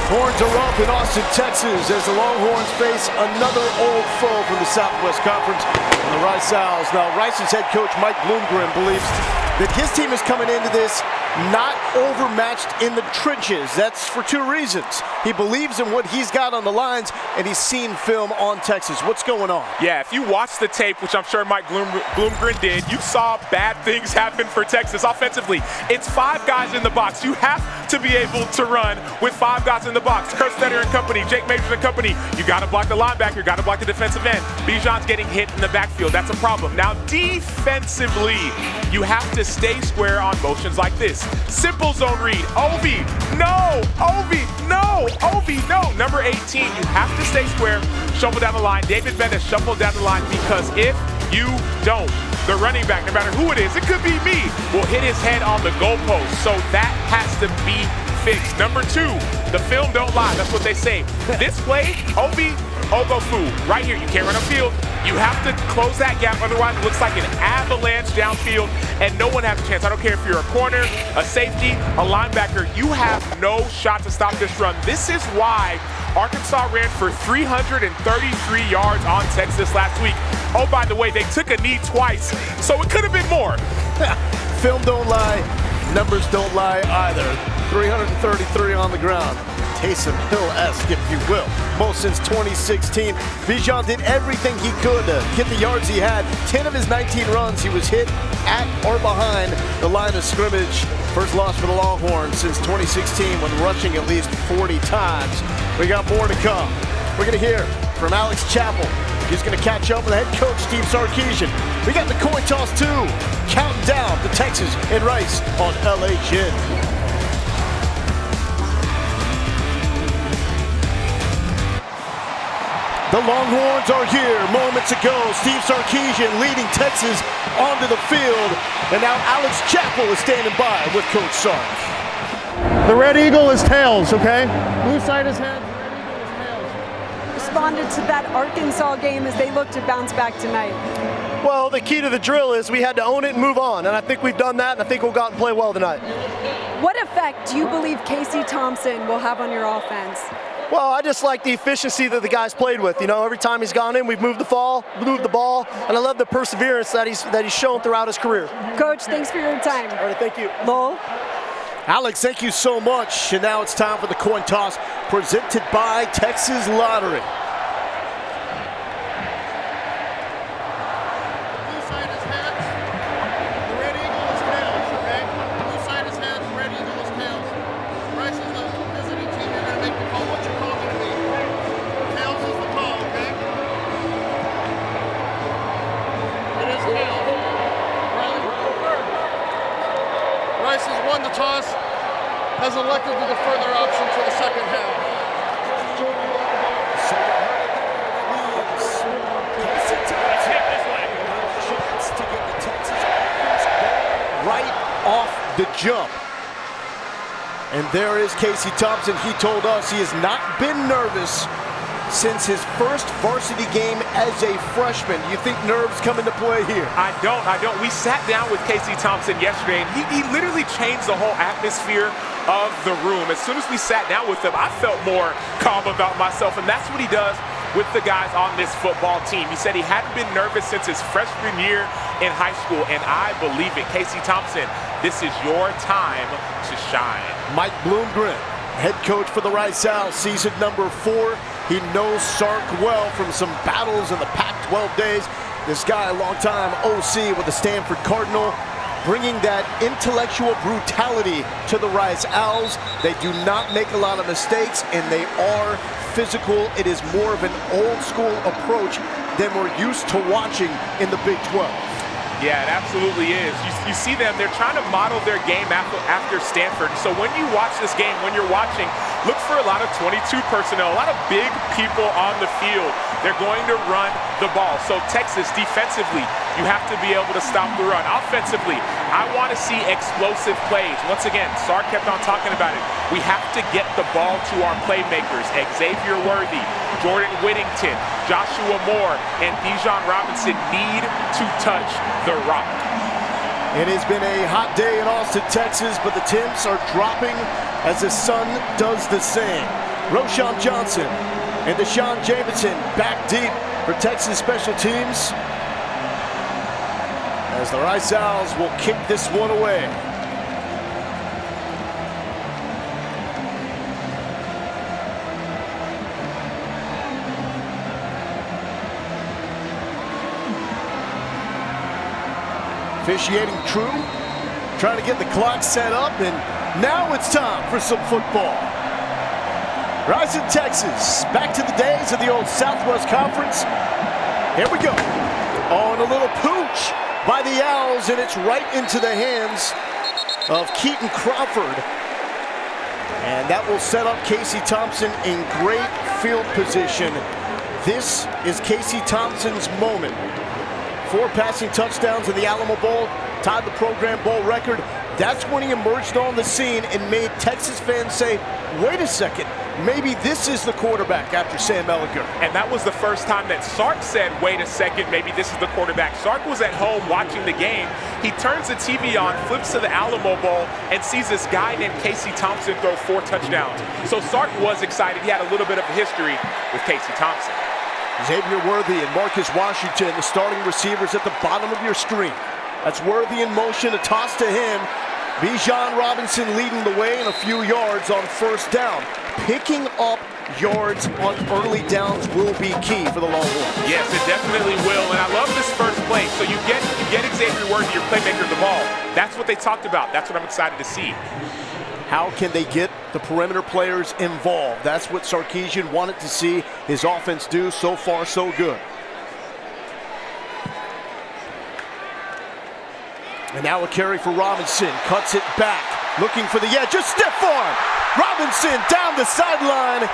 Horns are up in Austin, Texas, as the Longhorns face another old foe from the Southwest Conference, the Rice Owls. Now, Rice's head coach Mike Bloomgren believes that his team is coming into this not overmatched in the trenches. That's for two reasons. He believes in what he's got on the lines, and he's seen film on Texas. What's going on? Yeah, if you watch the tape, which I'm sure Mike Bloomgren did, you saw bad things happen for Texas offensively. It's 5 guys in the box. You have to be able to run with 5 guys in the box. Kurt Stetter and company, Jake Majors and company. You got to block the linebacker, you got to block the defensive end. Bijan's getting hit in the backfield. That's a problem. Now, defensively, you have to stay square on motions like this. Simple zone read. Ovi, no! Ovi, no! Ovi, no! Number 18, you have to stay square. Shuffle down the line. David Bennett shuffle down the line, because if you don't, the running back, no matter who it is, it could be me, will hit his head on the goalpost. So that has to be fixed. Number 2, the film don't lie. That's what they say. This play, Ovi, Ogofu, right here. You can't run upfield. You have to close that gap, otherwise it looks like an avalanche downfield, and no one has a chance. I don't care if you're a corner, a safety, a linebacker, you have no shot to stop this run. This is why Arkansas ran for 333 yards on Texas last week. Oh, by the way, they took a knee twice, so it could have been more. Film don't lie, numbers don't lie either. 333 on the ground. Taysom Hill-esque, if you will. Most since 2016. Bijan did everything he could to get the yards he had. 10 of his 19 runs, he was hit at or behind the line of scrimmage. First loss for the Longhorns since 2016 when rushing at least 40 times. We got more to come. We're going to hear from Alex Chappell. He's going to catch up with head coach Steve Sarkisian. We got the coin toss too. Counting down to Texas and Rice on LHN. The Longhorns are here moments ago. Steve Sarkisian leading Texas onto the field. And now Alex Chappell is standing by with Coach Sark. The Red Eagle is tails, okay? Blue side is heads, Red Eagle is tails. Responded to that Arkansas game as they look to bounce back tonight. Well, the key to the drill is we had to own it and move on. And I think we've done that, and I think we'll go out and play well tonight. What effect do you believe Casey Thompson will have on your offense? Well, I just like the efficiency that the guys played with. You know, every time he's gone in, we've moved the ball, and I love the perseverance that he's shown throughout his career. Coach, thanks for your time. All right, thank you. Lowell? Alex, thank you so much. And now it's time for the coin toss presented by Texas Lottery. Rice has won the toss, has elected to defer their option to the second half. Right off the jump. And there is Casey Thompson. He told us he has not been nervous since his first varsity game as a freshman. Do you think nerves come into play here? I don't. We sat down with Casey Thompson yesterday, and he literally changed the whole atmosphere of the room. As soon as we sat down with him, I felt more calm about myself, and that's what he does with the guys on this football team. He said he hadn't been nervous since his freshman year in high school, and I believe it. Casey Thompson, this is your time to shine. Mike Bloomgren, head coach for the Rice Owls, season number 4. He knows Sark well from some battles in the Pac-12 days. This guy, a long-time OC with the Stanford Cardinal, bringing that intellectual brutality to the Rice Owls. They do not make a lot of mistakes, and they are physical. It is more of an old-school approach than we're used to watching in the Big 12. Yeah, it absolutely is. You see them, they're trying to model their game after Stanford. So when you watch this game, when you're watching, look for a lot of 22 personnel, a lot of big people on the field. They're going to run the ball. So Texas, defensively, you have to be able to stop the run. Offensively, I want to see explosive plays. Once again, Sark kept on talking about it. We have to get the ball to our playmakers. Xavier Worthy, Jordan Whittington, Joshua Moore, and Bijan Robinson need to touch the rock. It has been a hot day in Austin, Texas, but the temps are dropping as the sun does the same. Roshan Johnson and Deshaun Jamison back deep for Texas special teams, as the Rice Owls will kick this one away. Officiating True, trying to get the clock set up, and now it's time for some football. Rising Texas, back to the days of the old Southwest Conference. Here we go. Oh, and a little pooch by the Owls, and it's right into the hands of Keaton Crawford. And that will set up Casey Thompson in great field position. This is Casey Thompson's moment. 4 passing touchdowns in the Alamo Bowl, tied the program bowl record. That's when he emerged on the scene and made Texas fans say, wait a second, maybe this is the quarterback after Sam Ehlinger. And that was the first time that Sark said, wait a second, maybe this is the quarterback. Sark was at home watching the game. He turns the TV on, flips to the Alamo Bowl, and sees this guy named Casey Thompson throw 4 touchdowns. So Sark was excited. He had a little bit of a history with Casey Thompson. Xavier Worthy and Marcus Washington, the starting receivers at the bottom of your screen. That's Worthy in motion, a toss to him. Bijan Robinson leading the way in a few yards on first down. Picking up yards on early downs will be key for the Longhorns. Yes, it definitely will, and I love this first play. So you get Xavier Worthy, your playmaker, the ball. That's what they talked about. That's what I'm excited to see. How can they get the perimeter players involved? That's what Sarkisian wanted to see his offense do. So far, so good. And now a carry for Robinson. Cuts it back. Looking for the edge. Just stiff arm. Robinson down the sideline.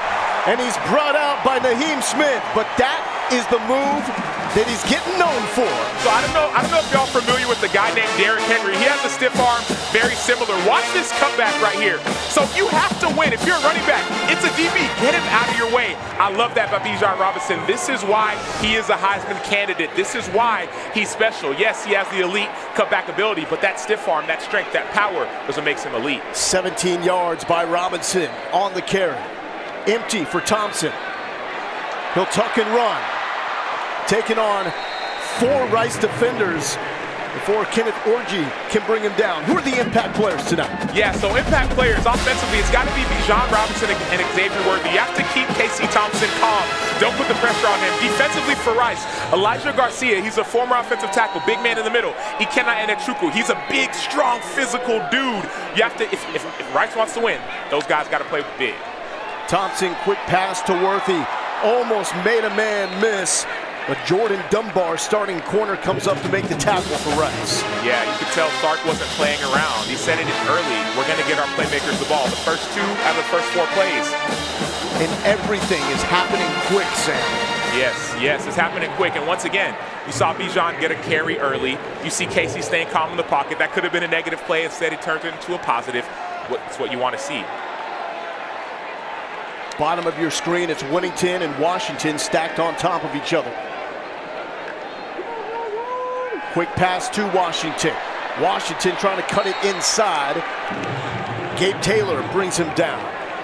And he's brought out by Naheem Smith. But that is the move that he's getting known for. So I don't know if y'all familiar with the guy named Derrick Henry. He has a stiff arm, very similar. Watch this cutback right here. So you have to win. If you're a running back, it's a DB. Get him out of your way. I love that by Bijan Robinson. This is why he is a Heisman candidate. This is why he's special. Yes, he has the elite cutback ability, but that stiff arm, that strength, that power is what makes him elite. 17 yards by Robinson on the carry. Empty for Thompson. He'll tuck and run. Taking on 4 Rice defenders before Kenneth Orji can bring him down. Who are the impact players tonight? Yeah, so impact players, offensively, it's got to be Bijan Robinson and Xavier Worthy. You have to keep Casey Thompson calm. Don't put the pressure on him. Defensively for Rice, Elijah Garcia, he's a former offensive tackle, big man in the middle. Ikenna Enechukwu, he's a big, strong, physical dude. You have to, if Rice wants to win, those guys got to play big. Thompson, quick pass to Worthy. Almost made a man miss. But Jordan Dunbar, starting corner, comes up to make the tackle for Rice. Yeah, you could tell Sark wasn't playing around. He said it early. We're going to get our playmakers the ball. The first 2 out of the first 4 plays. And everything is happening quick, Sam. Yes, it's happening quick. And once again, you saw Bijan get a carry early. You see Casey staying calm in the pocket. That could have been a negative play. Instead, he turned it into a positive. It's what you want to see. Bottom of your screen, it's Winnington and Washington stacked on top of each other. Quick pass to Washington. Washington trying to cut it inside. Gabe Taylor brings him down.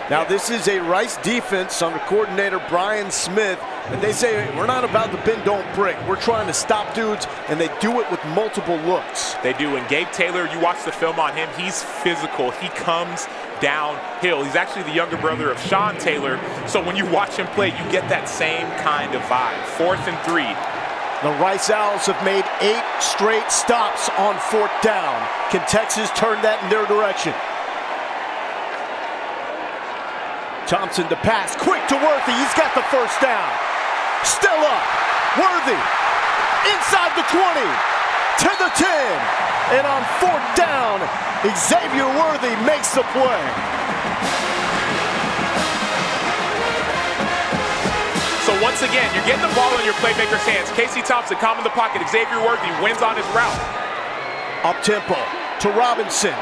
Now this is a Rice defense under coordinator Brian Smith. And they say, we're not about the bend, don't break. We're trying to stop dudes, and they do it with multiple looks. They do, and Gabe Taylor, you watch the film on him, he's physical. He comes downhill. He's actually the younger brother of Sean Taylor. So when you watch him play, you get that same kind of vibe. 4th and 3. The Rice Owls have made 8 straight stops on 4th down. Can Texas turn that in their direction? Thompson to pass, quick to Worthy, he's got the first down. Still up, Worthy, inside the 20, to the 10. And on 4th down, Xavier Worthy makes the play. So once again, you're getting the ball in your playmaker's hands. Casey Thompson, calm in the pocket. Xavier Worthy wins on his route. Up-tempo to Robinson.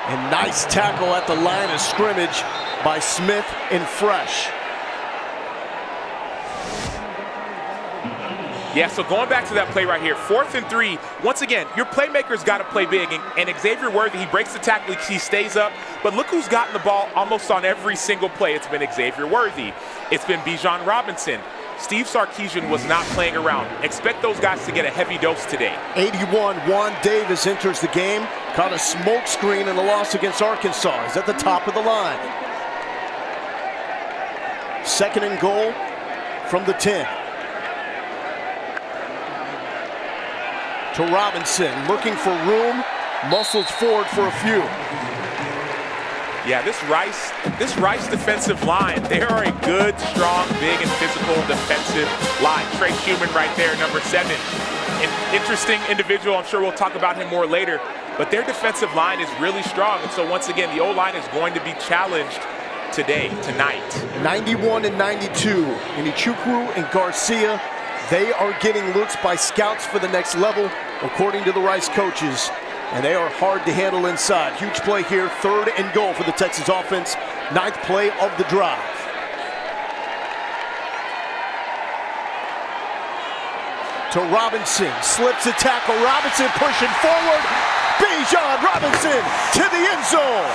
And nice tackle at the line of scrimmage by Smith and Fresh. Yeah, so going back to that play right here, 4th and 3, once again, your playmakers got to play big, and Xavier Worthy, he breaks the tackle, he stays up, but look who's gotten the ball almost on every single play. It's been Xavier Worthy. It's been Bijan Robinson. Steve Sarkisian was not playing around. Expect those guys to get a heavy dose today. 81, Juan Davis enters the game, caught a smoke screen in the loss against Arkansas. He's at the top of the line. 2nd and goal from the 10. To Robinson, looking for room, muscles forward for a few. Yeah, this Rice defensive line, they are a good, strong, big, and physical defensive line. Trey Schumann right there, number 7. An interesting individual, I'm sure we'll talk about him more later, but their defensive line is really strong, and so once again, the O-line is going to be challenged tonight. 91 and 92, and Ichukwu and Garcia, they are getting looks by scouts for the next level, according to the Rice coaches, and they are hard to handle inside. Huge play here, 3rd and goal for the Texas offense, 9th play of the drive. To Robinson, slips a tackle, Robinson pushing forward, Bijan Robinson to the end zone.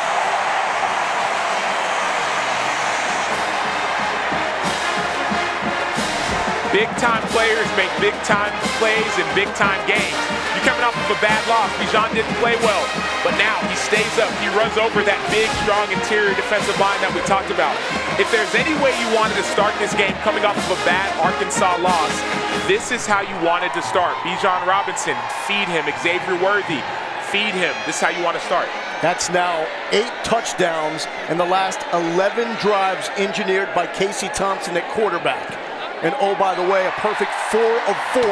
Big-time players make big-time plays in big-time games. You're coming off of a bad loss. Bijan didn't play well, but now he stays up. He runs over that big, strong interior defensive line that we talked about. If there's any way you wanted to start this game coming off of a bad Arkansas loss, this is how you wanted to start. Bijan Robinson, feed him. Xavier Worthy, feed him. This is how you want to start. That's now 8 touchdowns in the last 11 drives engineered by Casey Thompson at quarterback. And oh, by the way, a perfect 4 of 4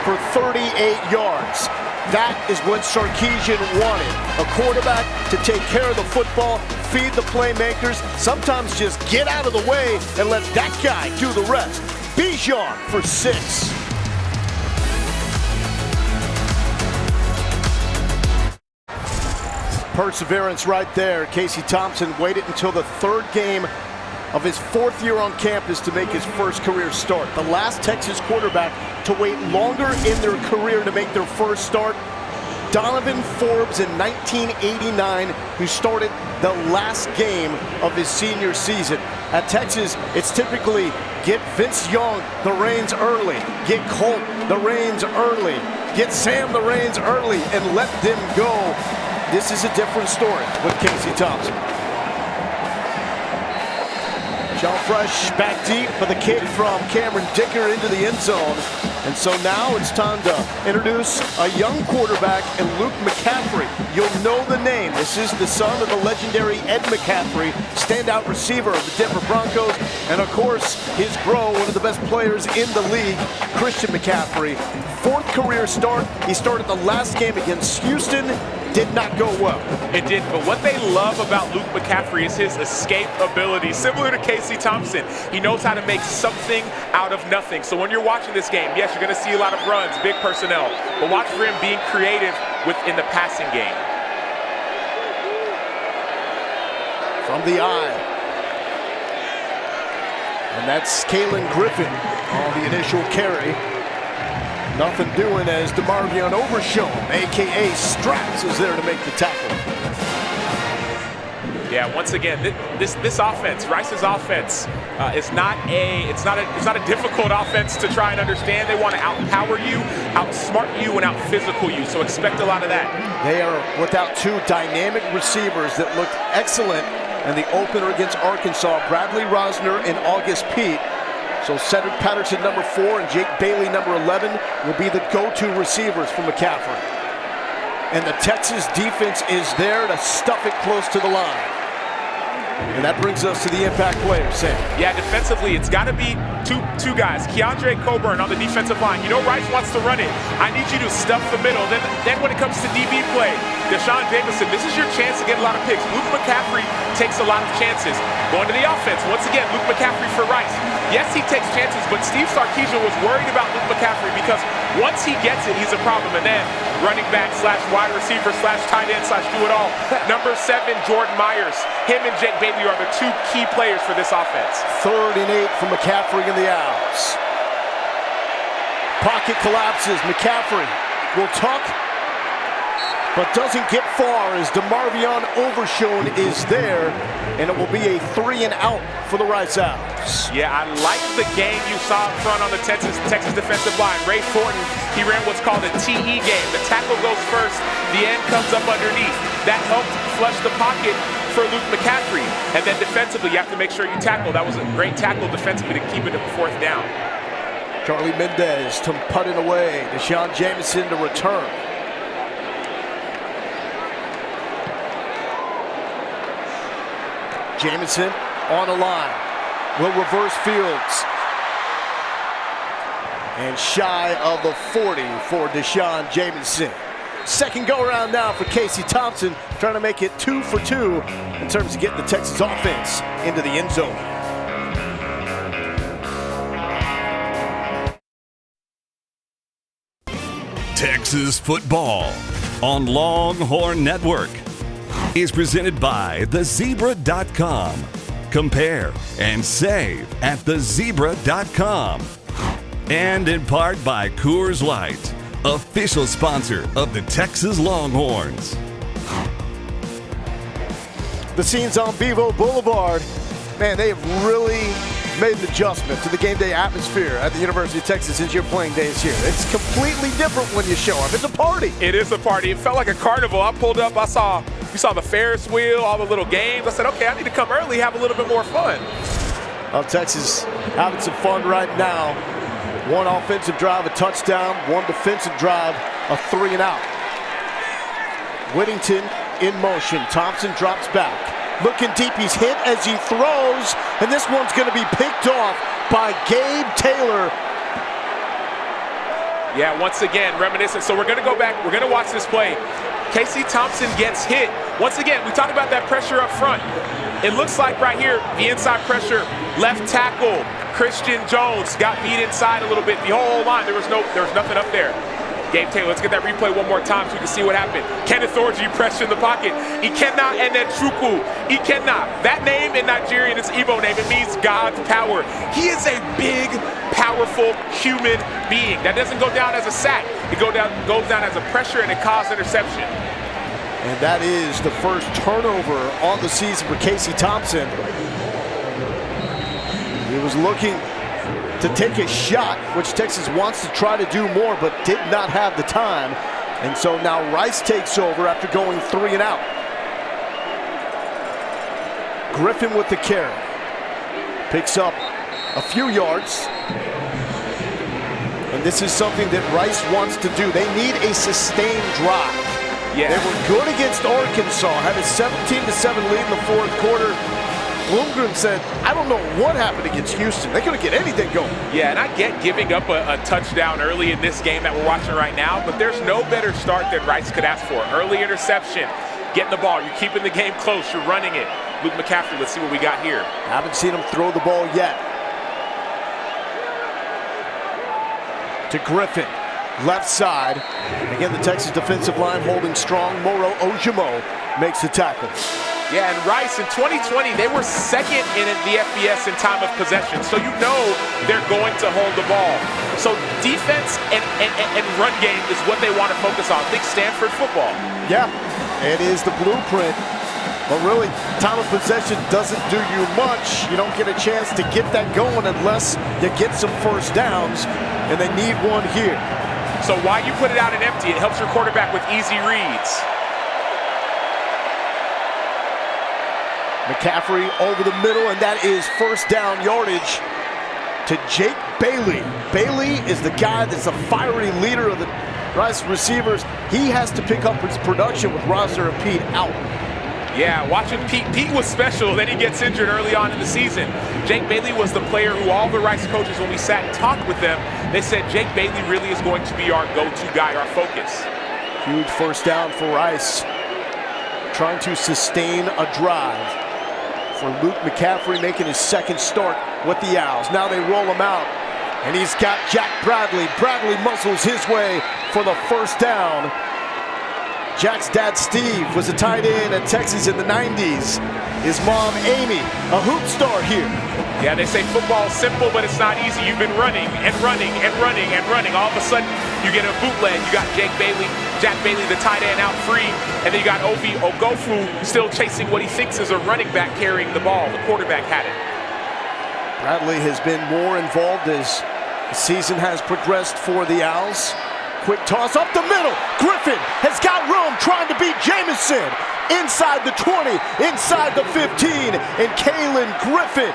for 38 yards. That is what Sarkisian wanted. A quarterback to take care of the football, feed the playmakers, sometimes just get out of the way and let that guy do the rest. Bijan for 6. Perseverance right there. Casey Thompson waited until the 3rd game of his 4th year on campus to make his first career start. The last Texas quarterback to wait longer in their career to make their first start, Donovan Forbes in 1989, who started the last game of his senior season. At Texas, it's typically get Vince Young the reins early, get Colt the reins early, get Sam the reins early, and let them go. This is a different story with Casey Thompson. John Fresh back deep for the kick from Cameron Dicker into the end zone. And so now it's time to introduce a young quarterback in Luke McCaffrey. You'll know the name. This is the son of the legendary Ed McCaffrey, standout receiver of the Denver Broncos. And of course, his bro, one of the best players in the league, Christian McCaffrey. 4th career start. He started the last game against Houston. Did not go well. It did, but what they love about Luke McCaffrey is his escape ability. Similar to Casey Thompson, he knows how to make something out of nothing. So when you're watching this game, yes, you're going to see a lot of runs, big personnel, but watch for him being creative within the passing game. From the eye. And that's Kalen Griffin on the initial carry. Nothing doing as DeMarvion Overshown, a.k.a. Straps, is there to make the tackle. Yeah, once again, this offense, Rice's offense, is not a difficult offense to try and understand. They want to outpower you, outsmart you, and out-physical you, so expect a lot of that. They are without 2 dynamic receivers that looked excellent in the opener against Arkansas, Bradley Rosner and August Pete. So Cedric Patterson, number 4, and Jake Bailey, number 11, will be the go-to receivers for McCaffrey. And the Texas defense is there to stuff it close to the line. And that brings us to the impact players, Sam. Yeah, defensively, it's got to be two guys. Keandre Coburn on the defensive line. You know Rice wants to run it. I need you to stuff the middle. Then when it comes to DB play, Deshaun Jameson, this is your chance to get a lot of picks. Luke McCaffrey takes a lot of chances. Going to the offense, once again, Luke McCaffrey for Rice. Yes, he takes chances, but Steve Sarkisian was worried about Luke McCaffrey because once he gets it, he's a problem. And then running back / wide receiver / tight end / do it all. Number 7, Jordan Myers. Him and Jake Bailey are the 2 key players for this offense. 3rd and 8 from McCaffrey in the outs. Pocket collapses. McCaffrey will tuck, but doesn't get far as DeMarvion Overshown is there, and it will be a 3 and out for the Rice Owls. Yeah, I like the game you saw up front on the Texas defensive line. Ray Fortin, he ran what's called a TE game. The tackle goes first, the end comes up underneath. That helped flush the pocket for Luke McCaffrey. And then defensively, you have to make sure you tackle. That was a great tackle defensively to keep it at 4th down. Charlie Mendez to put it away. Deshaun Jamison to return. Jamison on the line. Will reverse fields. And shy of the 40 for Deshaun Jamison. Second go around now for Casey Thompson, trying to make it 2 for 2 in terms of getting the Texas offense into the end zone. Texas football on Longhorn Network is presented by thezebra.com. Compare and save at thezebra.com. And in part by Coors Light, official sponsor of the Texas Longhorns. The scenes on Bevo Boulevard, man, they have really made an adjustment to the game day atmosphere at the University of Texas since your playing days here. It's completely different when you show up. It's a party. It is a party. It felt like a carnival. I pulled up, we saw the Ferris wheel, all the little games. I said, okay, I need to come early, have a little bit more fun. Well, Texas having some fun right now. One offensive drive, a touchdown. One defensive drive, a 3 and out. Whittington in motion. Thompson drops back. Looking deep, he's hit as he throws, and this one's going to be picked off by Gabe Taylor. Yeah, once again, reminiscent. So we're going to go back. We're going to watch this play. Casey Thompson gets hit. Once again, we talked about that pressure up front. It looks like right here, the inside pressure, left tackle, Christian Jones got beat inside a little bit. The whole line, there was nothing up there. Gabe Taylor, let's get that replay one more time so we can see what happened. Kenneth Orji pressure in the pocket. Ikenna and then Chukwu. Ikenna, that name in Nigerian, it's Igbo name. It means God's power. He is a big, powerful human being. That doesn't go down as a sack. It goes down as a pressure, and it caused interception. And that is the first turnover on the season for Casey Thompson. He was looking to take a shot, which Texas wants to try to do more, but did not have the time. And so now Rice takes over after going 3 and out. Griffin with the carry. Picks up a few yards. And this is something that Rice wants to do. They need a sustained drive. Yeah. They were good against Arkansas, had a 17-7 lead in the 4th quarter. Bloomgren said, I don't know what happened against Houston. They couldn't get anything going. Yeah, and I get giving up a touchdown early in this game that we're watching right now, but there's no better start that Rice could ask for. Early interception, getting the ball. You're keeping the game close. You're running it. Luke McCaffrey, let's see what we got here. Haven't seen him throw the ball yet. To Griffin, left side. Again, the Texas defensive line holding strong. Moro Ojimo makes the tackle. Yeah, and Rice in 2020, they were second in the FBS in time of possession. So you know they're going to hold the ball. So defense and run game is what they want to focus on. Think Stanford football. Yeah, it is the blueprint. But really, time of possession doesn't do you much. You don't get a chance to get that going unless you get some first downs, and they need one here. So why you put it out and empty? It helps your quarterback with easy reads. McCaffrey over the middle, and that is first down yardage to Jake Bailey. Bailey is the guy that's a fiery leader of the Rice receivers. He has to pick up his production with Roger and Pete out. Yeah, watching Pete. Pete was special, then he gets injured early on in the season. Jake Bailey was the player who all the Rice coaches, when we sat and talked with them, they said Jake Bailey really is going to be our go-to guy, our focus. Huge first down for Rice. Trying to sustain a drive for Luke McCaffrey, making his second start with the Owls. Now they roll him out, and he's got Jack Bradley. Bradley muscles his way for the first down. Jack's dad, Steve, was a tight end at Texas in the 90s. His mom, Amy, a hoop star here. Yeah, they say football is simple, but it's not easy. You've been running and running and running and running. All of a sudden, you get a bootleg. You got Jack Bailey, the tight end, out free. And then you got Ovi Ogofu still chasing what he thinks is a running back carrying the ball. The quarterback had it. Bradley has been more involved as the season has progressed for the Owls. Quick toss up the middle. Griffin has got room trying to beat Jamison. Inside the 20, inside the 15, and Kalen Griffin,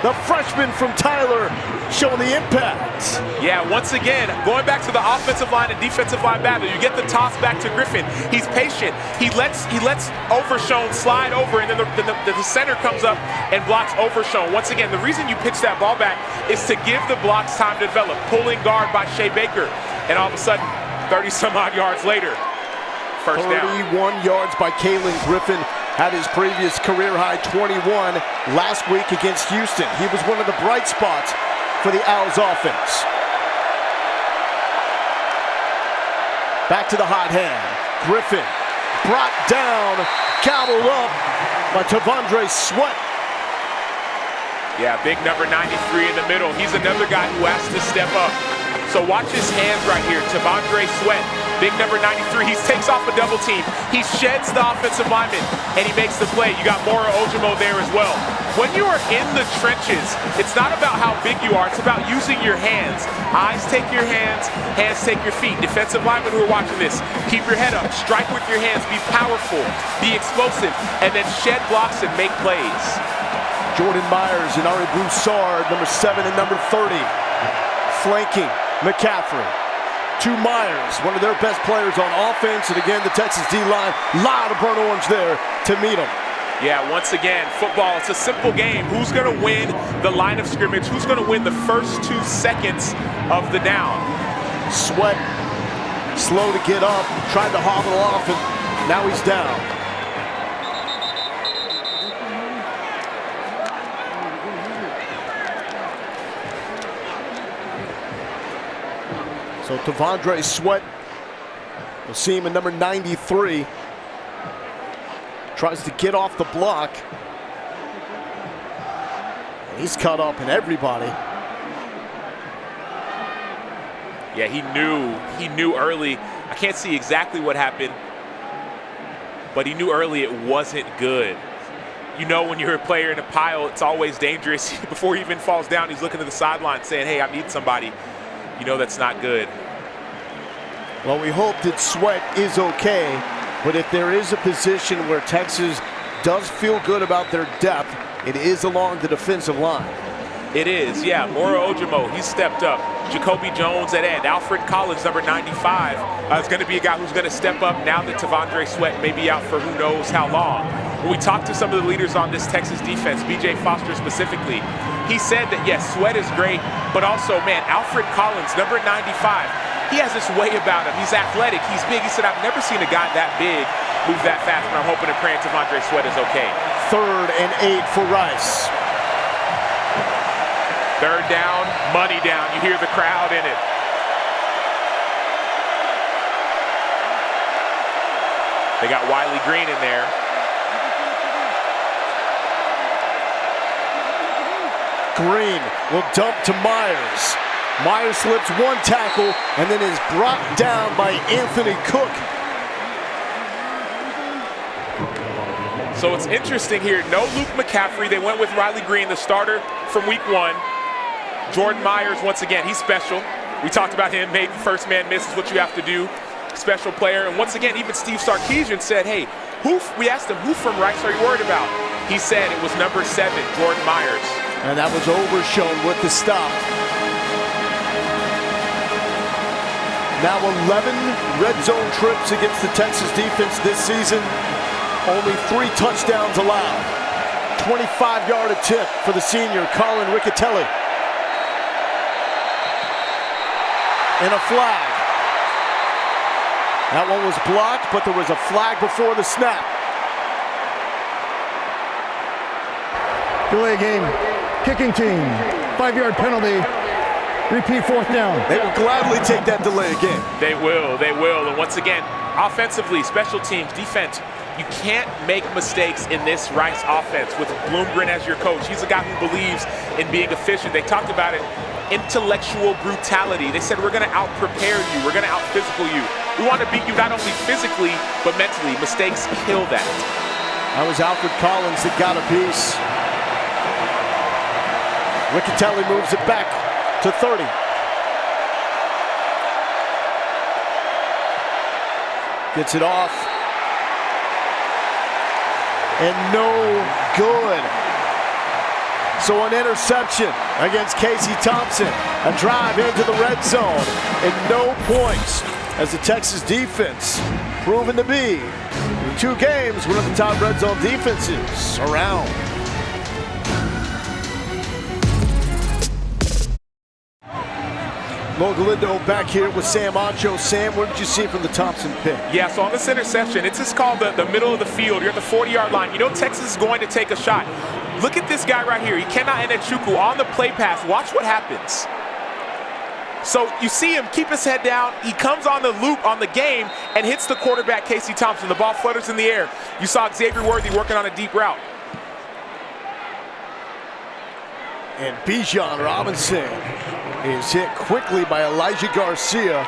the freshman from Tyler, showing the impact. Yeah, once again, going back to the offensive line and defensive line battle, you get the toss back to Griffin. He's patient. He lets Overshown slide over, and then the center comes up and blocks Overshown. Once again, the reason you pitch that ball back is to give the blocks time to develop. Pulling guard by Shea Baker, and all of a sudden, 30-some-odd yards later, first down. 31 yards by Kalen Griffin. Had his previous career high 21 last week against Houston. He was one of the bright spots for the Owls offense. Back to the hot hand. Griffin brought down, gobbled up by T'Vondre Sweat. Yeah, big number 93 in the middle. He's another guy who has to step up. So watch his hands right here. T'Vondre Sweat, big number 93. He takes off a double team. He sheds the offensive lineman, and he makes the play. You got Moro Ojimo there as well. When you are in the trenches, it's not about how big you are. It's about using your hands. Eyes take your hands take your feet. Defensive linemen who are watching this, keep your head up. Strike with your hands. Be powerful. Be explosive. And then shed blocks and make plays. Jordan Myers and Ari Broussard, number 7 and number 30. Flanking McCaffrey to Myers, one of their best players on offense. And again, the Texas D-line, a lot of burnt orange there to meet them. Yeah, once again, football, it's a simple game. Who's going to win the line of scrimmage? Who's going to win the first 2 seconds of the down? Sweat, slow to get up, tried to hobble off, and now he's down. So T'Vondre Sweat, we'll see him in number 93. Tries to get off the block. He's caught up in everybody. Yeah, he knew early. I can't see exactly what happened, but he knew early it wasn't good. You know, when you're a player in a pile, it's always dangerous. Before he even falls down, he's looking to the sideline saying, hey, I need somebody. You know that's not good. Well, we hope that Sweat is okay, but if there is a position where Texas does feel good about their depth, it is along the defensive line. It is, yeah. Moro Ojimo, he's stepped up. Jacoby Jones at end. Alfred Collins, number 95, is going to be a guy who's going to step up now that T'Vondre Sweat may be out for who knows how long. When we talked to some of the leaders on this Texas defense, B.J. Foster specifically, he said that, yes, Sweat is great, but also, man, Alfred Collins, number 95, he has this way about him. He's athletic. He's big. He said, I've never seen a guy that big move that fast, but I'm hoping and praying T'Vondre Sweat is okay. 3rd and 8 for Rice. 3rd down, money down. You hear the crowd in it. They got Wiley Green in there. Green will dump to Myers. Myers slips 1 tackle and then is brought down by Anthony Cook. So it's interesting here. No Luke McCaffrey. They went with Riley Green, the starter from week 1. Jordan Myers, once again, he's special. We talked about him, made first man miss is what you have to do. Special player. And once again, even Steve Sarkisian said, hey, we asked him, who from Rice are you worried about? He said it was number 7, Jordan Myers. And that was Overshown with the stop. Now 11 red zone trips against the Texas defense this season. Only 3 touchdowns allowed. 25-yard attempt for the senior, Colin Riccatelli. And a flag. That one was blocked, but there was a flag before the snap. Delay game. Kicking team. 5-yard penalty. Repeat 4th down. They will gladly take that delay again. They will. And once again, offensively, special teams, defense, you can't make mistakes in this Rice offense with Bloomgren as your coach. He's a guy who believes in being efficient. They talked about it, intellectual brutality. They said, we're going to out-prepare you. We're going to out-physical you. We want to beat you not only physically, but mentally. Mistakes kill that. That was Alfred Collins that got a piece. Riccatelli moves it back to 30. Gets it off. And no good. So an interception against Casey Thompson. A drive into the red zone and no points as the Texas defense proven to be, in 2 games, one of the top red zone defenses around. Mo Galindo back here with Sam Ancho. Sam, what did you see from the Thompson pick? Yeah, so on this interception, it's just called the middle of the field. You're at the 40-yard line. You know Texas is going to take a shot. Look at this guy right here. He cannot end Chuku on the play pass. Watch what happens. So you see him keep his head down. He comes on the loop on the game and hits the quarterback, Casey Thompson. The ball flutters in the air. You saw Xavier Worthy working on a deep route. And Bijan Robinson is hit quickly by Elijah Garcia,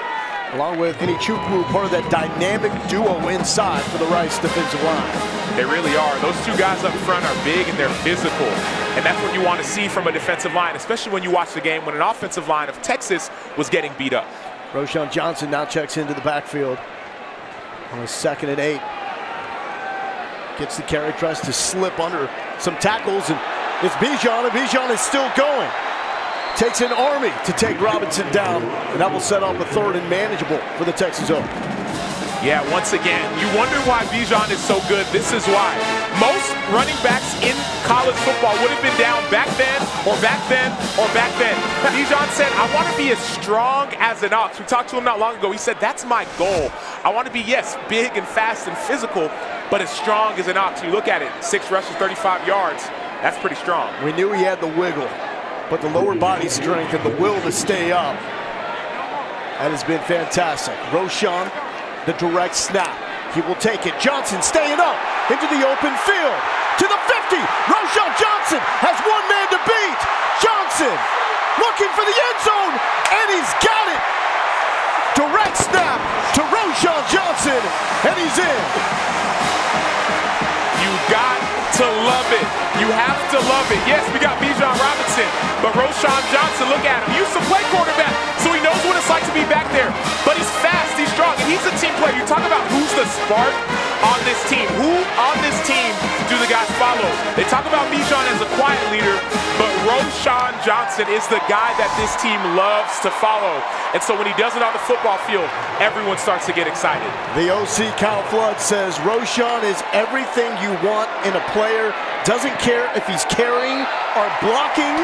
along with Chukwu, part of that dynamic duo inside for the Rice defensive line. They really are. Those 2 guys up front are big and they're physical. And that's what you want to see from a defensive line, especially when you watch the game when an offensive line of Texas was getting beat up. Roschon Johnson now checks into the backfield on a 2nd and 8. Gets the carry, tries to slip under some tackles, and it's Bijan, and Bijan is still going. Takes an army to take Robinson down, and that will set up a 3rd and manageable for the Texas O. Yeah, once again, you wonder why Bijan is so good. This is why. Most running backs in college football would have been down back then, or back then, or back then. Bijan said, I want to be as strong as an ox. We talked to him not long ago. He said, that's my goal. I want to be, yes, big and fast and physical, but as strong as an ox. You look at it, 6 rushes, 35 yards. That's pretty strong. We knew he had the wiggle, but the lower body strength and the will to stay up, that has been fantastic. Roschon, the direct snap. He will take it. Johnson staying up into the open field. To the 50. Roschon Johnson has 1 man to beat. Johnson looking for the end zone, and he's got it. Direct snap to Roschon Johnson, and he's in. You got to love it. You have to love it. Yes, we got Bijan Robinson, but Roschon Johnson, look at him. He used to play quarterback, so he knows what it's like to be back there. But he's fast, he's strong, and he's a team player. You talk about who's the spark on this team. Who on this team do the guys follow? They talk about Bijan as a quiet leader, but Roschon Johnson is the guy that this team loves to follow. And so when he does it on the football field, everyone starts to get excited. The OC Kyle Flood says Roschon is everything you want in a player. Doesn't care if he's carrying or blocking,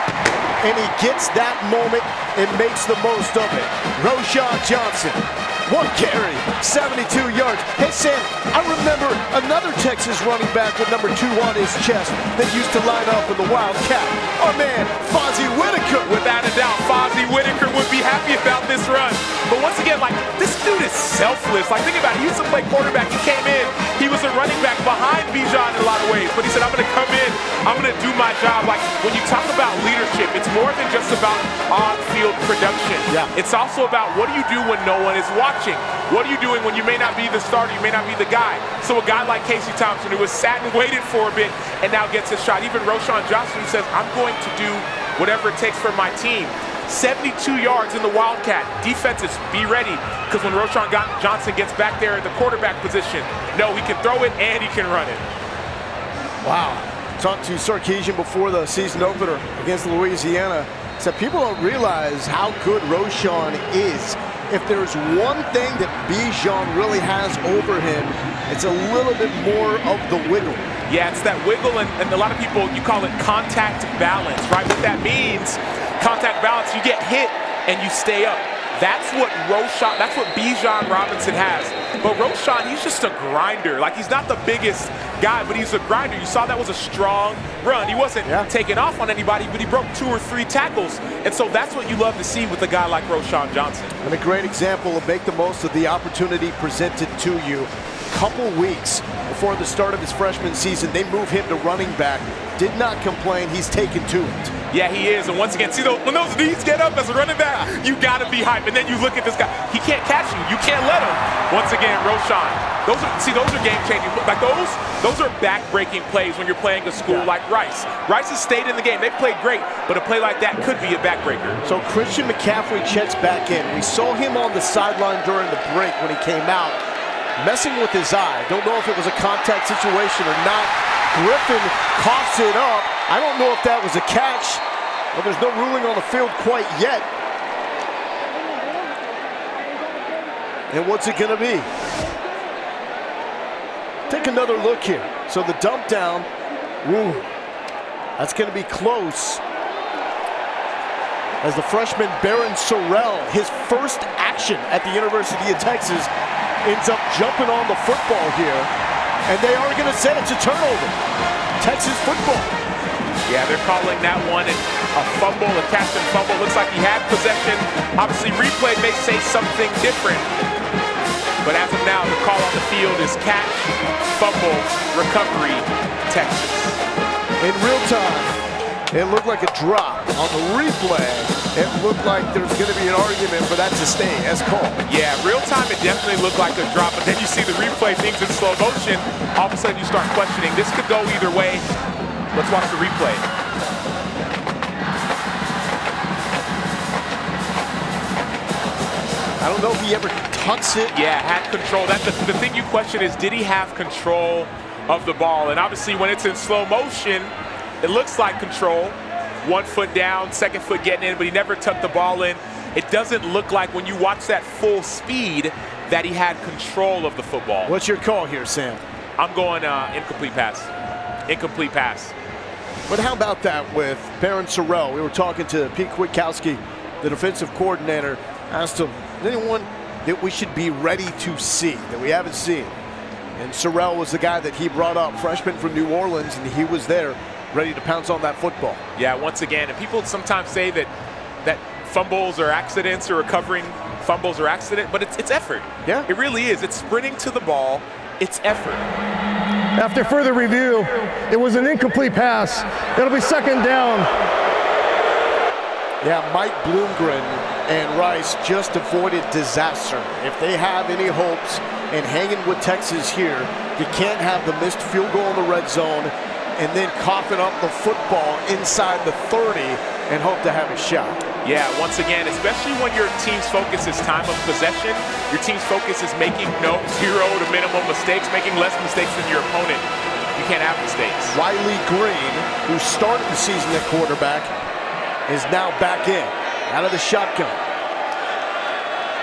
and he gets that moment and makes the most of it. Roschon Johnson, 1 carry, 72 yards. Hey Sam, I remember another Texas running back with number 2 on his chest that used to line up with the Wildcat. Our man, Fozzie Whitaker. Without a doubt, Fozzie Whitaker would be happy about this run. But once again, like, this dude is selfless. Like, think about it. He used to play quarterback. He came in. He was a running back behind Bijan in a lot of ways. But he said, I'm going to come in. I'm going to do my job. Like, when you talk about leadership, it's more than just about on-field production. Yeah. It's also about what do you do when no one is watching? What are you doing when you may not be the starter, you may not be the guy? So a guy like Casey Thompson, who has sat and waited for a bit and now gets a shot. Even Roschon Johnson, who says, I'm going to do whatever it takes for my team. 72 yards in the Wildcat. Defenses, be ready, because when Roschon Johnson gets back there in the quarterback position, no, he can throw it and he can run it. Wow. Talked to Sarkisian before the season opener against Louisiana. Said people don't realize how good Roschon is. If there's one thing that Bijan really has over him, it's a little bit more of the wiggle. Yeah, it's that wiggle, and a lot of people, you call it contact balance, right? What that means, contact balance, you get hit and you stay up. That's what Bijan Robinson has. But Roschon, he's just a grinder. Like, he's not the biggest guy, but he's a grinder. You saw that was a strong run. He wasn't taking off on anybody, but he broke 2 or 3 tackles. And so that's what you love to see with a guy like Roschon Johnson. And a great example of make the most of the opportunity presented to you. Couple weeks before the start of his freshman season, they move him to running back. Did not complain. He's taken to it. Yeah, he is. And once again, see, when those knees get up as a running back, you got to be hyped. And then you look at this guy. He can't catch you. You can't let him. Once again, Roschon. Those are game-changing. Like, those are back-breaking plays when you're playing a school like Rice. Rice has stayed in the game. They've played great, but a play like that could be a backbreaker. So Christian McCaffrey checks back in. We saw him on the sideline during the break when he came out, messing with his eye. Don't know if it was a contact situation or not. Griffin coughs it up. I don't know if that was a catch. Well, there's no ruling on the field quite yet. And what's it going to be? Take another look here. So the dump down, ooh, that's going to be close. As the freshman Baron Sorrell, his first action at the University of Texas, ends up jumping on the football here. And they are going to say it's a turnover. Texas football. Yeah, they're calling that one a fumble, a catch and fumble. Looks like he had possession. Obviously, replay may say something different. But as of now, the call on the field is catch, fumble, recovery, Texas. In real time, it looked like a drop. On the replay, it looked like there's going to be an argument for that to stay as called. Yeah, real time, it definitely looked like a drop. But then you see the replay, things in slow motion. All of a sudden, you start questioning. This could go either way. Let's watch the replay. I don't know if he ever tucks it. Yeah, had control. That's the thing you question is, did he have control of the ball? And obviously, when it's in slow motion, it looks like control. 1 foot down, 2nd foot getting in, but he never tucked the ball in. It doesn't look like when you watch that full speed that he had control of the football. What's your call here, Sam? I'm going incomplete pass. Incomplete pass. But how about that with Baron Sorrell? We were talking to Pete Kwiatkowski, the defensive coordinator, asked him, is there anyone that we should be ready to see, that we haven't seen? And Sorrell was the guy that he brought up, freshman from New Orleans, and he was there ready to pounce on that football. Yeah, once again, and people sometimes say that fumbles are accidents or recovering fumbles are accident, but it's effort. Yeah. It really is. It's sprinting to the ball. It's effort. After further review, it was an incomplete pass. It'll be 2nd down. Yeah, Mike Bloomgren and Rice just avoided disaster. If they have any hopes in hanging with Texas here, you can't have the missed field goal in the red zone and then coughing up the football inside the 30 and hope to have a shot. Yeah, once again, especially when your team's focus is time of possession, your team's focus is making 0 to minimum mistakes, making less mistakes than your opponent. You can't have mistakes. Wiley Green, who started the season at quarterback, is now back in, out of the shotgun.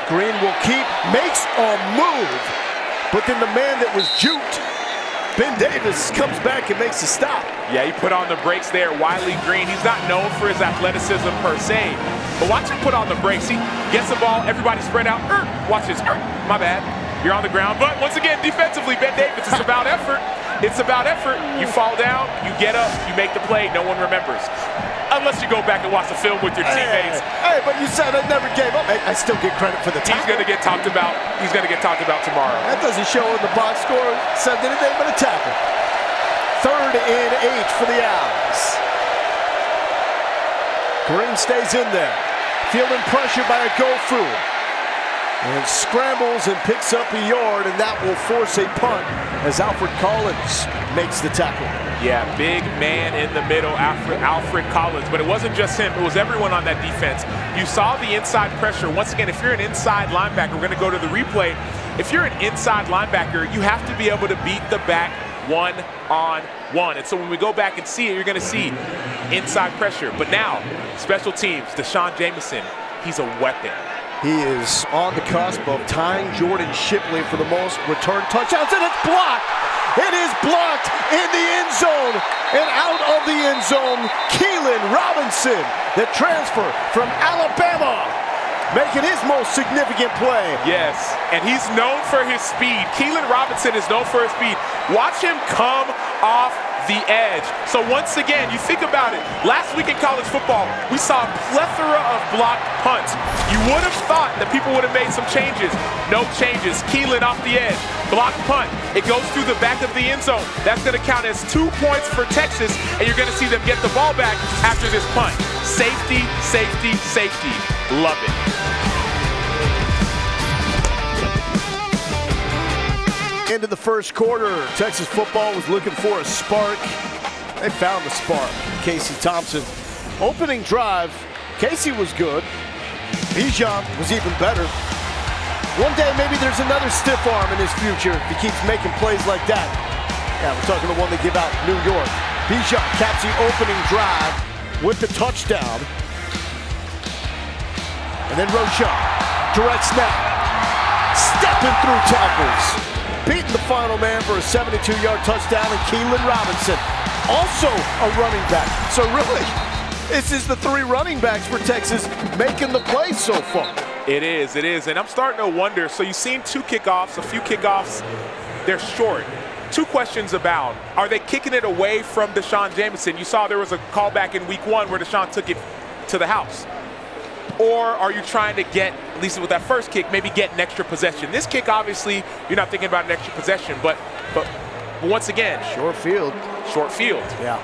Green will keep, makes a move, but then the man that was juked, Ben Davis, comes back and makes a stop. Yeah, he put on the brakes there. Wiley Green, he's not known for his athleticism per se, but watch him put on the brakes. He gets the ball, everybody spread out. Watch this. My bad. You're on the ground. But once again, defensively, Ben Davis, it's about effort. It's about effort. You fall down, you get up, you make the play. No one remembers. Unless you go back and watch the film with your teammates. Hey, but you said I never gave up. I still get credit for the tackle. He's going to get talked about. He's going to get talked about tomorrow. That doesn't show in the box score. Said anything but a tackle. 3rd and 8 for the Owls. Green stays in there. Fielding pressure by a Gofu. And scrambles and picks up a yard, and that will force a punt as Alfred Collins makes the tackle. Yeah, big man in the middle, Alfred Collins. But it wasn't just him, it was everyone on that defense. You saw the inside pressure. Once again, if you're an inside linebacker, we're going to go to the replay. If you're an inside linebacker, you have to be able to beat the back one-on-one. And so when we go back and see it, you're going to see inside pressure. But now, special teams, Deshaun Jameson, he's a weapon. He is on the cusp of tying Jordan Shipley for the most return touchdowns, and it's blocked. It is blocked in the end zone, and out of the end zone, Keelan Robinson, the transfer from Alabama, making his most significant play. Yes, and he's known for his speed. Keelan Robinson is known for his speed. Watch him come off the edge. So once again, you think about it. Last week in college football, we saw a plethora of blocked punts. You would have thought that people would have made some changes. No changes. Keelan off the edge. Blocked punt. It goes through the back of the end zone. That's going to count as 2 points for Texas, and you're going to see them get the ball back after this punt. Safety, safety, safety. Love it. Into the first quarter, Texas football was looking for a spark. They found the spark. Casey Thompson. Opening drive, Casey was good. Bijan was even better. One day, maybe there's another stiff arm in his future if he keeps making plays like that. Yeah, we're talking the one they give out in New York. Bijan caps the opening drive with the touchdown. And then Roshan, direct snap, stepping through tackles. Beating the final man for a 72-yard touchdown, and Keelan Robinson, also a running back. So really, this is the 3 running backs for Texas making the play so far. It is, and I'm starting to wonder, so you've seen 2 kickoffs, a few kickoffs, they're short. 2 questions about, are they kicking it away from Deshaun Jamison? You saw there was a callback in week 1 where Deshaun took it to the house. Or are you trying to get, at least with that first kick, maybe get an extra possession? This kick, obviously, you're not thinking about an extra possession, but once again. Short field. Short field. Yeah.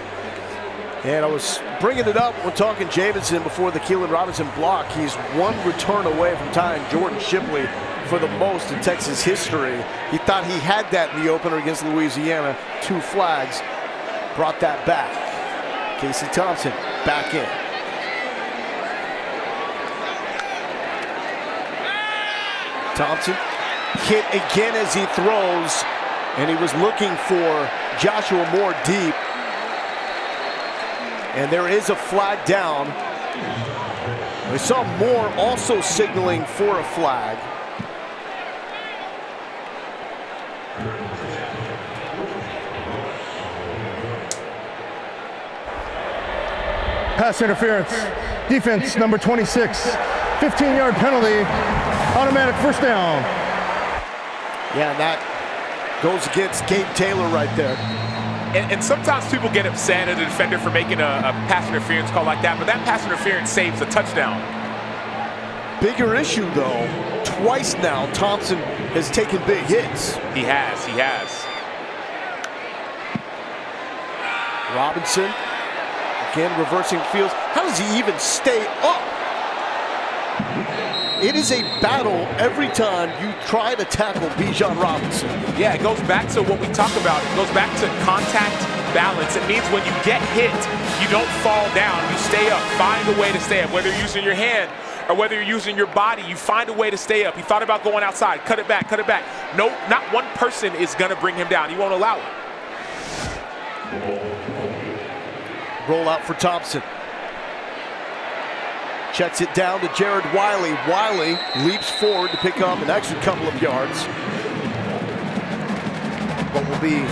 And I was bringing it up when talking Jamison before the Keelan Robinson block. He's 1 return away from tying Jordan Shipley for the most in Texas history. He thought he had that in the opener against Louisiana. 2 flags. Brought that back. Casey Thompson back in. Thompson hit again as he throws, and he was looking for Joshua Moore deep. And there is a flag down. We saw Moore also signaling for a flag. Pass interference. Defense number 26. 15-yard penalty. Automatic first down. Yeah, and that goes against Gabe Taylor right there. And sometimes people get upset at the defender for making a pass interference call like that, but that pass interference saves a touchdown. Bigger issue, though. Twice now, Thompson has taken big hits. He has. Robinson, again, reversing fields. How does he even stay up? It is a battle every time you try to tackle Bijan Robinson. Yeah, it goes back to what we talk about. It goes back to contact balance. It means when you get hit, you don't fall down. You stay up. Find a way to stay up. Whether you're using your hand or whether you're using your body, you find a way to stay up. He thought about going outside. Cut it back, cut it back. No, not one person is going to bring him down. He won't allow it. Roll out for Thompson. Checks it down to Jared Wiley. Wiley leaps forward to pick up an extra couple of yards. But will be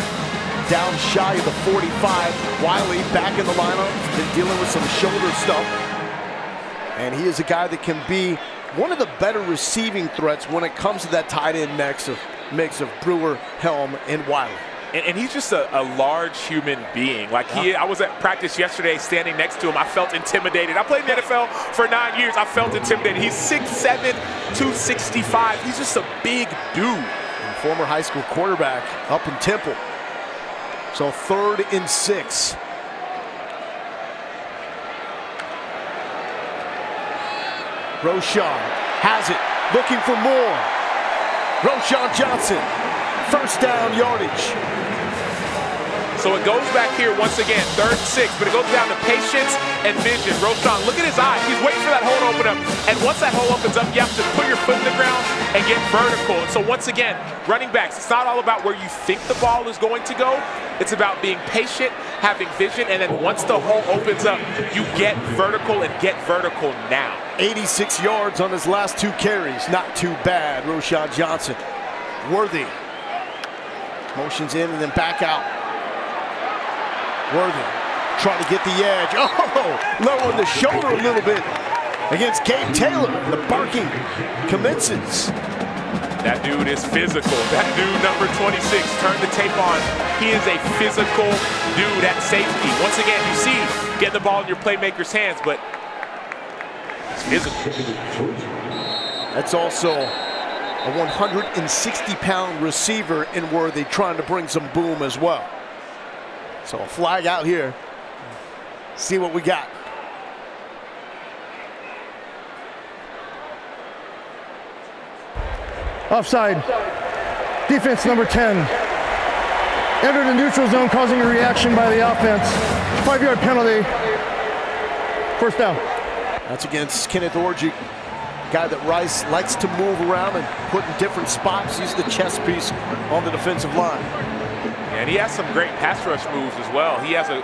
down shy of the 45. Wiley back in the lineup. Been dealing with some shoulder stuff. And he is a guy that can be one of the better receiving threats when it comes to that tight end mix of Brewer, Helm, and Wiley. And he's just a large human being. Like I was at practice yesterday standing next to him. I felt intimidated. I played in the NFL for 9 years. I felt intimidated. He's 6'7", 265. He's just a big dude. And former high school quarterback up in Temple. So 3rd and 6. Roshan has it, looking for more. Roshan Johnson, first down yardage. So it goes back here once again, 3rd and 6, but it goes down to patience and vision. Roshan, look at his eyes. He's waiting for that hole to open up. And once that hole opens up, you have to put your foot in the ground and get vertical. And so once again, running backs, it's not all about where you think the ball is going to go. It's about being patient, having vision, and then once the hole opens up, you get vertical and get vertical now. 86 yards on his last 2 carries. Not too bad, Roshan Johnson. Worthy. Motions in and then back out. Worthy trying to get the edge. Oh, low on the shoulder a little bit. against Gabe Taylor. The barking commences. That dude is physical. That dude, number 26, turn the tape on. He is a physical dude at safety. Once again, you see, get the ball in your playmaker's hands, but it's physical. That's also a 160-pound receiver in Worthy trying to bring some boom as well. So a flag out here. See what we got. Offside. Defense number 10. Entered the neutral zone, causing a reaction by the offense. 5-yard penalty. First down. That's against Kenneth Orji, guy that Rice likes to move around and put in different spots. He's the chess piece on the defensive line. And he has some great pass rush moves as well. He has a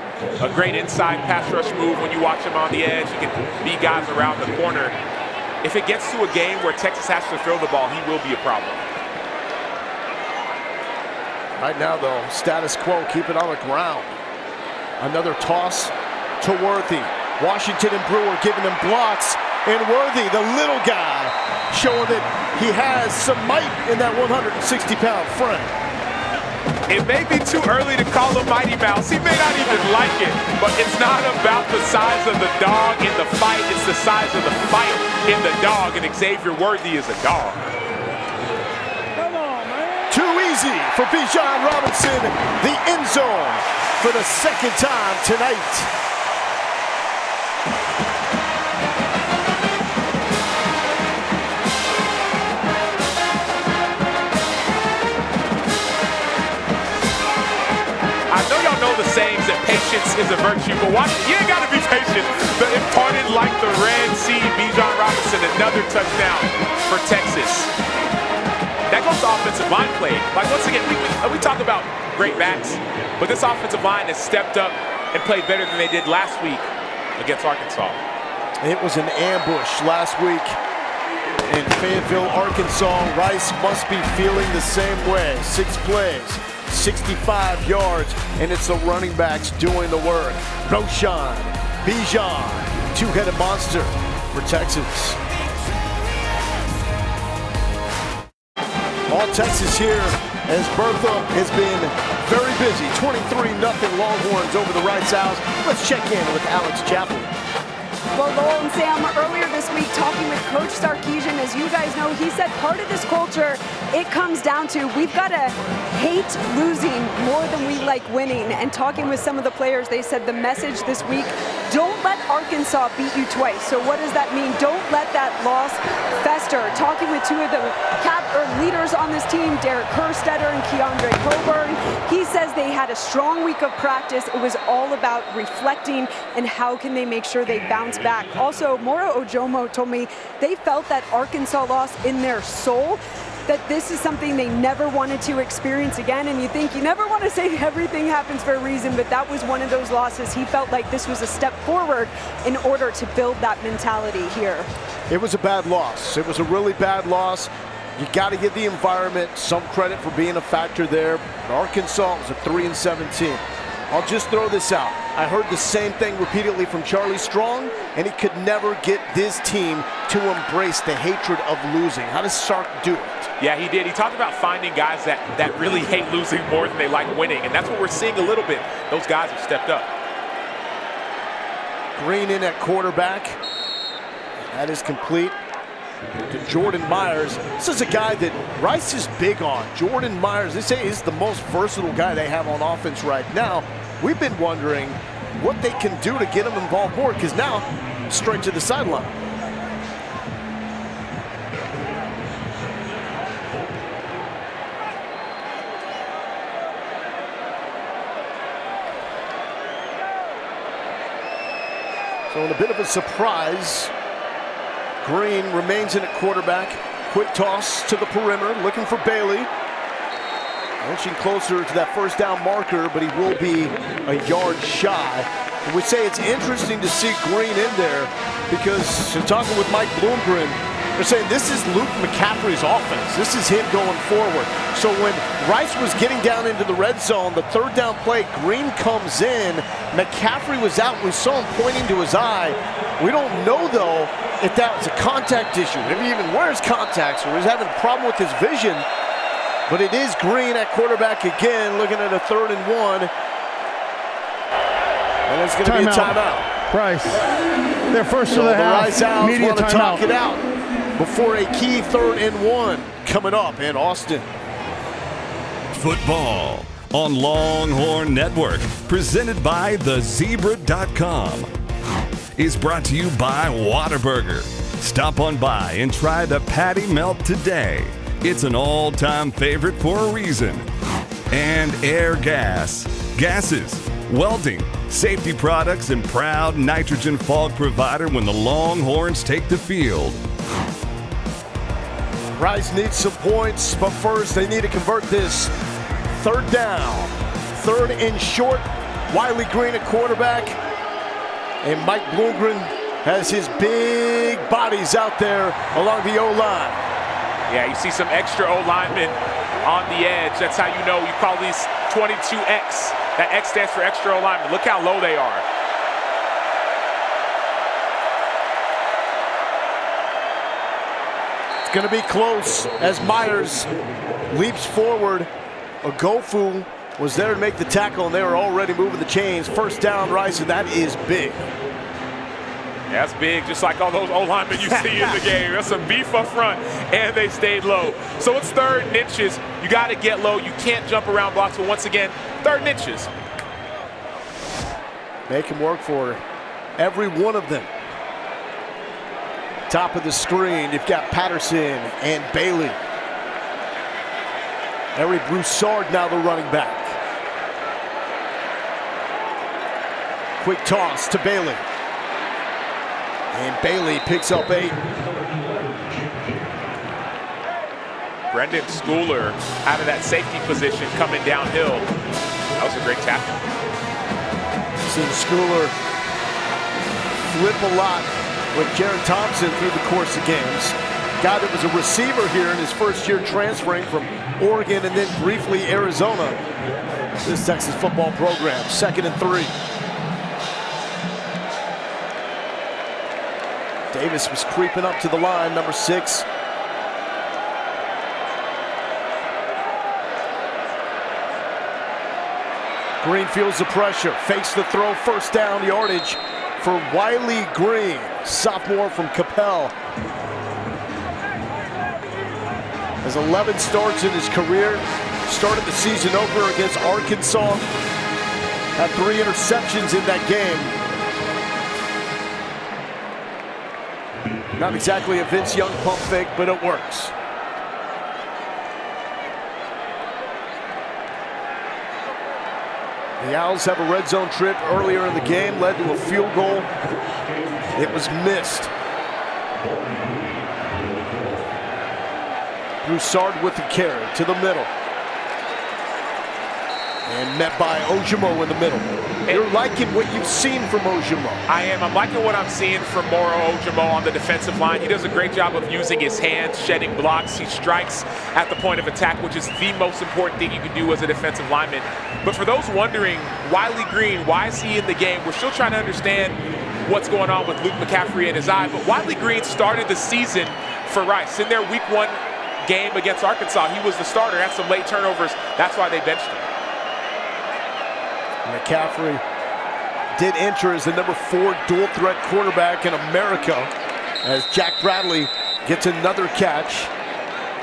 great inside pass rush move when you watch him on the edge. He can beat guys around the corner. If it gets to a game where Texas has to throw the ball, he will be a problem. Right now, though, status quo, keep it on the ground. Another toss to Worthy. Washington and Brewer giving him blocks. And Worthy, the little guy, showing that he has some might in that 160-pound frame. It may be too early to call him Mighty Mouse. He may not even like it, but it's not about the size of the dog in the fight. It's the size of the fight in the dog, and Xavier Worthy is a dog. Come on, man. Too easy for Bijan Robinson, the end zone for the second time tonight. The sayings that patience is a virtue, but watch, you ain't got to be patient. The imparted like the Red Sea, Bijan Robinson, another touchdown for Texas. That goes to offensive line play. Like, once again, we talk about great backs, but this offensive line has stepped up and played better than they did last week against Arkansas. It was an ambush last week in Fayetteville, Arkansas. Rice must be feeling the same way. 6 plays. 65 yards, and it's the running backs doing the work. Roshan, Bijan, two-headed monster for Texas. All Texas here as Bertha has been very busy. 23-0 Longhorns over the Rice Owls. Let's check in with Alex Chaplin. Well, Lowell and Sam, earlier this week talking with Coach Sarkisian, as you guys know, he said part of this culture, it comes down to we've got to hate losing more than we like winning. And talking with some of the players, they said the message this week, don't let Arkansas beat you twice. So what does that mean? Don't let that loss fester. Talking with two of the leaders on this team, Derek Kerstetter and Keandre Coburn, he says they had a strong week of practice. It was all about reflecting and how can they make sure they bounce back. Also, Moro Ojomo told me they felt that Arkansas loss in their soul, that this is something they never wanted to experience again. And you never want to say everything happens for a reason, but that was one of those losses. He felt like this was a step forward in order to build that mentality here. It was a bad loss. It was a really bad loss. You got to give the environment some credit for being a factor there. Arkansas was a 3-17. I'll just throw this out. I heard the same thing repeatedly from Charlie Strong, and he could never get this team to embrace the hatred of losing. How does Sark do it? Yeah, he did. He talked about finding guys that really hate losing more than they like winning, and that's what we're seeing a little bit. Those guys have stepped up. Green in at quarterback. That is complete to Jordan Myers. This is a guy that Rice is big on. Jordan Myers, they say, is the most versatile guy they have on offense right now. We've been wondering what they can do to get him involved more, because now straight to the sideline. So in a bit of a surprise, Green remains in at quarterback. Quick toss to the perimeter, looking for Bailey. Inching closer to that first down marker, but he will be a yard shy. And we say it's interesting to see Green in there because, talking with Mike Bloomgren, They're saying this is Luke McCaffrey's offense. This is him going forward. So when Rice was getting down into the red zone, the third down play, Green comes in. McCaffrey was out. We saw him pointing to his eye. We don't know, though, if that was a contact issue. If he even wears contacts or he's having a problem with his vision. But it is Green at quarterback again, looking at a 3rd and 1. And it's going to be a timeout. Rice, they're first So to the the half, Rice Owls media want to talk it timeout. out before a key 3rd and 1 coming up in Austin. Football on Longhorn Network, presented by thezebra.com, is brought to you by Whataburger. Stop on by and try the Patty Melt today. It's an all-time favorite for a reason. And Air Gas. Gases, welding, safety products, and proud nitrogen fog provider when the Longhorns take the field. Rice needs some points, but first they need to convert this 3rd down. 3rd and short. Wiley Green at quarterback. And Mike Bloomgren has his big bodies out there along the O-line. Yeah, you see some extra O-linemen on the edge. That's how you know you call these 22X. That X stands for extra O-linemen. Look how low they are. It's going to be close as Myers leaps forward. Ogofu was there to make the tackle, and they were already moving the chains. 1st down, Rice, and that is big. Yeah, that's big, just like all those O-linemen you see in the game. That's some beef up front, and they stayed low. So it's 3rd and inches. You got to get low. You can't jump around blocks, but once again, 3rd and inches. Make him work for every one of them. Top of the screen, you've got Patterson and Bailey. Eric Broussard now the running back. Quick toss to Bailey. And Bailey picks up 8. Brendan Schooler out of that safety position coming downhill. That was a great tackle. Seen Schooler flip a lot with Jaron Thompson through the course of games. Guy that was a receiver here in his first year transferring from Oregon and then briefly Arizona. This Texas football program, 2nd and 3. Davis was creeping up to the line, number 6. Green feels the pressure, fakes the throw, 1st down yardage for Wiley Green, sophomore from Capel. Has 11 starts in his career, started the season over against Arkansas, had 3 interceptions in that game. Not exactly a Vince Young pump fake, but it works. The Owls have a red zone trip earlier in the game, led to a field goal. It was missed. Broussard with the carry to the middle. And met by Ojimo in the middle. You're liking what you've seen from Ojimo. I am. I'm liking what I'm seeing from Moro Ojimo on the defensive line. He does a great job of using his hands, shedding blocks. He strikes at the point of attack, which is the most important thing you can do as a defensive lineman. But for those wondering, Wiley Green, why is he in the game? We're still trying to understand what's going on with Luke McCaffrey in his eye. But Wiley Green started the season for Rice. In their week 1 game against Arkansas, he was the starter. Had some late turnovers. That's why they benched him. McCaffrey did enter as the number 4 dual threat quarterback in America as Jack Bradley gets another catch.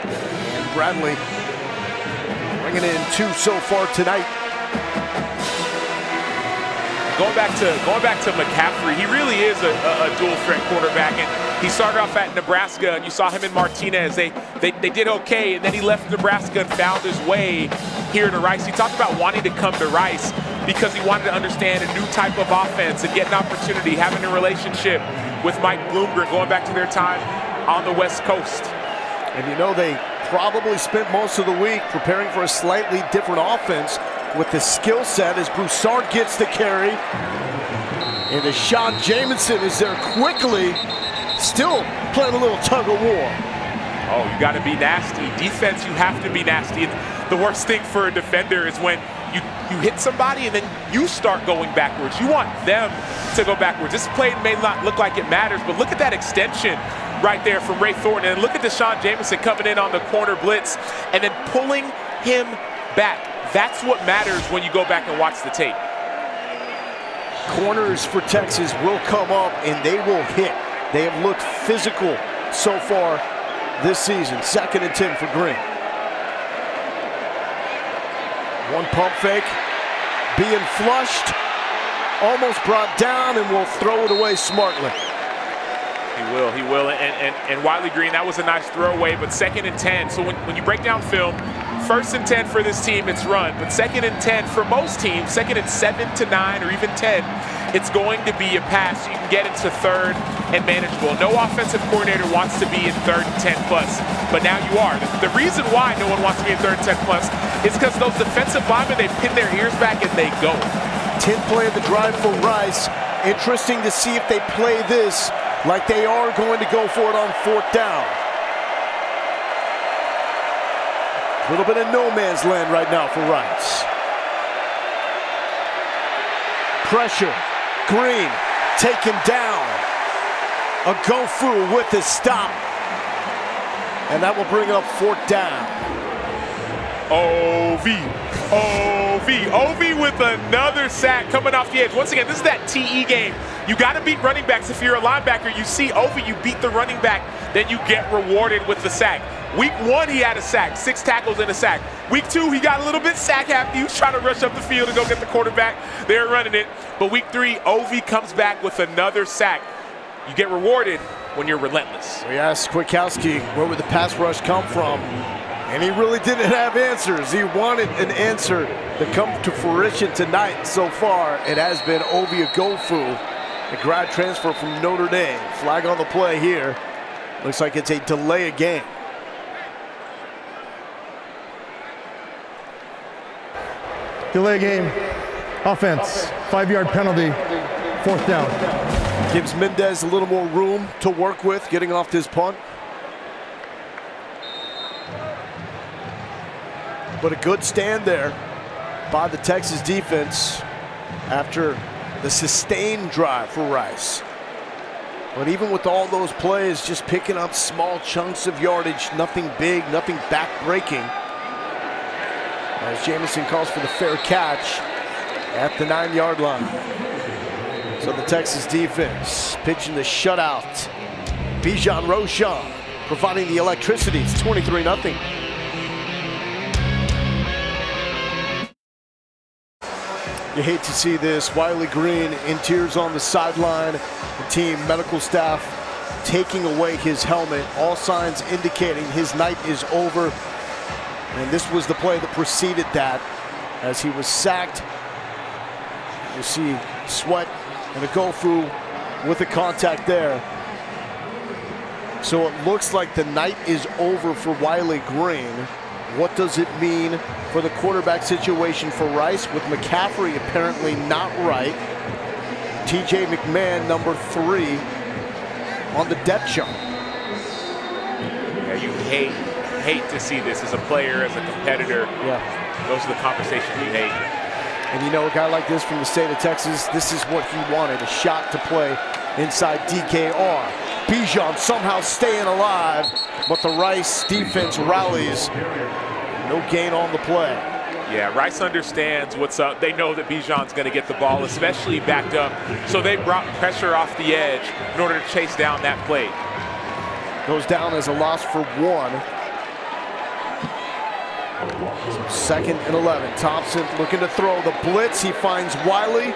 And Bradley bringing in 2 so far tonight. Going back to McCaffrey, he really is a dual threat quarterback, and he started off at Nebraska, and you saw him and Martinez. They did okay, and then he left Nebraska and found his way here to Rice. He talked about wanting to come to Rice because he wanted to understand a new type of offense and get an opportunity, having a relationship with Mike Bloomgren, going back to their time on the West Coast. And you know, they probably spent most of the week preparing for a slightly different offense with the skill set as Broussard gets the carry. And as Sean Jamison is there quickly, still playing a little tug of war. Oh, you got to be nasty. Defense, you have to be nasty. And the worst thing for a defender is when you hit somebody and then you start going backwards. You want them to go backwards. This play may not look like it matters, but look at that extension right there from Ray Thornton. And look at Deshaun Jamison coming in on the corner blitz and then pulling him back. That's what matters when you go back and watch the tape. Corners for Texas will come up and they will hit. They have looked physical so far this season. 2nd and 10 for Green. One pump fake, being flushed, almost brought down, and will throw it away smartly. He will, and Wiley Green, that was a nice throwaway, but 2nd and 10. So when you break down film, 1st and 10 for this team, it's run, but 2nd and 10 for most teams, 2nd and 7 to 9 or even 10, it's going to be a pass. You can get into 3rd and manageable. No offensive coordinator wants to be in 3rd and 10 plus, but now you are. The reason why no one wants to be in 3rd and 10 plus is because those defensive linemen, they pin their ears back and they go. 10th play of the drive for Rice. Interesting to see if they play this like they are going to go for it on 4th down. A little bit of no man's land right now for Rice. Pressure. Green taken down. A Gofu with his stop. And that will bring up 4th down. OV with another sack coming off the edge. Once again, this is that TE game. You got to beat running backs. If you're a linebacker, you see you beat the running back, then you get rewarded with the sack. Week 1, he had a sack, 6 tackles and a sack. Week 2, he got a little bit sack happy. He was trying to rush up the field and go get the quarterback. They're running it. But week 3, OV comes back with another sack. You get rewarded when you're relentless. We asked Kwiatkowski, where would the pass rush come from? And he really didn't have answers. He wanted an answer to come to fruition tonight. So far, it has been Ovie Oghoufo, a grad transfer from Notre Dame. Flag on the play here. Looks like it's a delay of game. Delay game. Offense. 5-yard penalty. 4th down. Gives Mendez a little more room to work with, getting off this punt. But a good stand there by the Texas defense after the sustained drive for Rice. But even with all those plays, just picking up small chunks of yardage, nothing big, nothing back-breaking. As Jamison calls for the fair catch at the 9-yard line. So the Texas defense pitching the shutout. Bijan Roschon providing the electricity. It's 23-0. You hate to see this. Wiley Green in tears on the sideline. The team medical staff taking away his helmet. All signs indicating his night is over. And this was the play that preceded that as he was sacked. You see Sweat and Oghoufo with the contact there. So it looks like the night is over for Wiley Green. What does it mean for the quarterback situation for Rice with McCaffrey apparently not right? TJ McMahon, number 3, on the depth chart. Yeah, you hate to see this as a player, as a competitor. Yeah. Those are the conversations you hate. And you know, a guy like this from the state of Texas, this is what he wanted, a shot to play inside DKR. Bijan somehow staying alive, but the Rice defense rallies. No gain on the play. Yeah, Rice understands what's up. They know that Bijan's going to get the ball, especially backed up. So they brought pressure off the edge in order to chase down that play. Goes down as a loss for 1. So 2nd and 11. Thompson looking to throw the blitz. He finds Wiley,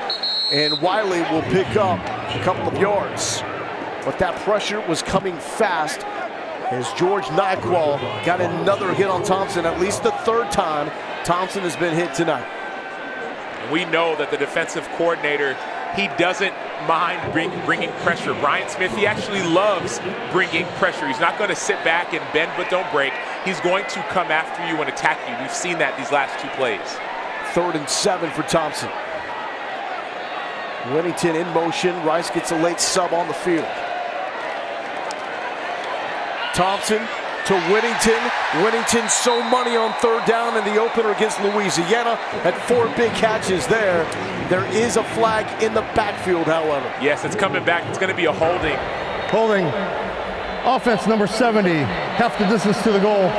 and Wiley will pick up a couple of yards. But that pressure was coming fast as George Nyquil got another hit on Thompson, at least the 3rd time Thompson has been hit tonight. We know that the defensive coordinator, he doesn't mind bringing pressure. Brian Smith, he actually loves bringing pressure. He's not going to sit back and bend but don't break. He's going to come after you and attack you. We've seen that these last 2 plays. 3rd and 7 for Thompson. Whittington in motion. Rice gets a late sub on the field. Thompson to Whittington. Whittington so money on third down in the opener against Louisiana. Had 4 big catches there. There is a flag in the backfield, however. Yes, it's coming back. It's going to be a holding. Holding. Offense number 70, half the distance to the goal.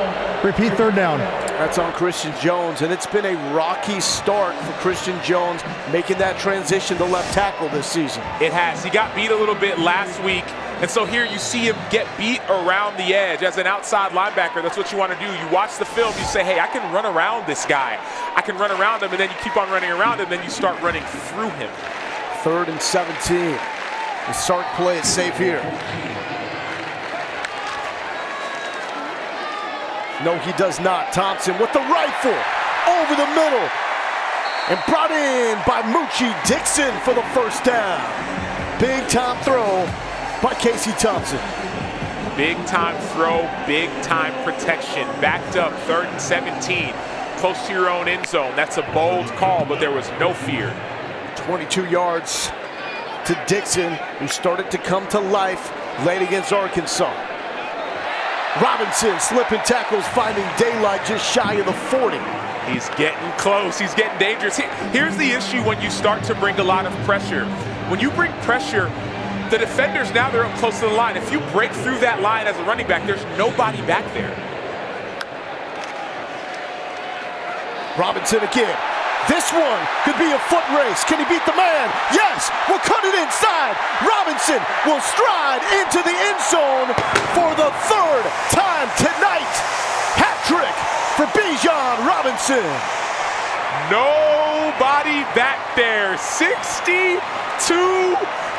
Repeat, third down. That's on Christian Jones, and it's been a rocky start for Christian Jones making that transition to left tackle this season. It has. He got beat a little bit last week, and so here you see him get beat around the edge. As an outside linebacker, that's what you want to do. You watch the film, you say, hey, I can run around this guy. I can run around him, and then you keep on running around him, then you start running through him. 3rd and 17. The Sark play it safe here. No, he does not. Thompson with the rifle over the middle and brought in by Moochie Dixon for the first down. Big time throw by Casey Thompson. Big time throw, big time protection. Backed up, 3rd and 17. Close to your own end zone. That's a bold call, but there was no fear. 22 yards to Dixon, who started to come to life late against Arkansas. Robinson slipping tackles, finding daylight just shy of the 40. He's getting close. He's getting dangerous. Here's the issue when you start to bring a lot of pressure. When you bring pressure, the defenders, now they're up close to the line. If you break through that line as a running back, there's nobody back there. Robinson again. This one could be a foot race. Can he beat the man? Yes, we'll cut it inside. Robinson will stride into the end zone for the 3rd time tonight. Hat trick for Bijan Robinson. Nobody back there. 62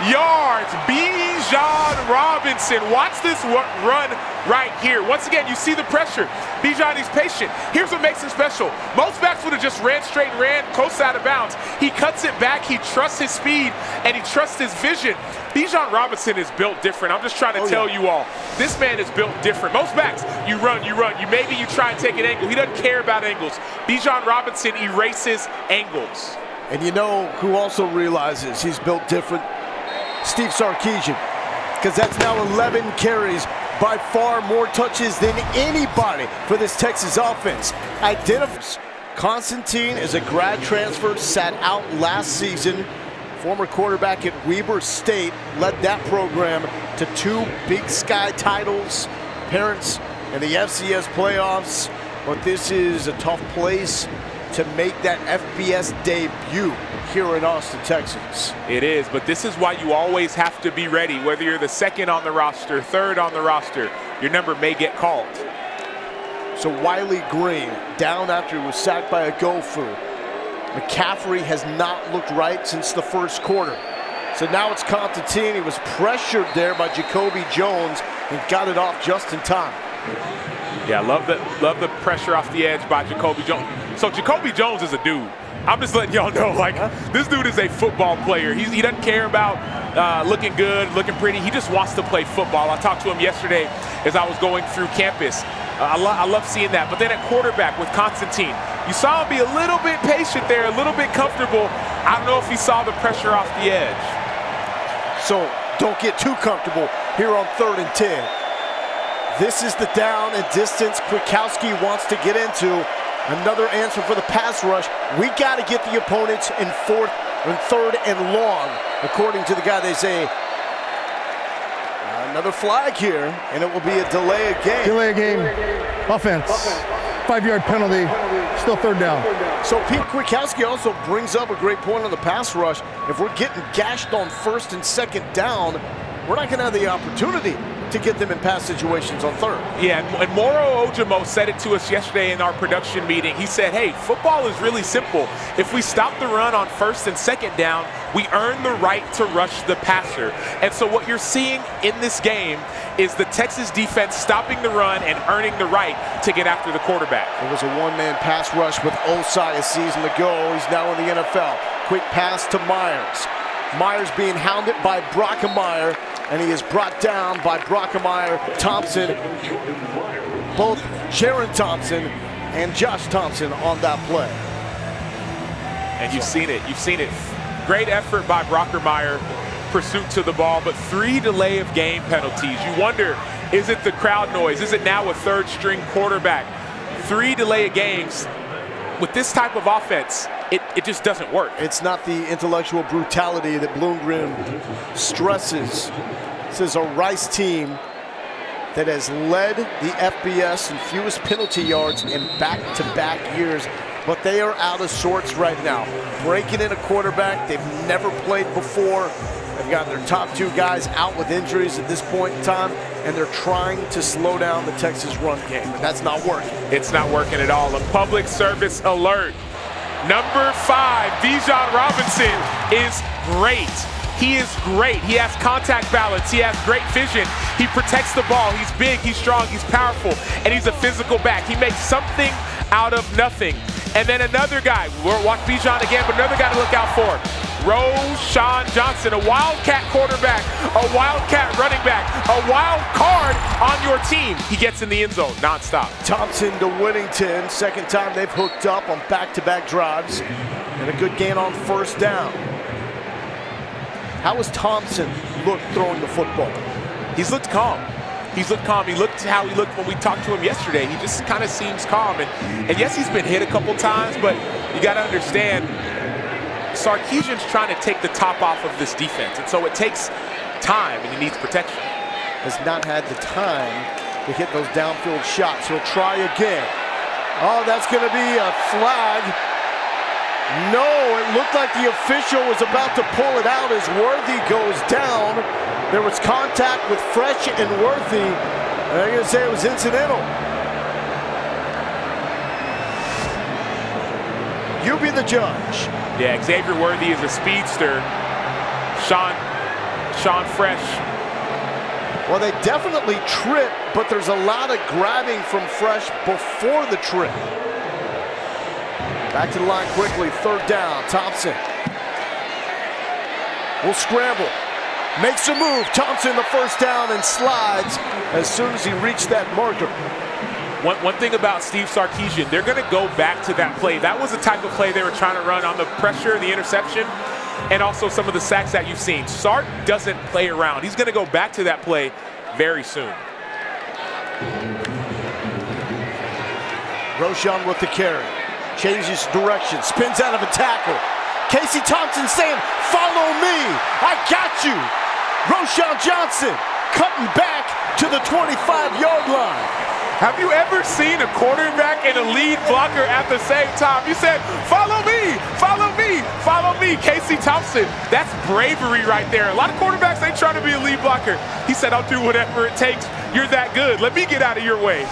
yards. Bijan Robinson. Watch this run right here. Once again, you see the pressure. Bijan is patient. Here's what makes him special. Most backs would have just ran straight and ran close out of bounds. He cuts it back. He trusts his speed, and he trusts his vision. Bijan Robinson is built different. I'm just trying to tell you all, this man is built different. Most backs, you run. Maybe you try and take an angle. He doesn't care about angles. Bijan Robinson erases angles. And you know who also realizes he's built different? Steve Sarkisian, because that's now 11 carries, by far more touches than anybody for this Texas offense. Identifies. Constantine is a grad transfer, sat out last season. Former quarterback at Weber State, led that program to 2 Big Sky titles, appearance in the FCS playoffs. But this is a tough place to make that FBS debut here in Austin, Texas. It is, but this is why you always have to be ready. Whether you're the 2nd on the roster, 3rd on the roster, your number may get called. So Wiley Green down after he was sacked by a Gofu. McCaffrey has not looked right since the 1st quarter. So now it's Constantine. He was pressured there by Jacoby Jones and got it off just in time. Yeah, love the pressure off the edge by Jacoby Jones. So Jacoby Jones is a dude. I'm just letting y'all know, like, this dude is a football player. He doesn't care about looking good, looking pretty. He just wants to play football. I talked to him yesterday as I was going through campus. I love seeing that. But then at quarterback with Constantine, you saw him be a little bit patient there, a little bit comfortable. I don't know if he saw the pressure off the edge. So don't get too comfortable here on 3rd and 10. This is the down and distance Kwiatkowski wants to get into. Another answer for the pass rush. We got to get the opponents in 4th and 3rd and long, according to the guy. They say another flag here, and it will be a delay of game. Delay of game. Offense. 5-yard penalty. Still 3rd down. So Pete Kwiatkowski also brings up a great point on the pass rush. If we're getting gashed on 1st and 2nd down, we're not going to have the opportunity to get them in pass situations on 3rd. Yeah, and Moro Ojimo said it to us yesterday in our production meeting. He said, hey, football is really simple. If we stop the run on 1st and 2nd down, we earn the right to rush the passer. And so what you're seeing in this game is the Texas defense stopping the run and earning the right to get after the quarterback. It was a one-man pass rush with Osai a season ago. He's now in the NFL. Quick pass to Myers. Myers being hounded by Brockemeyer, and he is brought down by Brockemeyer, Thompson, both Jaron Thompson and Josh Thompson on that play. And you've seen it. Great effort by Brockemeyer, pursuit to the ball, but 3 delay of game penalties. You wonder Is it the crowd noise? Is it now a third-string quarterback? 3 delay of games. With this type of offense, it just doesn't work. It's not the intellectual brutality that Bloomgren stresses. This is a Rice team that has led the FBS in fewest penalty yards in back-to-back years, but they are out of sorts right now. Breaking in a quarterback they've never played before. They've got their top 2 guys out with injuries at this point in time, and they're trying to slow down the Texas run game, but that's not working. It's not working at all. A public service alert. Number 5, Bijan Robinson is great. He is great. He has contact balance. He has great vision. He protects the ball. He's big, he's strong, he's powerful, and he's a physical back. He makes something out of nothing. And then another guy, we'll watch Bijan again, but another guy to look out for. Roshan Johnson, a Wildcat quarterback, a Wildcat running back, a wild card on your team. He gets in the end zone nonstop. Thompson to Whittington, second time they've hooked up on back-to-back drives, and a good gain on first down. How has Thompson looked throwing the football? He's looked calm. He's looked calm. He looked how he looked when we talked to him yesterday. He just kind of seems calm. And yes, he's been hit a couple times, but you got to understand, Sarkisian's trying to take the top off of this defense, and so it takes time, and he needs protection. Has not had the time to hit those downfield shots. He'll try again. Oh, that's going to be a flag. No, it looked like the official was about to pull it out as Worthy goes down. There was contact with Fresh and Worthy. They're going to say it was incidental. You be the judge. Yeah, Xavier Worthy is a speedster. Sean Fresh. Well, they definitely trip, but there's a lot of grabbing from Fresh before the trip. Back to the line quickly, third down, Thompson. Will scramble, makes a move. Thompson the first down and slides as soon as he reached that marker. One thing about Steve Sarkisian, they're going to go back to that play. That was the type of play they were trying to run on the pressure, the interception, and also some of the sacks that you've seen. Sark doesn't play around. He's going to go back to that play very soon. Roshan with the carry. Changes direction, spins out of a tackle. Casey Thompson saying, follow me, I got you. Roshan Johnson cutting back to the 25-yard line. Have you ever seen a quarterback and a lead blocker at the same time? You said, follow me, follow me, follow me. Casey Thompson, that's bravery right there. A lot of quarterbacks, they try to be a lead blocker. He said, I'll do whatever it takes. You're that good. Let me get out of your way.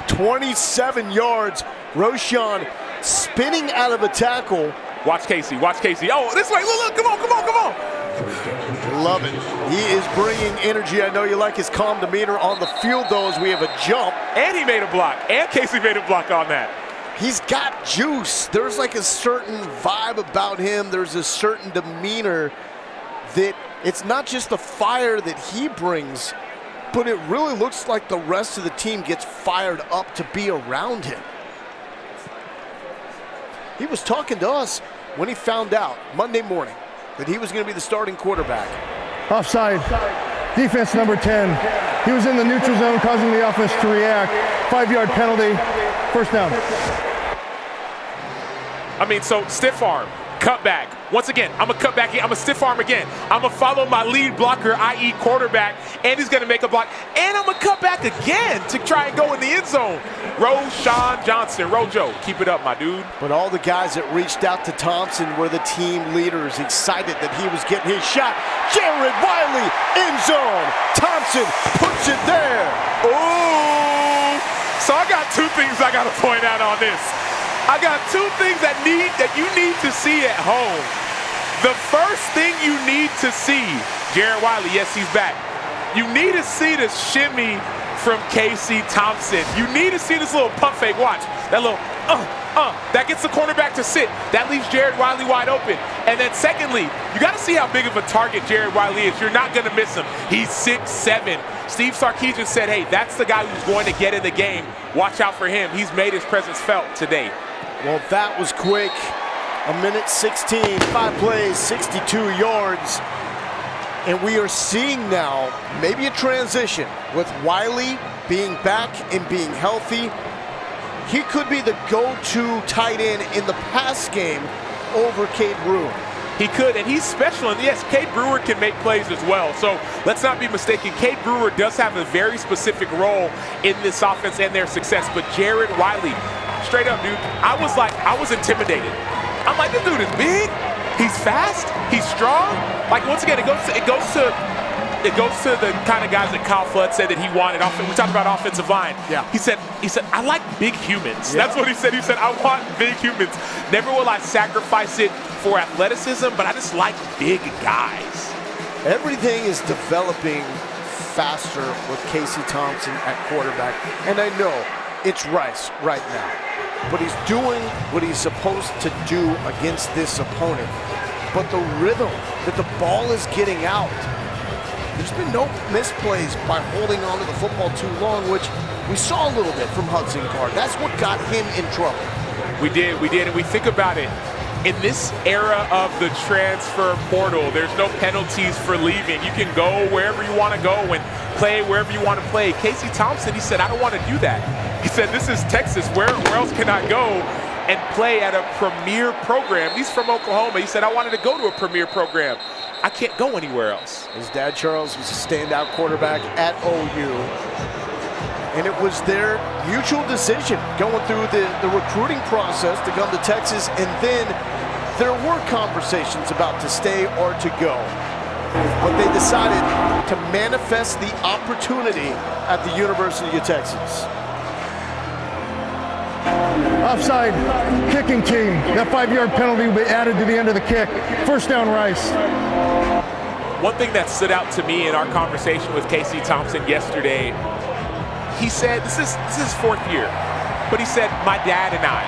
27 yards, Roshan spinning out of a tackle. Watch Casey, watch Casey. Oh, this way, look, come on, come on, come on. Love it. He is bringing energy. I know you like his calm demeanor on the field, though, as we have a jump. And he made a block, and Casey made a block on that. He's got juice. There's like a certain vibe about him. There's a certain demeanor that it's not just the fire that he brings, but it really looks like the rest of the team gets fired up to be around him. He was talking to us when he found out Monday morning that he was going to be the starting quarterback. Offside. Defense number 10. He was in the neutral zone, causing the offense to react. 5-yard penalty. First down. I mean, so stiff arm, cut back. Once again, I'm going to cut back in. I'm going to stiff arm again. I'm going to follow my lead blocker, i.e. quarterback, and he's going to make a block. And I'm going to cut back again to try and go in the end zone. Roshan Johnson. Rojo, keep it up, my dude. But all the guys that reached out to Thompson were the team leaders, excited that he was getting his shot. Jared Wiley, end zone. Thompson puts it there. Ooh. So I got two things I got to point out on this. I got two things that you need to see at home. The first thing you need to see, Jared Wiley, yes, he's back. You need to see this shimmy from Casey Thompson. You need to see this little pump fake. Watch that little that gets the cornerback to sit. That leaves Jared Wiley wide open. And then secondly, you got to see how big of a target Jared Wiley is. You're not going to miss him. He's 6'7". Steve Sarkisian said, hey, that's the guy who's going to get in the game. Watch out for him. He's made his presence felt today. Well, that was quick. A minute 16, 5 plays, 62 yards. And we are seeing now maybe a transition with Wiley being back and being healthy. He could be the go-to tight end in the pass game over Cade Brewer. He could, and he's special. And yes, Cade Brewer can make plays as well. So let's not be mistaken. Cade Brewer does have a very specific role in this offense and their success. But Jared Wiley, straight up, dude, I was intimidated. I'm like, this dude is big. He's fast. He's strong. Like, once again, it goes to the kind of guys that Kyle Flood said that he wanted. We talked about offensive line. Yeah. He said, I like big humans. Yeah. That's what he said. He said, I want big humans. Never will I sacrifice it for athleticism, but I just like big guys. Everything is developing faster with Casey Thompson at quarterback. And I know it's Rice right now, but he's doing what he's supposed to do against this opponent. But the rhythm that the ball is getting out, there's been no misplays by holding on to the football too long, which we saw a little bit from Hudson Card. That's what got him in trouble. We did, and we think about it. In this era of the transfer portal, there's no penalties for leaving. You can go wherever you want to go and play wherever you want to play. Casey Thompson, he said, I don't want to do that. He said, this is Texas. Where else can I go and play at a premier program? He's from Oklahoma. He said, I wanted to go to a premier program. I can't go anywhere else. His dad, Charles, was a standout quarterback at OU. And it was their mutual decision going through the recruiting process to come to Texas. And then there were conversations about to stay or to go. But they decided to manifest the opportunity at the University of Texas. Offside, kicking team. That 5-yard penalty will be added to the end of the kick. First down, Rice. One thing that stood out to me in our conversation with Casey Thompson yesterday, he said, this is his 4th year, but he said, my dad and I,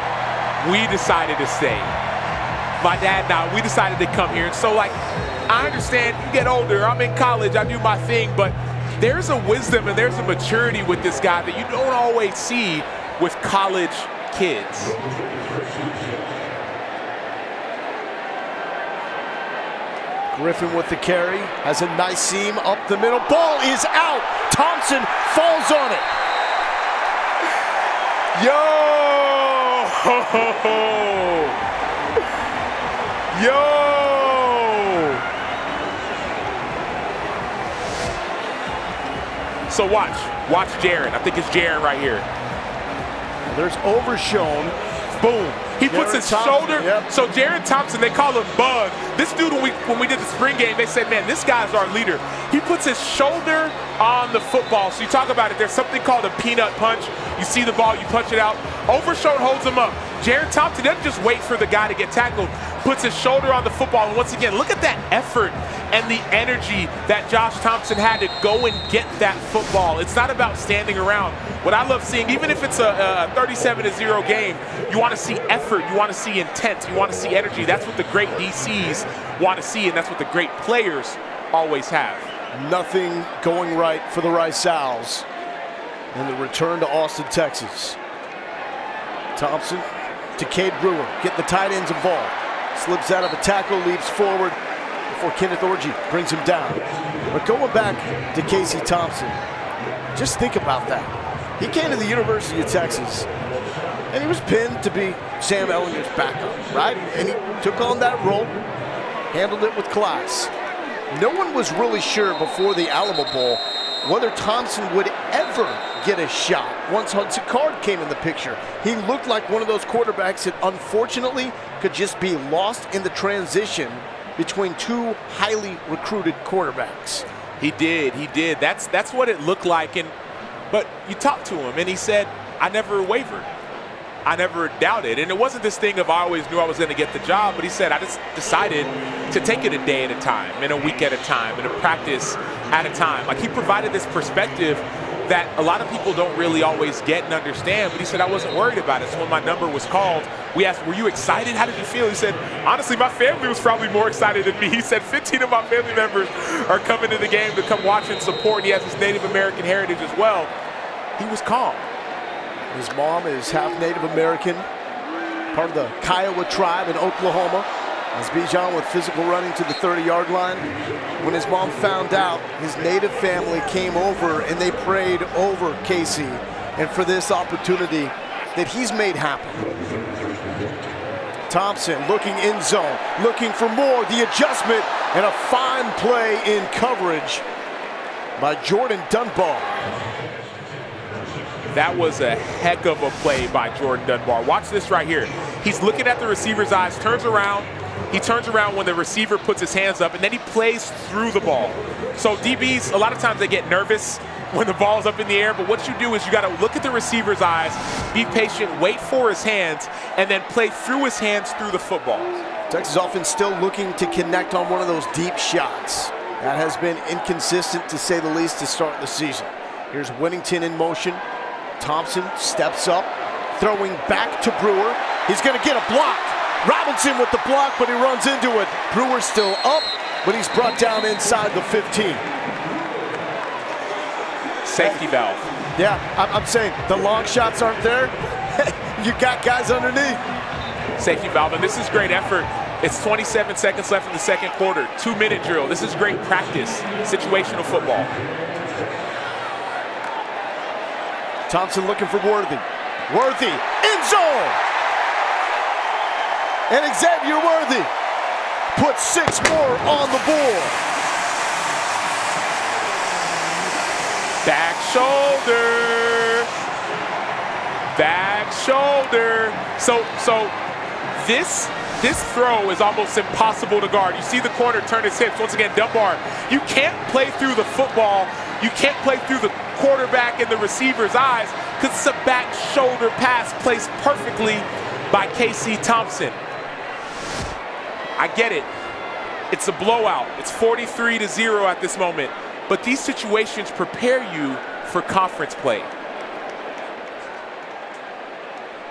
we decided to stay. My dad and I, we decided to come here. And so, like, I understand you get older, I'm in college, I do my thing, but there's a wisdom and there's a maturity with this guy that you don't always see with college kids. Griffin with the carry, has a nice seam up the middle. Ball is out. Thompson falls on it. Yo! So watch Jaren. I think it's Jaren right here. There's Overshown. Boom. He puts his shoulder. Yep. So Jared Thompson, they call him Bug. This dude, when we did the spring game, they said, man, this guy's our leader. He puts his shoulder on the football. So you talk about it, there's something called a peanut punch. You see the ball, you punch it out. Overshown holds him up. Jared Thompson doesn't just wait for the guy to get tackled, puts his shoulder on the football. And once again, look at that effort and the energy that Josh Thompson had to go and get that football. It's not about standing around. What I love seeing, even if it's a 37-0 game, you want to see effort, you want to see intent, you want to see energy. That's what the great DCs want to see, and that's what the great players always have. Nothing going right for the Rice Owls in the return to Austin, Texas. Thompson to Cade Brewer, getting the tight ends involved. Slips out of a tackle, leaps forward before Kenneth Orji brings him down. But going back to Casey Thompson, just think about that. He came to the University of Texas, and he was pinned to be Sam Ehlinger's backup, right? And he took on that role, handled it with class. No one was really sure before the Alamo Bowl whether Thompson would ever get a shot once Hudson Card came in the picture. He looked like one of those quarterbacks that unfortunately could just be lost in the transition between two highly recruited quarterbacks. He did. That's what it looked like. But you talked to him, and he said, I never wavered. I never doubted. And it wasn't this thing of I always knew I was going to get the job, but he said, I just decided to take it a day at a time, and a week at a time, and a practice at a time. Like, he provided this perspective that a lot of people don't really always get and understand, but he said, I wasn't worried about it. So when my number was called, we asked, were you excited? How did you feel? He said, honestly, my family was probably more excited than me. He said 15 of my family members are coming to the game to come watch and support, and he has his Native American heritage as well. He was calm. His mom is half Native American, part of the Kiowa tribe in Oklahoma. As Bijan with physical running to the 30-yard line. When his mom found out, his native family came over and they prayed over Casey and for this opportunity that he's made happen. Thompson looking in zone, looking for more, the adjustment, and a fine play in coverage by Jordan Dunbar. That was a heck of a play by Jordan Dunbar. Watch this right here. He's looking at the receiver's eyes, turns around. He turns around when the receiver puts his hands up, and then he plays through the ball. So DBs, a lot of times they get nervous when the ball's up in the air, but what you do is you got to look at the receiver's eyes, be patient, wait for his hands, and then play through his hands through the football. Texas offense still looking to connect on one of those deep shots. That has been inconsistent, to say the least, to start the season. Here's Whittington in motion. Thompson steps up, throwing back to Brewer. He's going to get a block. Robinson with the block, but he runs into it. Brewer's still up, but he's brought down inside the 15. Safety valve. Yeah, I'm saying the long shots aren't there. You got guys underneath. Safety valve, and this is great effort. It's 27 seconds left in the second quarter. 2-minute drill. This is great practice, situational football. Thompson looking for Worthy. Worthy in zone. And Xavier Worthy puts 6 more on the board. Back shoulder. Back shoulder. So this throw is almost impossible to guard. You see the corner turn his hips. Once again, Dunbar, you can't play through the football. You can't play through the quarterback and the receiver's eyes because it's a back shoulder pass placed perfectly by Casey Thompson. I get it. It's a blowout. It's 43-0 at this moment. But these situations prepare you for conference play.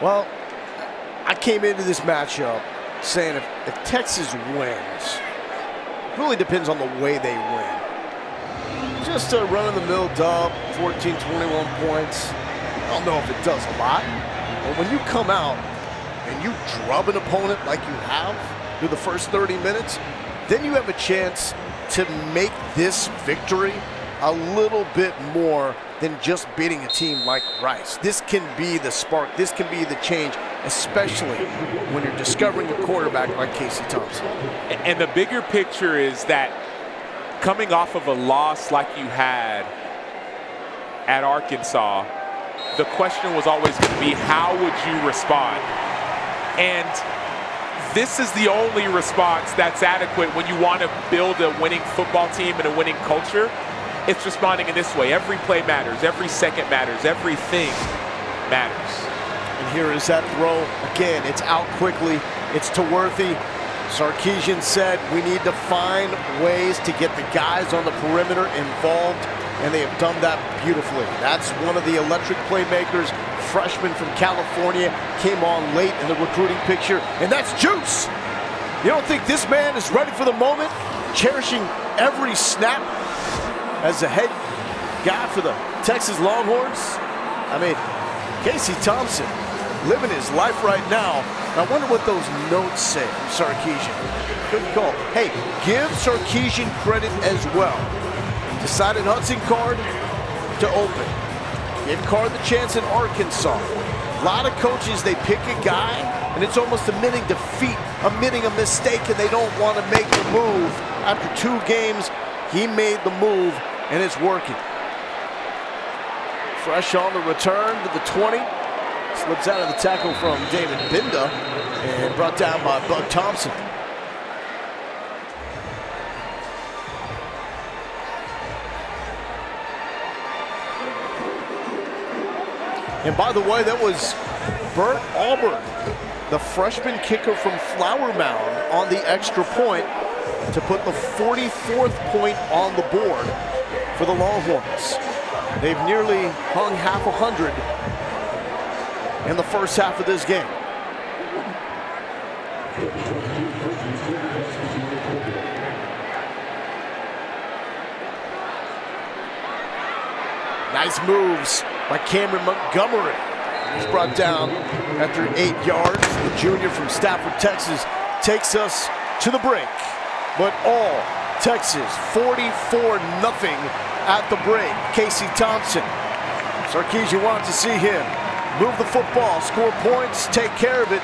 Well, I came into this matchup saying if Texas wins, it really depends on the way they win. Just a run-of-the-mill dub, 14, 21 points, I don't know if it does a lot. But when you come out and you drub an opponent like you have through the first 30 minutes, then you have a chance to make this victory a little bit more than just beating a team like Rice. This can be the spark. This can be the change, especially when you're discovering a quarterback like Casey Thompson. And the bigger picture is that coming off of a loss like you had at Arkansas, the question was always going to be, how would you respond? And this is the only response that's adequate when you want to build a winning football team and a winning culture. It's responding in this way. Every play matters. Every second matters. Everything matters. And here is that throw. Again, it's out quickly. It's to Worthy. Sarkisian said we need to find ways to get the guys on the perimeter involved, and they have done that beautifully. That's one of the electric playmakers. Freshman from California, came on late in the recruiting picture, and that's Juice. You don't think this man is ready for the moment, cherishing every snap as the head guy for the Texas Longhorns? I mean, Casey Thompson living his life right now. I wonder what those notes say from Sarkisian. Good call. Hey, give Sarkisian credit as well. Decided Hudson Card to open. Gave Card the chance in Arkansas. A lot of coaches, they pick a guy, and it's almost admitting defeat, admitting a mistake, and they don't want to make the move. After 2 games, he made the move, and it's working. Fresh on the return to the 20. Slips out of the tackle from David Binda and brought down by Bug Thompson. And by the way, that was Bert Auburn, the freshman kicker from Flower Mound, on the extra point to put the 44th point on the board for the Longhorns. They've nearly hung half 100 in the first half of this game. Nice moves by Cameron Montgomery. He's brought down after 8 yards. The junior from Stafford, Texas, takes us to the break. But all Texas 44-0 at the break. Casey Thompson. Sarkisian wanted to see him move the football, score points, take care of it.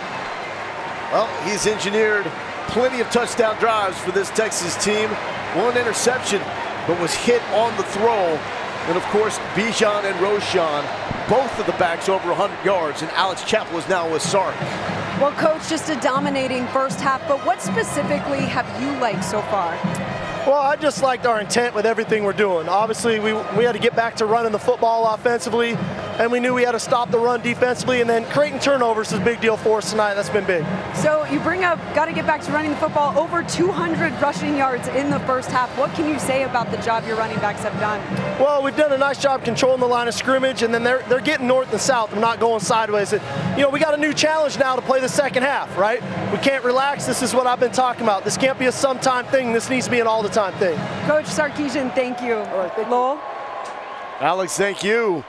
Well, he's engineered plenty of touchdown drives for this Texas team. One interception, but was hit on the throw. And of course, Bijan and Roshan, both of the backs over 100 yards, and Alex Chappell is now with Sark. Well, Coach, just a dominating first half, but what specifically have you liked so far? Well, I just liked our intent with everything we're doing. Obviously, we had to get back to running the football offensively, and we knew we had to stop the run defensively, and then creating turnovers is a big deal for us tonight. That's been big. So you bring up, got to get back to running the football, over 200 rushing yards in the first half. What can you say about the job your running backs have done? Well, we've done a nice job controlling the line of scrimmage, and then they're getting north and south. We're not going sideways. You know, we got a new challenge now to play the second half, right? We can't relax. This is what I've been talking about. This can't be a sometime thing. This needs to be an all-the-time thing. Coach Sarkisian, thank you. All right, thank you. Lowell? Alex, thank you.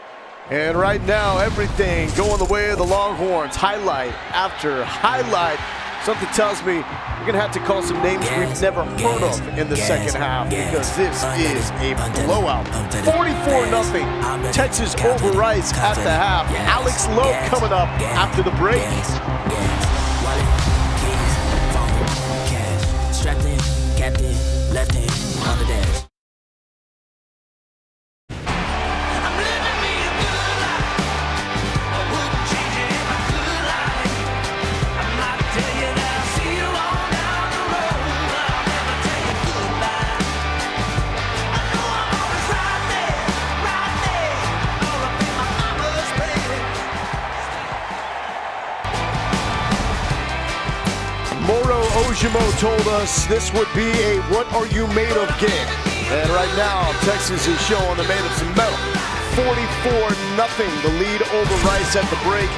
And right now, everything going the way of the Longhorns. Highlight after highlight. Something tells me we're going to have to call some names we've never heard of in the second half, because this is a blowout. 44-0. Texas over Rice at the half. Alex Lowe coming up after the break. Strapped in, captain, left hand on the dash. Moro Ojimo told us this would be a what are you made of game. And right now, Texas is showing they're made of some metal. 44-0, the lead over Rice at the break.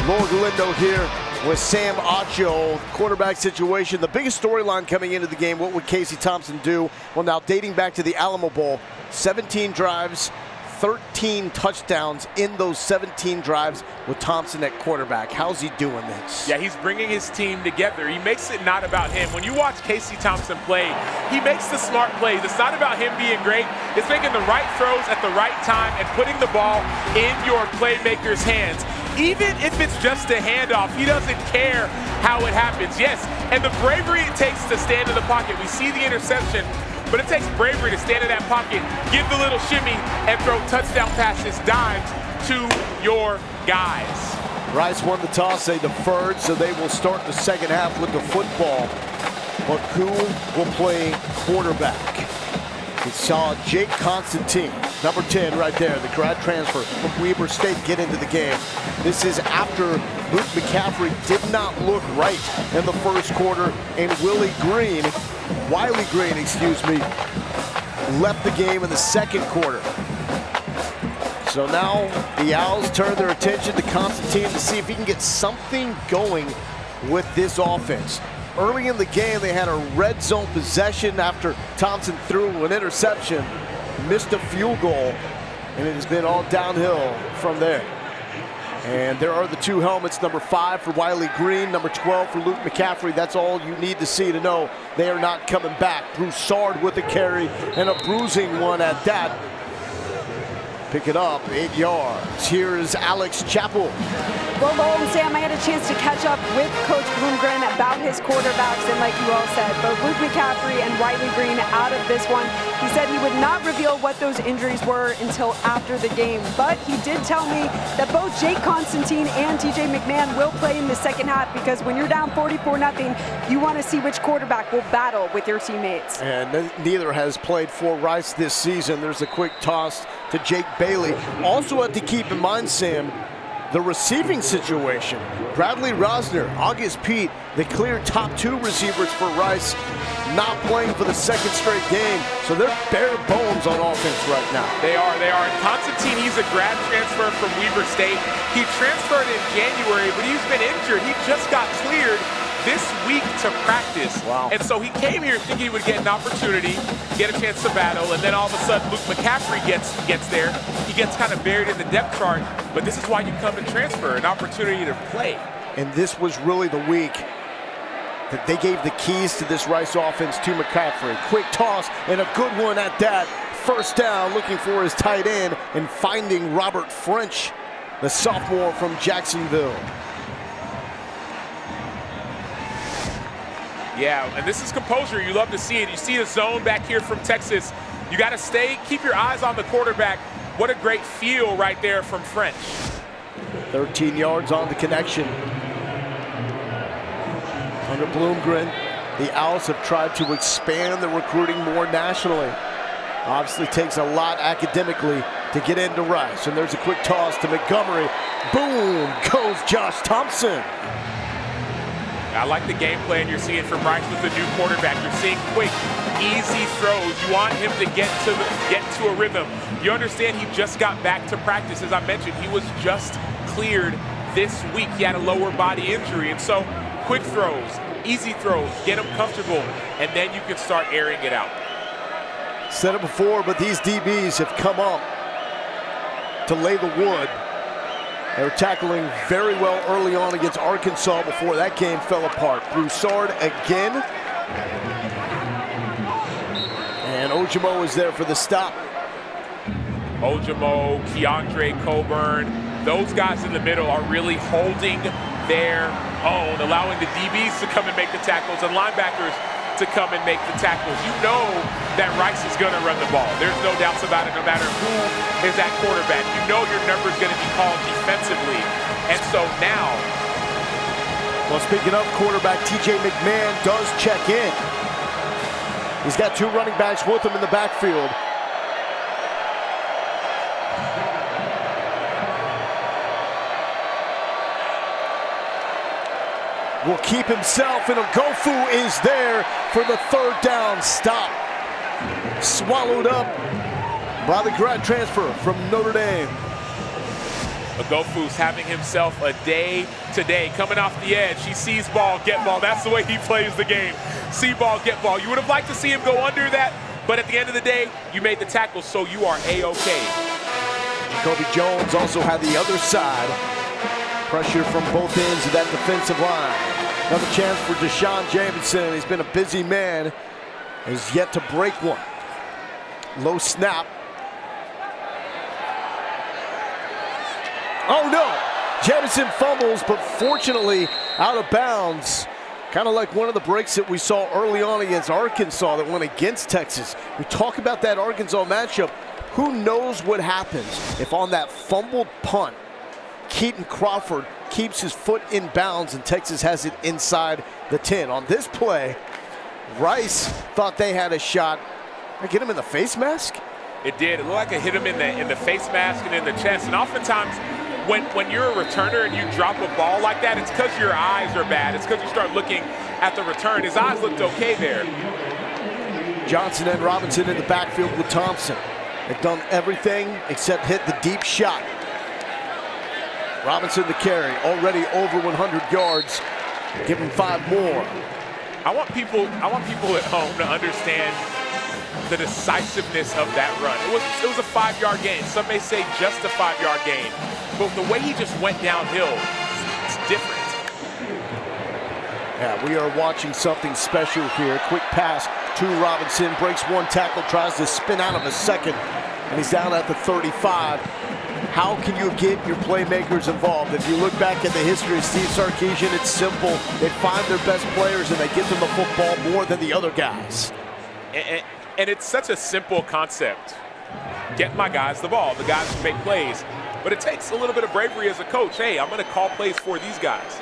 Laura Galindo here with Sam Acho. Quarterback situation, the biggest storyline coming into the game, what would Casey Thompson do? Well, now dating back to the Alamo Bowl, 17 drives, 13 touchdowns in those 17 drives with Thompson at quarterback. How's he doing this? Yeah, he's bringing his team together. He makes it not about him. When you watch Casey Thompson play, he makes the smart plays. It's not about him being great. It's making the right throws at the right time and putting the ball in your playmaker's hands. Even if it's just a handoff, he doesn't care how it happens. Yes, and the bravery it takes to stand in the pocket. We see the interception, but it takes bravery to stand in that pocket, give the little shimmy, and throw touchdown passes, dimes to your guys. Rice won the toss, they deferred, so they will start the second half with the football. But who will play quarterback? We saw Jake Constantine, number 10 right there, the grad transfer from Weber State, get into the game. This is after Luke McCaffrey did not look right in the first quarter, and Willie Green, left the game in the second quarter. So now the Owls turn their attention to Constantine to see if he can get something going with this offense. Early in the game, they had a red zone possession after Thompson threw an interception, missed a field goal, and it has been all downhill from there. And there are the two helmets, number 5 for Wiley Green, number 12 for Luke McCaffrey. That's all you need to see to know they are not coming back. Broussard with a carry and a bruising one at that. Pick it up, 8 yards. Here is Alex Chappell. Well, Lowell and Sam, I had a chance to catch up with Coach Bloomgren about his quarterbacks, and like you all said, both Luke McCaffrey and Wiley Green out of this one. He said he would not reveal what those injuries were until after the game, but he did tell me that both Jake Constantine and TJ McMahon will play in the second half, because when you're down 44-0, you want to see which quarterback will battle with your teammates. And neither has played for Rice this season. There's a quick toss to Jake Bailey. Also have to keep in mind, Sam, the receiving situation. Bradley Rosner, August Pete, the clear top 2 receivers for Rice, not playing for the second straight game. So they're bare bones on offense right now. They are. Constantine, he's a grad transfer from Weber State. He transferred in January, but he's been injured. He just got cleared this week to practice. Wow. And so he came here thinking he would get an opportunity, get a chance to battle, and then all of a sudden Luke McCaffrey gets there. He gets kind of buried in the depth chart, but this is why you come and transfer, an opportunity to play. And this was really the week that they gave the keys to this Rice offense to McCaffrey. Quick toss and a good one at that. First down, looking for his tight end and finding Robert French, the sophomore from Jacksonville. Yeah, and this is composure. You love to see it. You see a zone back here from Texas. You got to keep your eyes on the quarterback. What a great feel right there from French. 13 yards on the connection. Under Bloomgren, the Owls have tried to expand the recruiting more nationally. Obviously takes a lot academically to get into Rice. And there's a quick toss to Montgomery. Boom, goes Josh Thompson. I like the game plan you're seeing from Rice with the new quarterback. You're seeing quick, easy throws. You want him to get to a rhythm. You understand he just got back to practice. As I mentioned, he was just cleared this week. He had a lower body injury. And so quick throws, easy throws, get him comfortable, and then you can start airing it out. Said it before, but these DBs have come up to lay the wood. They were tackling very well early on against Arkansas before that game fell apart. Broussard again. And Ojimo is there for the stop. Ojimo, Keandre Coburn, those guys in the middle are really holding their own, allowing the DBs to come and make the tackles and linebackers to come and make the tackles. You know that Rice is going to run the ball. There's no doubts about it, no matter who is at quarterback. You know your number is going to be called defensively. And so now, well, speaking of quarterback, TJ McMahon does check in. He's got two running backs with him in the backfield. Will keep himself, and Ogofu is there for the third down stop. Swallowed up by the grad transfer from Notre Dame. Ogofu's having himself a day today, coming off the edge. He sees ball, get ball. That's the way he plays the game. See ball, get ball. You would have liked to see him go under that, but at the end of the day, you made the tackle, so you are A-OK. Jacoby Jones also had the other side. Pressure from both ends of that defensive line. Another chance for Deshaun Jamison. He's been a busy man. Has yet to break one. Low snap. Oh no! Jamison fumbles, but fortunately out of bounds. Kind of like one of the breaks that we saw early on against Arkansas that went against Texas. We talk about that Arkansas matchup. Who knows what happens if on that fumbled punt, Keaton Crawford keeps his foot in bounds and Texas has it inside the 10. On this play, Rice thought they had a shot. Did I get him in the face mask? It did. It looked like it hit him in the face mask and in the chest. And oftentimes, when you're a returner and you drop a ball like that, it's because your eyes are bad. It's because you start looking at the return. His eyes looked okay there. Johnson and Robinson in the backfield with Thompson. They've done everything except hit the deep shot. Robinson the carry, already over 100 yards. Give him 5 more. I want people at home to understand the decisiveness of that run. It was a 5-yard gain. Some may say just a 5-yard gain, but the way he just went downhill, it's different. Yeah, we are watching something special here. Quick pass to Robinson, breaks one tackle, tries to spin out of a second, and he's down at the 35. How can you get your playmakers involved? If you look back at the history of Steve Sarkisian, it's simple. They find their best players and they get them the football more than the other guys. And it's such a simple concept. Get my guys the ball, the guys who make plays. But it takes a little bit of bravery as a coach. Hey, I'm going to call plays for these guys.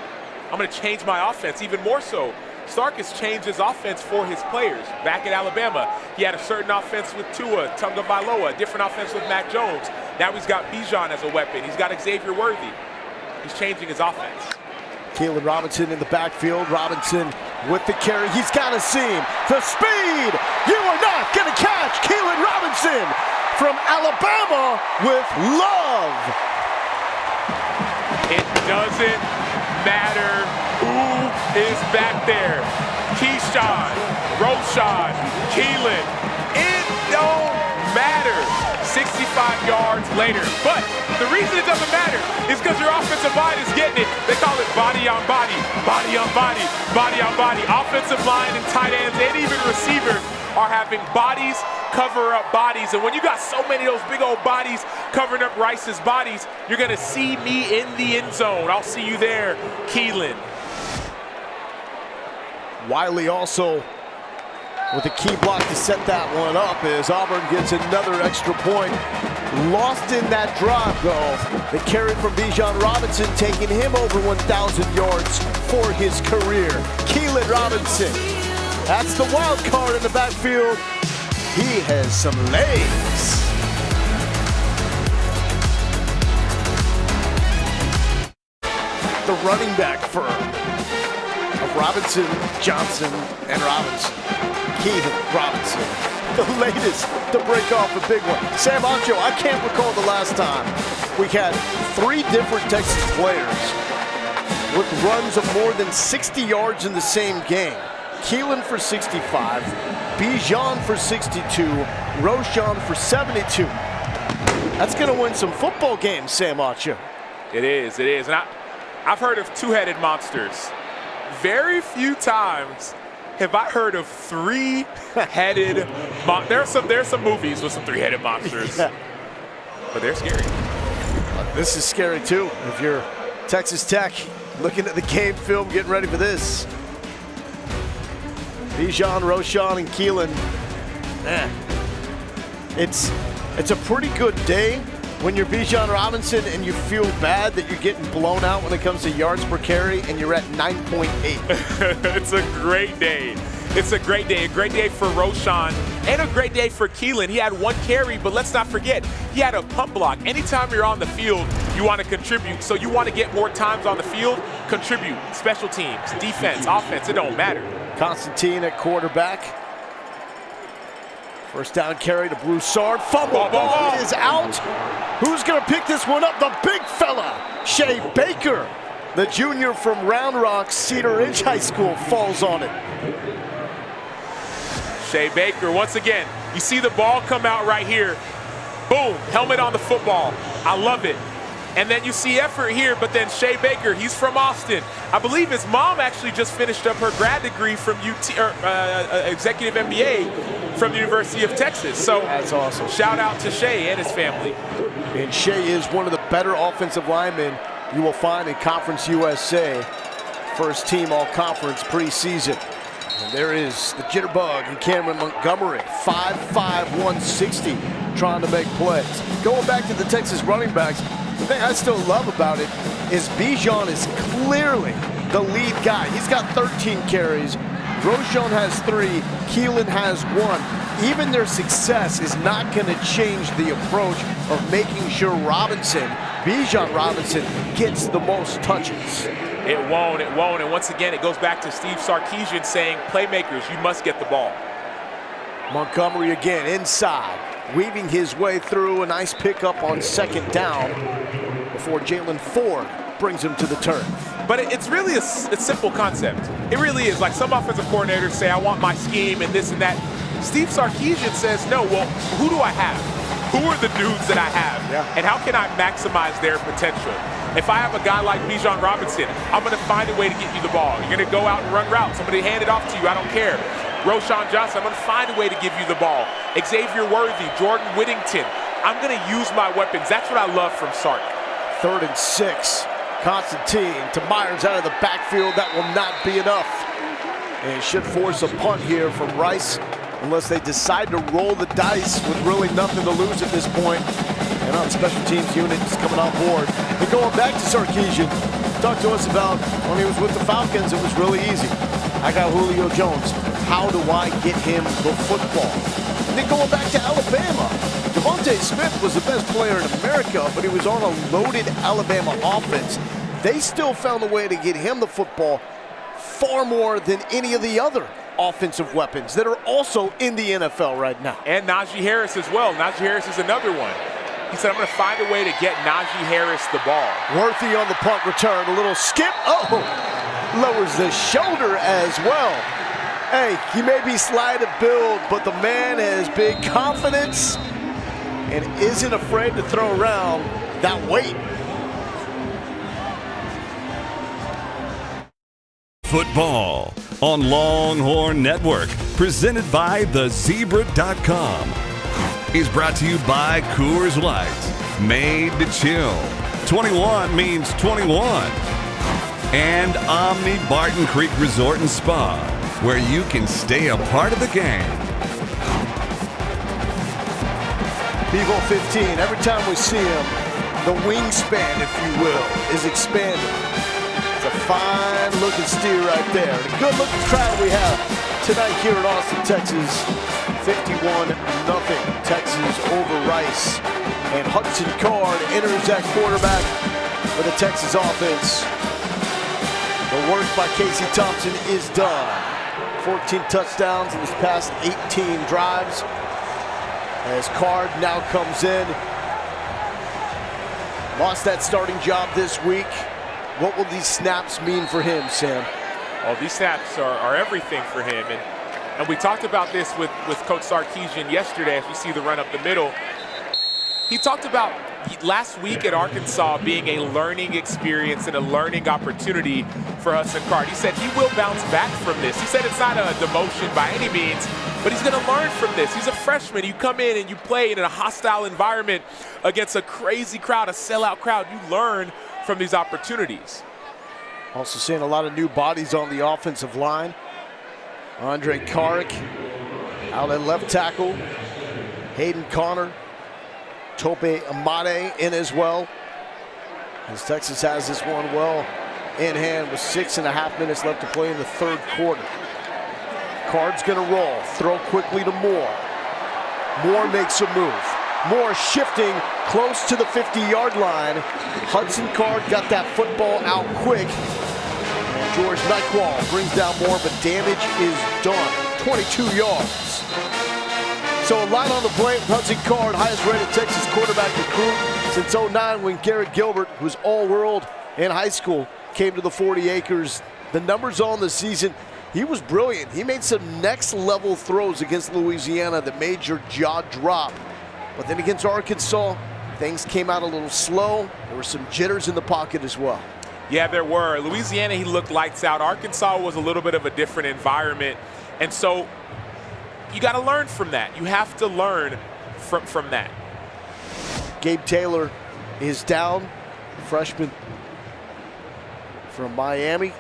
I'm going to change my offense even more so. Stark has changed his offense for his players. Back at Alabama, he had a certain offense with Tua Tagovailoa, a different offense with Mac Jones. Now he's got Bijan as a weapon. He's got Xavier Worthy. He's changing his offense. Keelan Robinson in the backfield. Robinson with the carry. He's got a seam. The speed. You are not going to catch Keelan Robinson from Alabama with love. It doesn't matter who is back there. Keyshawn, Roshan, Keelan. It don't matter. matter 65 yards later. But the reason it doesn't matter is because your offensive line is getting it. They call it body on body, body on body, body on body. Offensive line and tight ends and even receivers are having bodies cover up bodies. And when you got so many of those big old bodies covering up Rice's bodies, you're going to see me in the end zone. I'll see you there, Keelan. Wiley also with a key block to set that one up as Auburn gets another extra point. Lost in that drive, though. The carry from Bijan Robinson taking him over 1,000 yards for his career. Keelan Robinson, that's the wild card in the backfield. He has some legs. The running back firm of Robinson, Johnson, and Robinson. Keelan Robinson, the latest to break off a big one. Sam Ancho, I can't recall the last time we had 3 different Texas players with runs of more than 60 yards in the same game. Keelan for 65, Bijan for 62, Roschon for 72. That's going to win some football games, Sam Ancho. It is. And I've heard of two-headed monsters. Very few times have I heard of 3-headed monsters. There's some movies with some 3-headed monsters, yeah. But they're scary. This is scary too. If you're Texas Tech, looking at the game film, getting ready for this. Bijan, Roschon, and Keelan. Man, it's a pretty good day when you're Bijan Robinson and you feel bad that you're getting blown out when it comes to yards per carry and you're at 9.8. It's a great day. It's a great day. A great day for Roschon and a great day for Keelan. He had 1 carry, but let's not forget, he had a punt block. Anytime you're on the field, you want to contribute. So you want to get more times on the field, contribute. Special teams, defense, offense, it don't matter. Constantine at quarterback. First down carry to Broussard. Fumble ball is out. Who's going to pick this one up? The big fella, Shea Baker. The junior from Round Rock, Cedar Ridge High School, falls on it. Shea Baker, once again, you see the ball come out right here. Boom, helmet on the football. I love it. And then you see effort here, but then Shea Baker, he's from Austin. I believe his mom actually just finished up her grad degree from executive MBA from the University of Texas. So that's awesome. Shout out to Shea and his family. And Shea is one of the better offensive linemen you will find in Conference USA. First team all-conference preseason. And there is the jitterbug and Cameron Montgomery, 5'5", 160, trying to make plays. Going back to the Texas running backs, the thing I still love about it is Bijan is clearly the lead guy. He's got 13 carries. Roschon has 3. Keelan has 1. Even their success is not going to change the approach of making sure Bijan Robinson gets the most touches. It won't. And once again, it goes back to Steve Sarkisian saying, playmakers, you must get the ball. Montgomery again inside, weaving his way through. A nice pickup on second down before Jalen Ford brings him to the turf. But it's really a simple concept. It really is. Like some offensive coordinators say, I want my scheme and this and that. Steve Sarkisian says, no, well, who do I have? Who are the dudes that I have? Yeah. And how can I maximize their potential? If I have a guy like Bijan Robinson, I'm going to find a way to get you the ball. You're going to go out and run routes. I'm going to hand it off to you. I don't care. Roschon Johnson, I'm going to find a way to give you the ball. Xavier Worthy, Jordan Whittington. I'm going to use my weapons. That's what I love from Sark. 3rd and 6. Constantine to Myers out of the backfield. That will not be enough. And should force a punt here from Rice unless they decide to roll the dice with really nothing to lose at this point. And on special teams unit is coming on board. And going back to Sarkisian, talked to us about when he was with the Falcons, it was really easy. I got Julio Jones. How do I get him the football? And then going back to Alabama, Devontae Smith was the best player in America, but he was on a loaded Alabama offense. They still found a way to get him the football far more than any of the other offensive weapons that are also in the NFL right now. And Najee Harris as well. Najee Harris is another one. He said, I'm going to find a way to get Najee Harris the ball. Worthy on the punt return, a little skip. Oh, lowers the shoulder as well. Hey, he may be slight of build, but the man has big confidence and isn't afraid to throw around that weight. Football on Longhorn Network, presented by thezebra.com, is brought to you by Coors Light, made to chill. 21 means 21. And Omni Barton Creek Resort and Spa, where you can stay a part of the game. Bevo 15, every time we see him, the wingspan, if you will, is expanding. It's a fine-looking steer right there. And a good-looking crowd we have tonight here in Austin, Texas. 51-0, Texas over Rice. And Hudson Card enters that quarterback for the Texas offense. The work by Casey Thompson is done. 14 touchdowns in his past 18 drives. As Card now comes in. Lost that starting job this week. What will these snaps mean for him, Sam? Oh, these snaps are everything for him. And we talked about this with Coach Sarkisian yesterday as we see the run up the middle. He talked about last week at Arkansas being a learning experience and a learning opportunity for Hudson Card. He said he will bounce back from this. He said it's not a demotion by any means, but he's going to learn from this. He's a freshman. You come in and you play in a hostile environment against a crazy crowd, a sellout crowd. You learn from these opportunities. Also seeing a lot of new bodies on the offensive line. Andre Carrick out at left tackle. Hayden Connor, Tope Amade in as well. As Texas has this one well in hand with 6.5 minutes left to play in the third quarter. Card's gonna roll, throw quickly to Moore. Moore makes a move. Moore shifting close to the 50-yard line. Hudson Card got that football out quick. And George Nyqual brings down Moore, but damage is done. 22 yards. So a lot on the plate. Hudson Card, highest rated Texas quarterback recruit since 09 when Garrett Gilbert, who's all-world in high school, came to the 40 acres. The numbers on the season, he was brilliant. He made some next-level throws against Louisiana that made your jaw drop. But then against Arkansas, things came out a little slow. There were some jitters in the pocket as well. Yeah, there were. Louisiana, he looked lights out. Arkansas was a little bit of a different environment. And so you got to learn from that. You have to learn from that. Gabe Taylor is down, freshman from Miami.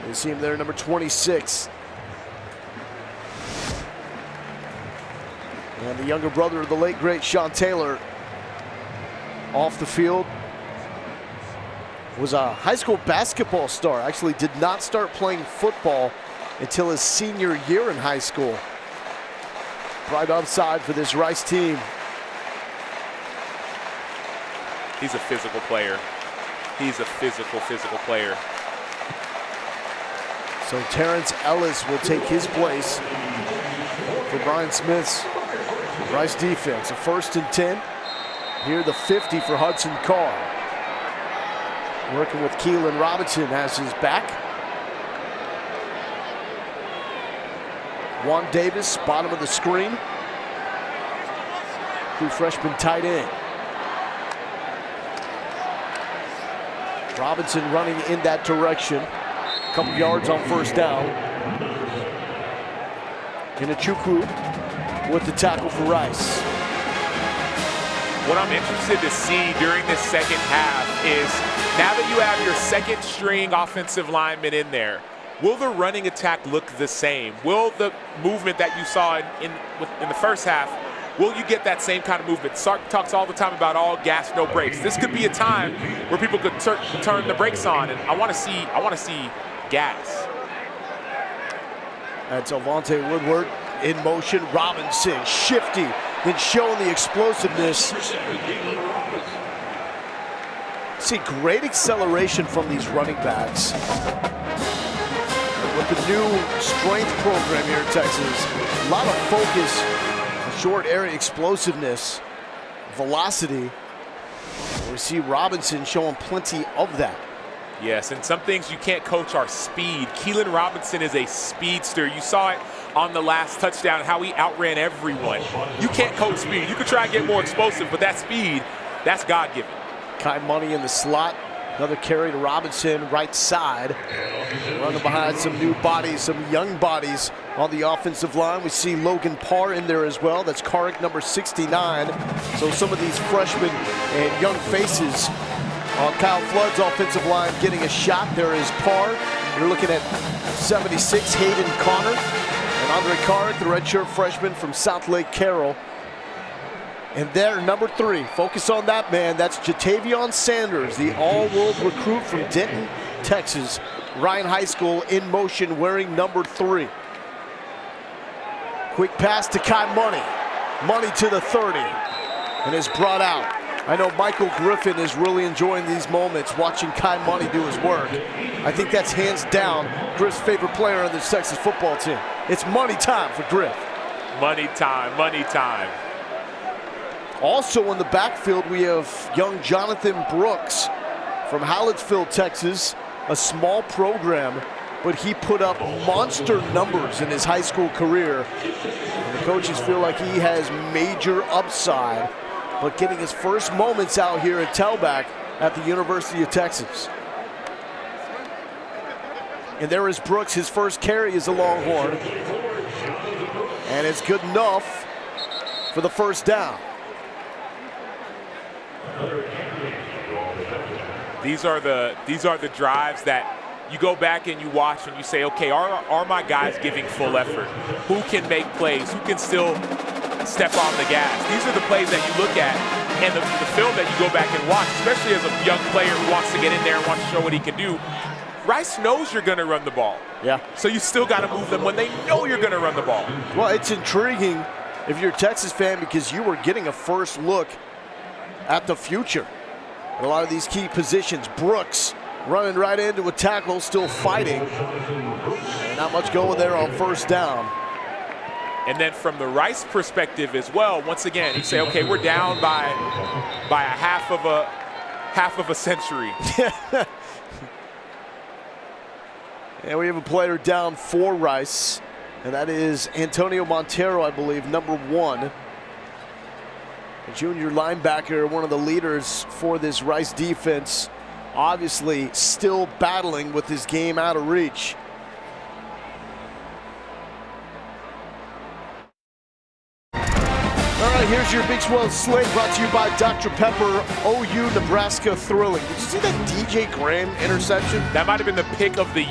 You see him there, number 26. And the younger brother of the late, great Sean Taylor, off the field, was a high school basketball star. Actually did not start playing football until his senior year in high school. Bright upside for this Rice team. He's a physical player. He's a physical player. So Terrence Ellis will take his place for Brian Smith's Rice defense. A 1st and 10. Here the 50 for Hudson Card. Working with Keelan Robinson as his back. Juan Davis, bottom of the screen. True freshman tight end. Robinson running in that direction. A couple yards on 1st down. Inachukwu with the tackle for Rice. What I'm interested to see during this second half is, now that you have your second string offensive lineman in there, will the running attack look the same? Will the movement that you saw in the first half, will you get that same kind of movement? Sark talks all the time about all gas, no brakes. This could be a time where people could turn the brakes on, and I want to see gas. That's Alvante Woodward in motion. Robinson shifty, then showing the explosiveness. See great acceleration from these running backs. With the new strength program here in Texas, a lot of focus, short area explosiveness, velocity. We see Robinson showing plenty of that. Yes, and some things you can't coach are speed. Keelan Robinson is a speedster. You saw it on the last touchdown, how he outran everyone. You can't coach speed. You can try and get more explosive, but that speed, that's God-given. Kai Money in the slot. Another carry to Robinson, right side. Running behind some new bodies, some young bodies on the offensive line. We see Logan Parr in there as well. That's Carrick, number 69. So some of these freshmen and young faces on Kyle Flood's offensive line getting a shot. There is Parr. You're looking at 76, Hayden Connor. And Andre Carrick, the redshirt freshman from South Lake Carroll. And there, number 3, focus on that man. That's Jatavion Sanders, the all-world recruit from Denton, Texas. Ryan High School in motion wearing number 3. Quick pass to Kai Money. Money to the 30 and is brought out. I know Michael Griffin is really enjoying these moments, watching Kai Money do his work. I think that's hands down Griff's favorite player on this Texas football team. It's money time for Griff. Money time, money time. Also in the backfield, we have young Jonathan Brooks from Hallettsville, Texas, a small program, but he put up monster numbers in his high school career. And the coaches feel like he has major upside, but getting his first moments out here at tailback at the University of Texas. And there is Brooks, his first carry is a Longhorn. And it's good enough for the first down. These are the drives that you go back and you watch and you say, okay, are my guys giving full effort? Who can make plays? Who can still step on the gas? These are the plays that you look at and the film that you go back and watch, especially as a young player who wants to get in there and wants to show what he can do. Rice knows you're going to run the ball. Yeah. So you still got to move them when they know you're going to run the ball. Well, it's intriguing if you're a Texas fan because you were getting a first look at the future. And a lot of these key positions. Brooks running right into a tackle, still fighting. Not much going there on first down. And then from the Rice perspective as well, once again, you say, okay, we're down by a half of a century. And we have a player down for Rice, and that is Antonio Montero, I believe, number 1. A junior linebacker, one of the leaders for this Rice defense, obviously still battling with his game out of reach. All right, here's your Big 12 slate brought to you by Dr. Pepper, OU Nebraska thrilling. Did you see that DJ Graham interception? That might have been the pick of the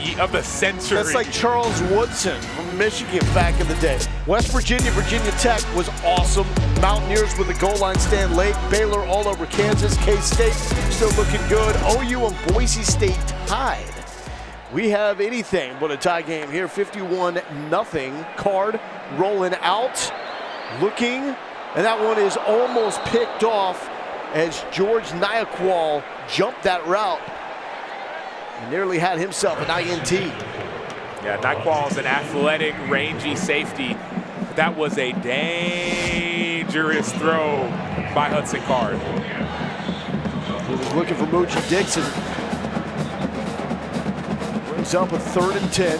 century. That's like Charles Woodson from Michigan back in the day. West Virginia, Virginia Tech was awesome. Mountaineers with a goal line stand late. Baylor all over Kansas. K-State still looking good. OU and Boise State tied. We have anything but a tie game here. 51-0. Card rolling out, looking. And that one is almost picked off as George Nyakwal jumped that route and nearly had himself an INT. Yeah, Nyakwal is an athletic, rangy safety. That was a dangerous throw by Hudson Card. He was looking for Moochie Dixon. Brings up a 3rd and 10.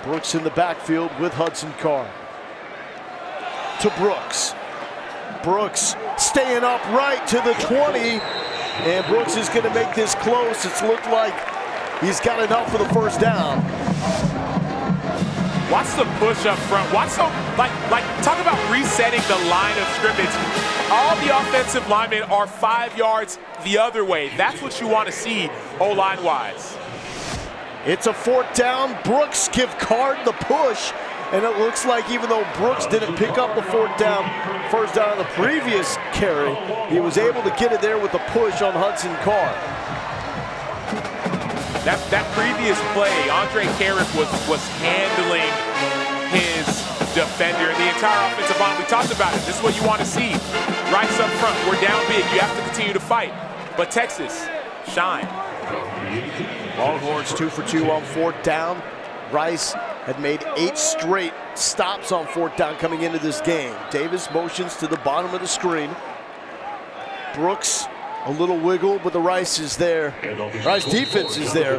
Brooks in the backfield with Hudson Card. To Brooks. Brooks staying upright to the 20. And Brooks is going to make this close. It's looked like he's got enough for the first down. Watch the push up front. Watch some, talk about resetting the line of scrimmage. All the offensive linemen are 5 yards the other way. That's what you want to see O-line wise. It's a 4th down. Brooks give Card the push. And it looks like even though Brooks didn't pick up the 4th down, first down on the previous carry, he was able to get it there with the push on Hudson Card. That previous play, Andre Carrick was handling his defender and the entire offensive line. We talked about it. This is what you want to see. Rice up front. We're down big. You have to continue to fight. But Texas, shine. Longhorns 2 for 2 on 4th down. Rice had made 8 straight stops on 4th down coming into this game. Davis motions to the bottom of the screen. Brooks A little wiggle, but the Rice is there. Rice defense is there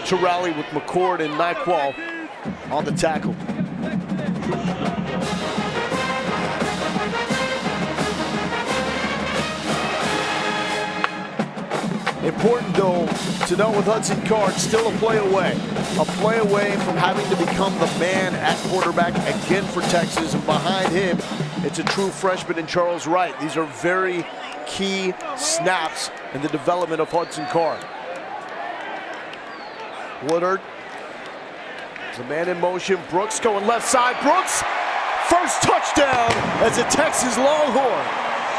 to rally with McCord and Nyquil on the tackle. Important, though, to note with Hudson Card, still a play away from having to become the man at quarterback again for Texas. And behind him, it's a true freshman in Charles Wright. These are very key snaps in the development of Hudson Card. Woodard, the man in motion. Brooks going left side. Brooks, first touchdown as a Texas Longhorn.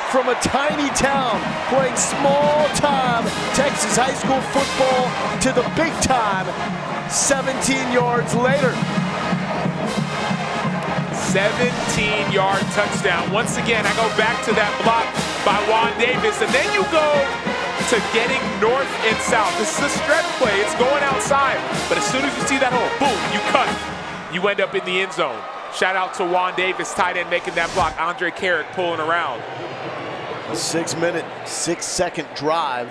From a tiny town, playing small-time Texas high school football to the big time 17 yards later. 17-yard touchdown. Once again, I go back to that block by Juan Davis, and then you go to getting north and south. This is a stretch play. It's going outside, but as soon as you see that hole, boom, you cut. You end up in the end zone. Shout out to Juan Davis, tight end, making that block. Andre Carrick pulling around. A 6-minute, 6-second drive.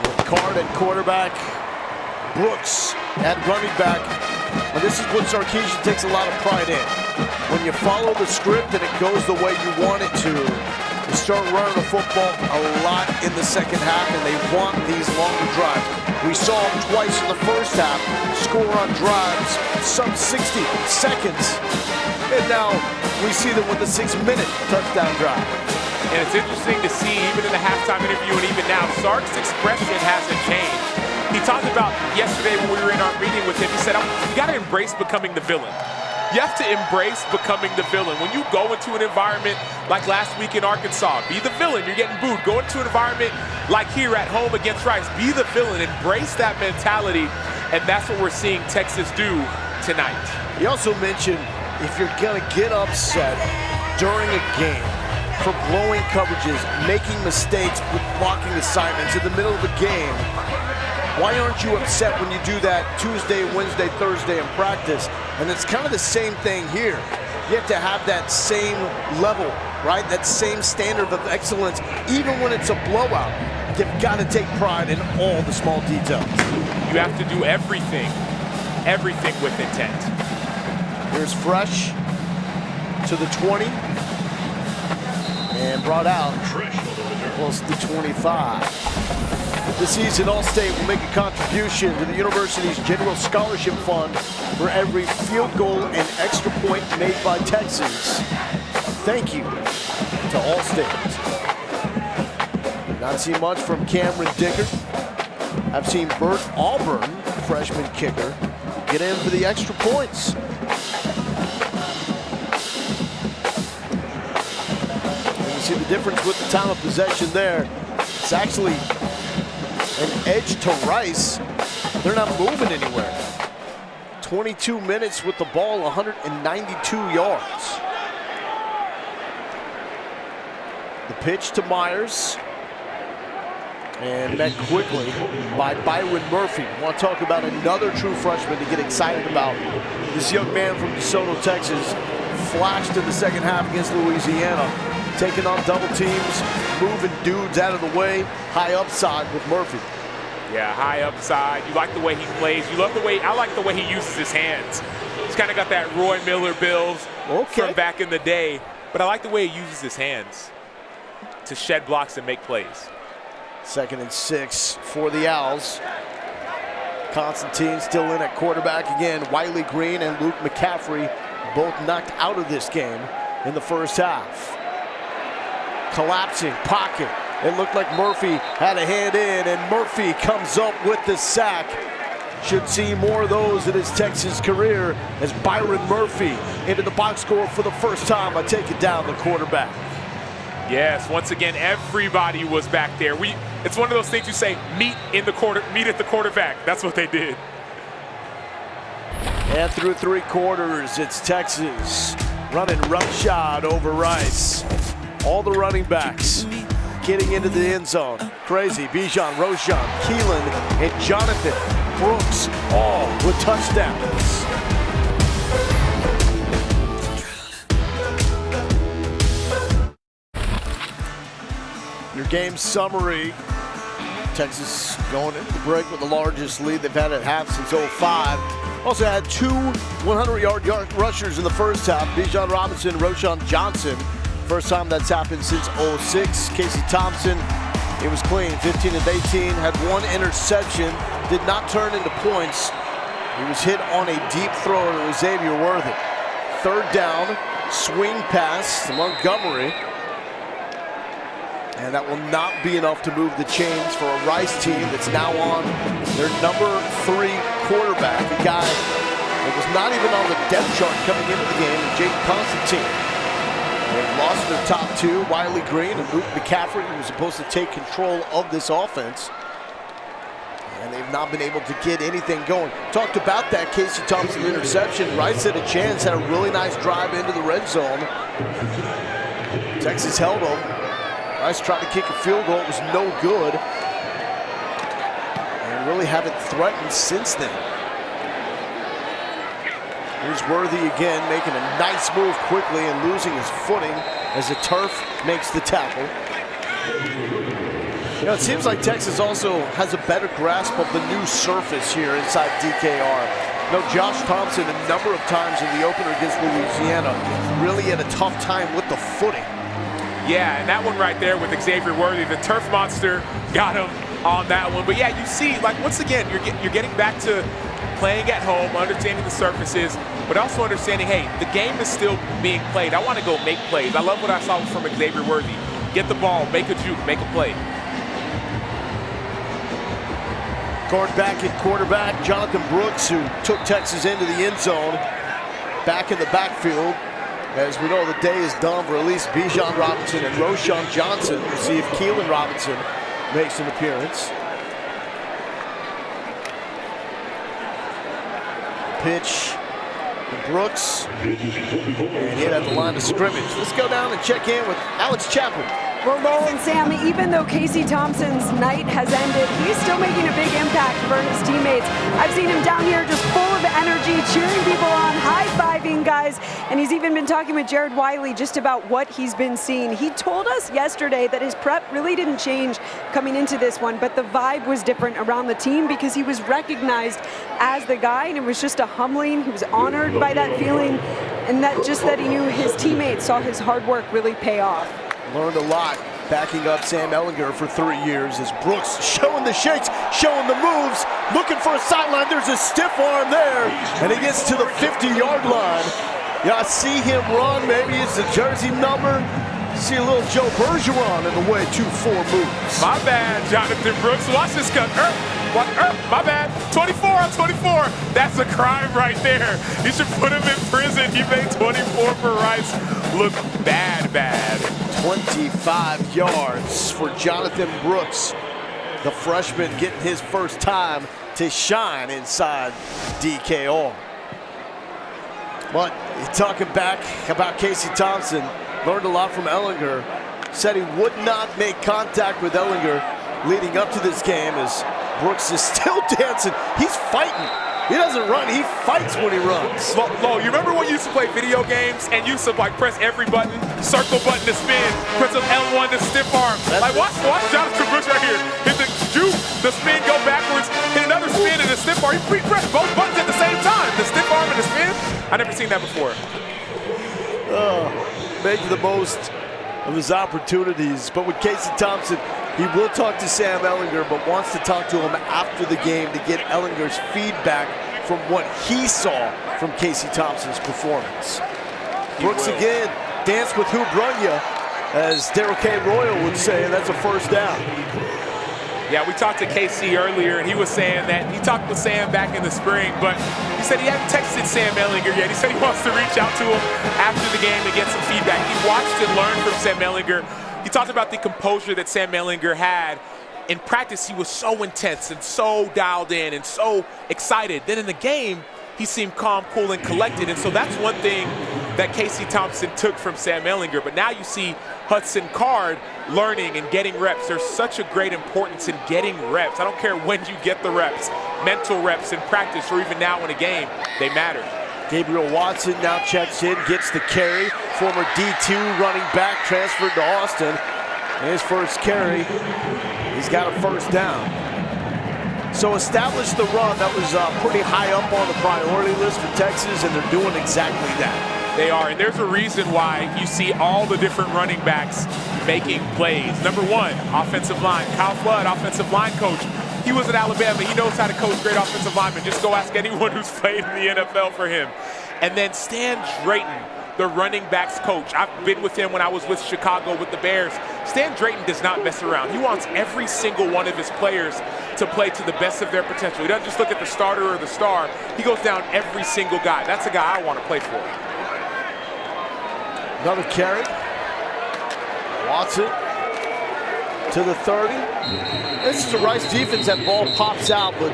With Card at quarterback, Brooks at running back. And this is what Sarkisian takes a lot of pride in. When you follow the script and it goes the way you want it to, you start running the football a lot in the second half, and they want these longer drives. We saw them twice in the first half, score on drives, sub 60 seconds. And now we see them with a 6-minute touchdown drive. And it's interesting to see, even in the halftime interview and even now, Sark's expression hasn't changed. He talked about yesterday when we were in our meeting with him, he said, you got to embrace becoming the villain. You have to embrace becoming the villain. When you go into an environment like last week in Arkansas, be the villain, you're getting booed. Go into an environment like here at home against Rice, be the villain, embrace that mentality, and that's what we're seeing Texas do tonight. He also mentioned, if you're gonna get upset during a game for blowing coverages, making mistakes with blocking assignments in the middle of a game, why aren't you upset when you do that Tuesday, Wednesday, Thursday in practice? And it's kind of the same thing here. You have to have that same level, right? That same standard of excellence, even when it's a blowout. You've got to take pride in all the small details. You have to do everything with intent. Here's Fresh to the 20 and brought out close to 25. This season, Allstate will make a contribution to the university's general scholarship fund for every field goal and extra point made by Texas. Thank you to Allstate. Not seen much from Cameron Dicker. I've seen Bert Auburn, freshman kicker, get in for the extra points. And you see the difference with the time of possession there. It's actually an edge to Rice. They're not moving anywhere. 22 minutes with the ball, 192 yards. The pitch to Myers. And met quickly by Byron Murphy. I want to talk about another true freshman to get excited about. This young man from DeSoto, Texas, flashed in the second half against Louisiana, taking on double teams, moving dudes out of the way, high upside with Murphy. Yeah, high upside. You like the way he plays. You love the way, I like the way he uses his hands. He's kind of got that Roy Miller build from back in the day, but I like the way he uses his hands to shed blocks and make plays. 2nd and 6 for the Owls. Constantine still in at quarterback again. Wiley Green and Luke McCaffrey both knocked out of this game in the first half. Collapsing pocket. It looked like Murphy had a hand in, and Murphy comes up with the sack. Should see more of those in his Texas career as Byron Murphy into the box score for the first time. I take it down the quarterback. Yes, once again, everybody was back there. It's one of those things you say, meet at the quarterback. That's what they did. And through 3 quarters, it's Texas running roughshod over Rice. All the running backs getting into the end zone. Crazy. Bijan, Roshan, Keelan, and Jonathan Brooks, all with touchdowns. Your game summary. Texas going into the break with the largest lead they've had at half since 05. Also had two 100-yard rushers in the first half, Bijan Robinson and Roschon Johnson. First time that's happened since 06. Casey Thompson, he was clean, 15 of 18, had one interception, did not turn into points. He was hit on a deep throw to Xavier Worthy. Third down, swing pass to Montgomery. And that will not be enough to move the chains for a Rice team that's now on their number 3 quarterback, a guy that was not even on the depth chart coming into the game, Jake Constantine. They've lost their top 2, Wiley Green and Luke McCaffrey, who was supposed to take control of this offense. And they've not been able to get anything going. Talked about that Casey Thompson interception. Rice had a chance, had a really nice drive into the red zone. Texas held them. Rice tried to kick a field goal, it was no good. And really haven't threatened since then. Here's Worthy again, making a nice move quickly and losing his footing as the turf makes the tackle. You know, it seems like Texas also has a better grasp of the new surface here inside DKR. You know, Josh Thompson a number of times in the opener against Louisiana really had a tough time with the footing. Yeah, and that one right there with Xavier Worthy, the turf monster got him on that one. But yeah, you see, like once again, you're getting back to playing at home, understanding the surfaces, but also understanding, hey, the game is still being played. I want to go make plays. I love what I saw from Xavier Worthy. Get the ball, make a juke, make a play. Guard back at quarterback, Jonathan Brooks, who took Texas into the end zone, back in the backfield. As we know, the day is done for at least Bijan Robinson and Roschon Johnson. We'll see if Keelan Robinson makes an appearance. Pitch to Brooks, and hit at the line of scrimmage. Let's go down and check in with Alex Chaplin. Well, Lowell and Sam, even though Casey Thompson's night has ended, he's still making a big impact for his teammates. I've seen him down here just full of energy, cheering people on, high-fiving guys, and he's even been talking with Jared Wiley just about what he's been seeing. He told us yesterday that his prep really didn't change coming into this one, but the vibe was different around the team because he was recognized as the guy, and it was just a humbling. He was honored by that feeling, and that he knew his teammates saw his hard work really pay off. Learned a lot backing up Sam Ehlinger for 3 years as Brooks showing the shakes, showing the moves, looking for a sideline. There's a stiff arm there, and he gets to the 50-yard line. Yeah, I see him run. Maybe it's the jersey number. See a little Joe Bergeron in the way 2-4 moves. My bad, Jonathan Brooks. Watch this cut. My bad. 24 on 24. That's a crime right there. You should put him in prison. He made 24 for Rice look bad. 25 yards for Jonathan Brooks, the freshman getting his first time to shine inside DKR. But talking back about Casey Thompson, learned a lot from Ehlinger. Said he would not make contact with Ehlinger leading up to this game as Brooks is still dancing. He's fighting. He doesn't run, he fights when he runs. Lo, you remember when you used to play video games and you used to like press every button, circle button to spin, press up L1 to stiff arm. Like watch Jonathan Brooks right here. Hit the juke, the spin, go backwards, hit another spin and a stiff arm. He press both buttons at the same time. The stiff arm and the spin. I've never seen that before. Make the most of his opportunities. But with Casey Thompson, he will talk to Sam Ehlinger, but wants to talk to him after the game to get Ehlinger's feedback from what he saw from Casey Thompson's performance. Brooks again, dance with who brung ya, as Daryl K. Royal would say, and that's a first down. Yeah, we talked to KC earlier, and he was saying that he talked with Sam back in the spring, but he said he hadn't texted Sam Ehlinger yet. He said he wants to reach out to him after the game to get some feedback. He watched and learned from Sam Ehlinger. He talked about the composure that Sam Ehlinger had. In practice, he was so intense and so dialed in and so excited. Then in the game, he seemed calm, cool, and collected. And so that's one thing that Casey Thompson took from Sam Ehlinger. But now you see Hudson Card learning and getting reps. There's such a great importance in getting reps. I don't care when you get the reps, mental reps in practice or even now in a game, they matter. Gabriel Watson now checks in, gets the carry. Former D2 running back transferred to Austin. His first carry, he's got a first down. So establish the run. That was pretty high up on the priority list for Texas, and they're doing exactly that. They are, and there's a reason why you see all the different running backs making plays. Number one, offensive line. Kyle Flood, offensive line coach. He was at Alabama. He knows how to coach great offensive linemen. Just go ask anyone who's played in the NFL for him. And then Stan Drayton, the running backs coach. I've been with him when I was with Chicago with the Bears. Stan Drayton does not mess around. He wants every single one of his players to play to the best of their potential. He doesn't just look at the starter or the star. He goes down every single guy. That's a guy I want to play for. Another carry. Watson to the 30. This is a Rice defense. That ball pops out, but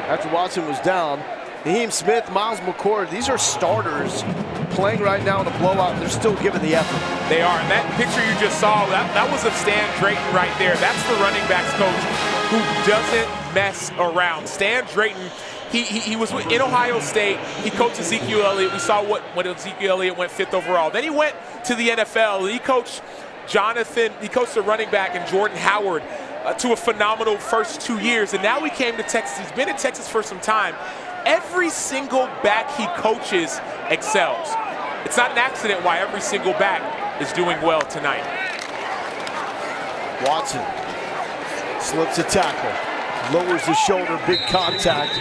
after Watson was down, Naheem Smith, Miles McCord, these are starters playing right now in a blowout. They're still giving the effort. They are, and that picture you just saw, that was of Stan Drayton right there. That's the running backs coach who doesn't mess around. Stan Drayton, he was in Ohio State. He coached Ezekiel Elliott. We saw when Ezekiel Elliott went 5th overall. Then he went to the NFL. He coached the running back and Jordan Howard to a phenomenal first 2 years. And now he came to Texas. He's been in Texas for some time. Every single back he coaches excels. It's not an accident why every single back is doing well tonight. Watson slips a tackle, lowers the shoulder, big contact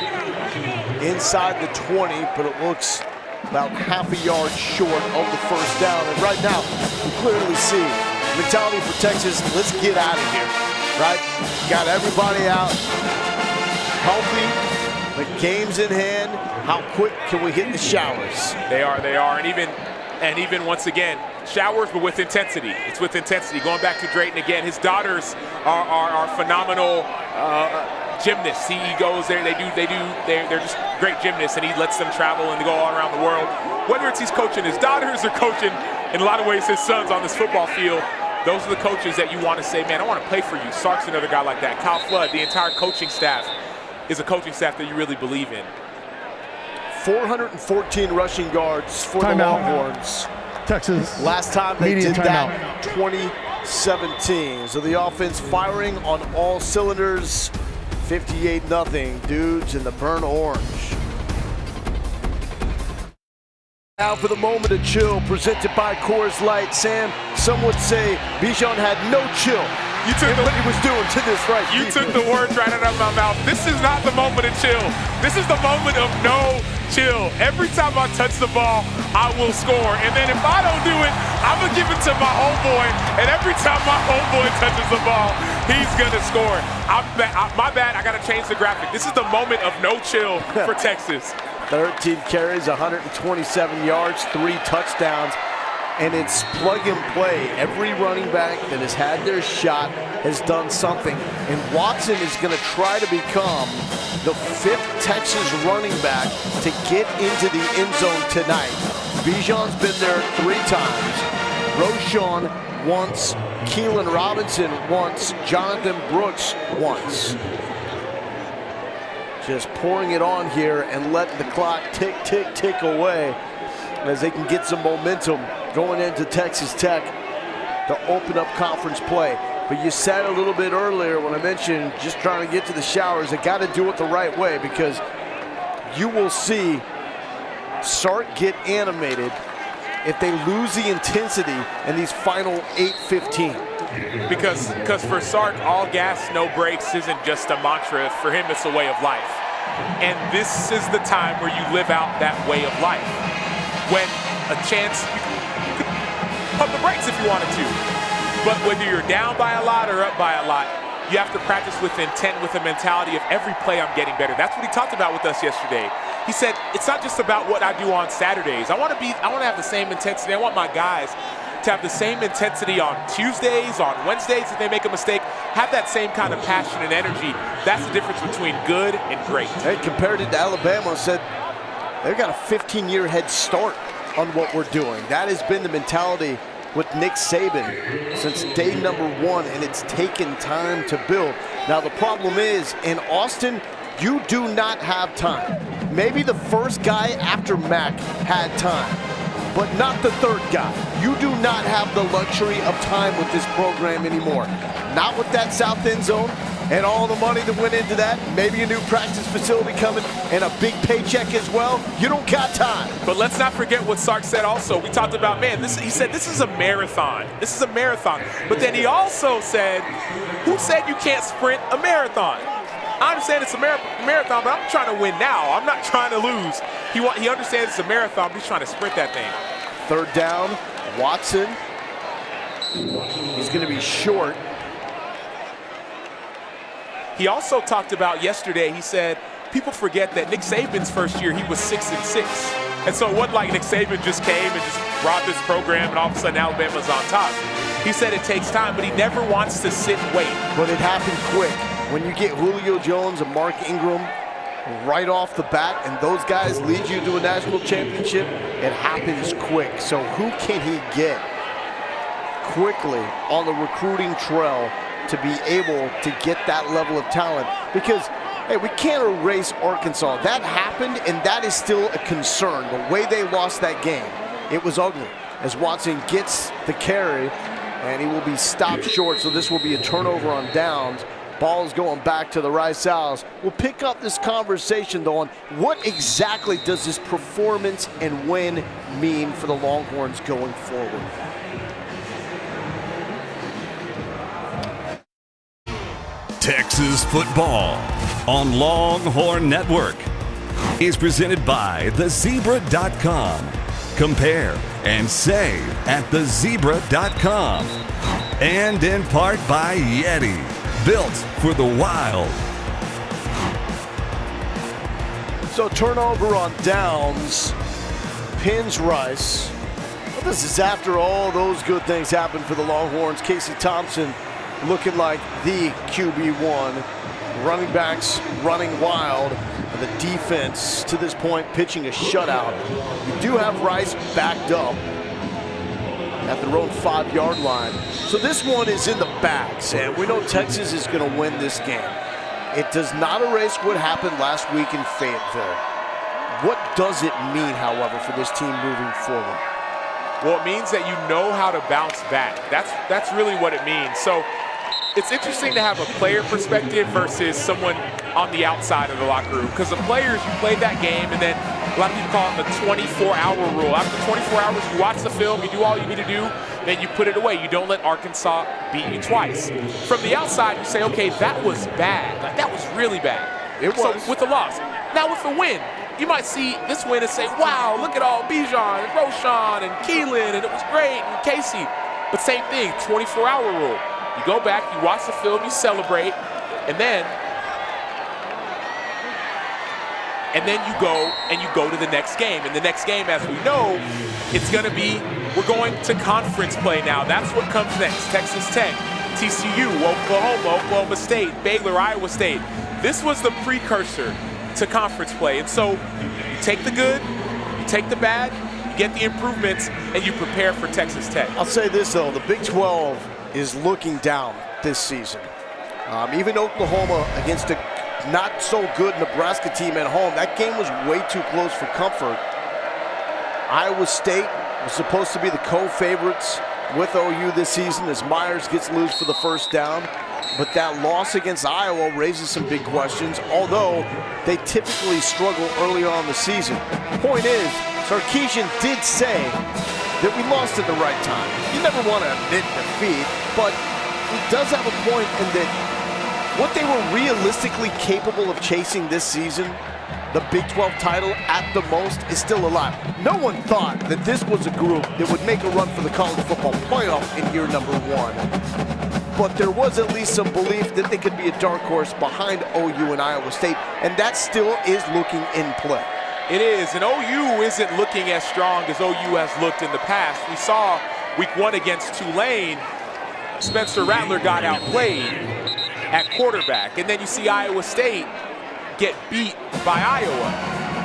inside the 20, but it looks about half a yard short of the first down. And right now, we clearly see mentality for Texas, let's get out of here, right? Got everybody out, healthy, the game's in hand. How quick can we hit the showers? They are, and even once again, showers, but with intensity. It's with intensity. Going back to Drayton again, his daughters are phenomenal gymnasts. He goes there, they're just great gymnasts, and he lets them travel and go all around the world. Whether it's he's coaching his daughters or coaching, in a lot of ways, his sons on this football field, those are the coaches that you want to say, man, I want to play for you. Sark's another guy like that. Kyle Flood, the entire coaching staff is a coaching staff that you really believe in. 414 rushing yards for the Longhorns. Texas. Last time they did that, 2017. So the offense firing on all cylinders. 58-0, dudes in the burnt orange. Now for the moment of chill, presented by Coors Light. Sam, some would say Bijan had no chill. You took what he was doing to this right. You took the words right out of my mouth. This is not the moment of chill. This is the moment of no chill. Every time I touch the ball, I will score. And then if I don't do it, I'm going to give it to my homeboy. And every time my homeboy touches the ball, he's going to score. My bad, I got to change the graphic. This is the moment of no chill for Texas. 13 carries, 127 yards, 3 touchdowns. And it's plug and play. Every running back that has had their shot has done something. And Watson is going to try to become the 5th Texas running back to get into the end zone tonight. Bijan's been there 3 times. Roschon once, Keelan Robinson once, Jonathan Brooks once. Just pouring it on here and letting the clock tick, tick, tick away as they can get some momentum going into Texas Tech to open up conference play. But you said a little bit earlier when I mentioned just trying to get to the showers, they got to do it the right way, because you will see Sark get animated if they lose the intensity in these final 8:15. Because for Sark, all gas, no brakes isn't just a mantra. For him, it's a way of life. And this is the time where you live out that way of life. When a chance, you could pump the brakes if you wanted to. But whether you're down by a lot or up by a lot, you have to practice with intent, with a mentality of every play I'm getting better. That's what he talked about with us yesterday. He said, it's not just about what I do on Saturdays. I want to have the same intensity. I want my guys to have the same intensity on Tuesdays, on Wednesdays. If they make a mistake, have that same kind of passion and energy. That's the difference between good and great. Hey, compared it to Alabama, said they've got a 15-year head start on what we're doing. That has been the mentality with Nick Saban since day number 1, and it's taken time to build. Now the problem is, in Austin, you do not have time. Maybe the first guy after Mac had time, but not the third guy. You do not have the luxury of time with this program anymore. Not with that south end zone and all the money that went into that. Maybe a new practice facility coming and a big paycheck as well. You don't got time. But let's not forget what Sark said also. We talked about, man, he said this is a marathon. This is a marathon. But then he also said, who said you can't sprint a marathon? I understand it's a marathon, but I'm trying to win now. I'm not trying to lose. He understands it's a marathon, but he's trying to sprint that thing. Third down, Watson. He's going to be short. He also talked about yesterday, he said, people forget that Nick Saban's first year, he was 6-6. And so it wasn't like Nick Saban just came and just brought this program and all of a sudden Alabama's on top. He said it takes time, but he never wants to sit and wait. But it happened quick. When you get Julio Jones and Mark Ingram right off the bat and those guys lead you to a national championship, it happens quick. So who can he get quickly on the recruiting trail to be able to get that level of talent? Because, hey, we can't erase Arkansas. That happened, and that is still a concern. The way they lost that game, it was ugly. As Watson gets the carry, and he will be stopped short, so this will be a turnover on downs. Ball's going back to the Rice Owls. We'll pick up this conversation, though, on what exactly does this performance and win mean for the Longhorns going forward. Texas football on Longhorn Network is presented by thezebra.com. Compare and save at thezebra.com. And in part by Yeti, built for the wild. So turnover on downs, pins Rice. Well, this is after all those good things happened for the Longhorns. Casey Thompson looking like the QB1. Running backs running wild. And the defense, to this point, pitching a shutout. You do have Rice backed up at their own 5-yard line. So this one is in the bags, and we know Texas is going to win this game. It does not erase what happened last week in Fayetteville. What does it mean, however, for this team moving forward? Well, it means that you know how to bounce back. That's really what it means. So it's interesting to have a player perspective versus someone on the outside of the locker room. Because the players, you played that game, and then a lot of people call it the 24-hour rule. After 24 hours, you watch the film, you do all you need to do, then you put it away. You don't let Arkansas beat you twice. From the outside, you say, okay, that was bad. Like, that was really bad. It was. So with the loss. Now with the win, you might see this win and say, wow, look at all Bijan and Roshan and Keelan, and it was great, and Casey. But same thing, 24-hour rule. You go back, you watch the film, you celebrate, and then you go to the next game. And the next game, as we know, it's going to be, we're going to conference play now. That's what comes next. Texas Tech, TCU, Oklahoma, Oklahoma State, Baylor, Iowa State. This was the precursor to conference play. And so you take the good, you take the bad, you get the improvements, and you prepare for Texas Tech. I'll say this, though. The Big 12 is looking down this season. Even Oklahoma against a not-so-good Nebraska team at home, that game was way too close for comfort. Iowa State was supposed to be the co-favorites with OU this season as Myers gets loose for the first down. But that loss against Iowa raises some big questions, although they typically struggle early on in the season. Point is, Sarkisian did say that we lost at the right time. You never want to admit defeat, but he does have a point in that what they were realistically capable of chasing this season, the Big 12 title at the most, is still alive. No one thought that this was a group that would make a run for the college football playoff in year number 1. But there was at least some belief that they could be a dark horse behind OU and Iowa State, and that still is looking in play. It is, and OU isn't looking as strong as OU has looked in the past. We saw week 1 against Tulane, Spencer Rattler got outplayed at quarterback, and then you see Iowa State get beat by Iowa.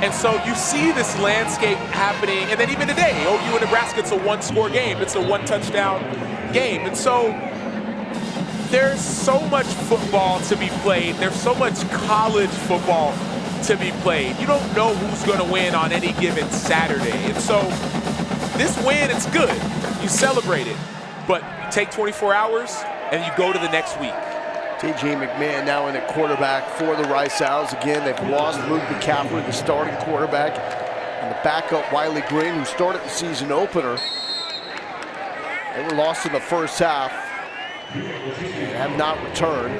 And so you see this landscape happening, and then even today, OU and Nebraska, it's a one-score game. It's a one-touchdown game. And so there's so much football to be played. There's so much college football to be played. You don't know who's going to win on any given Saturday. And so this win, it's good. You celebrate it. But you take 24 hours and you go to the next week. T.J. McMahon now in at quarterback for the Rice Owls. Again, they've lost Luke McCaffrey, the starting quarterback, and the backup Wiley Green, who started the season opener. They were lost in the first half and have not returned.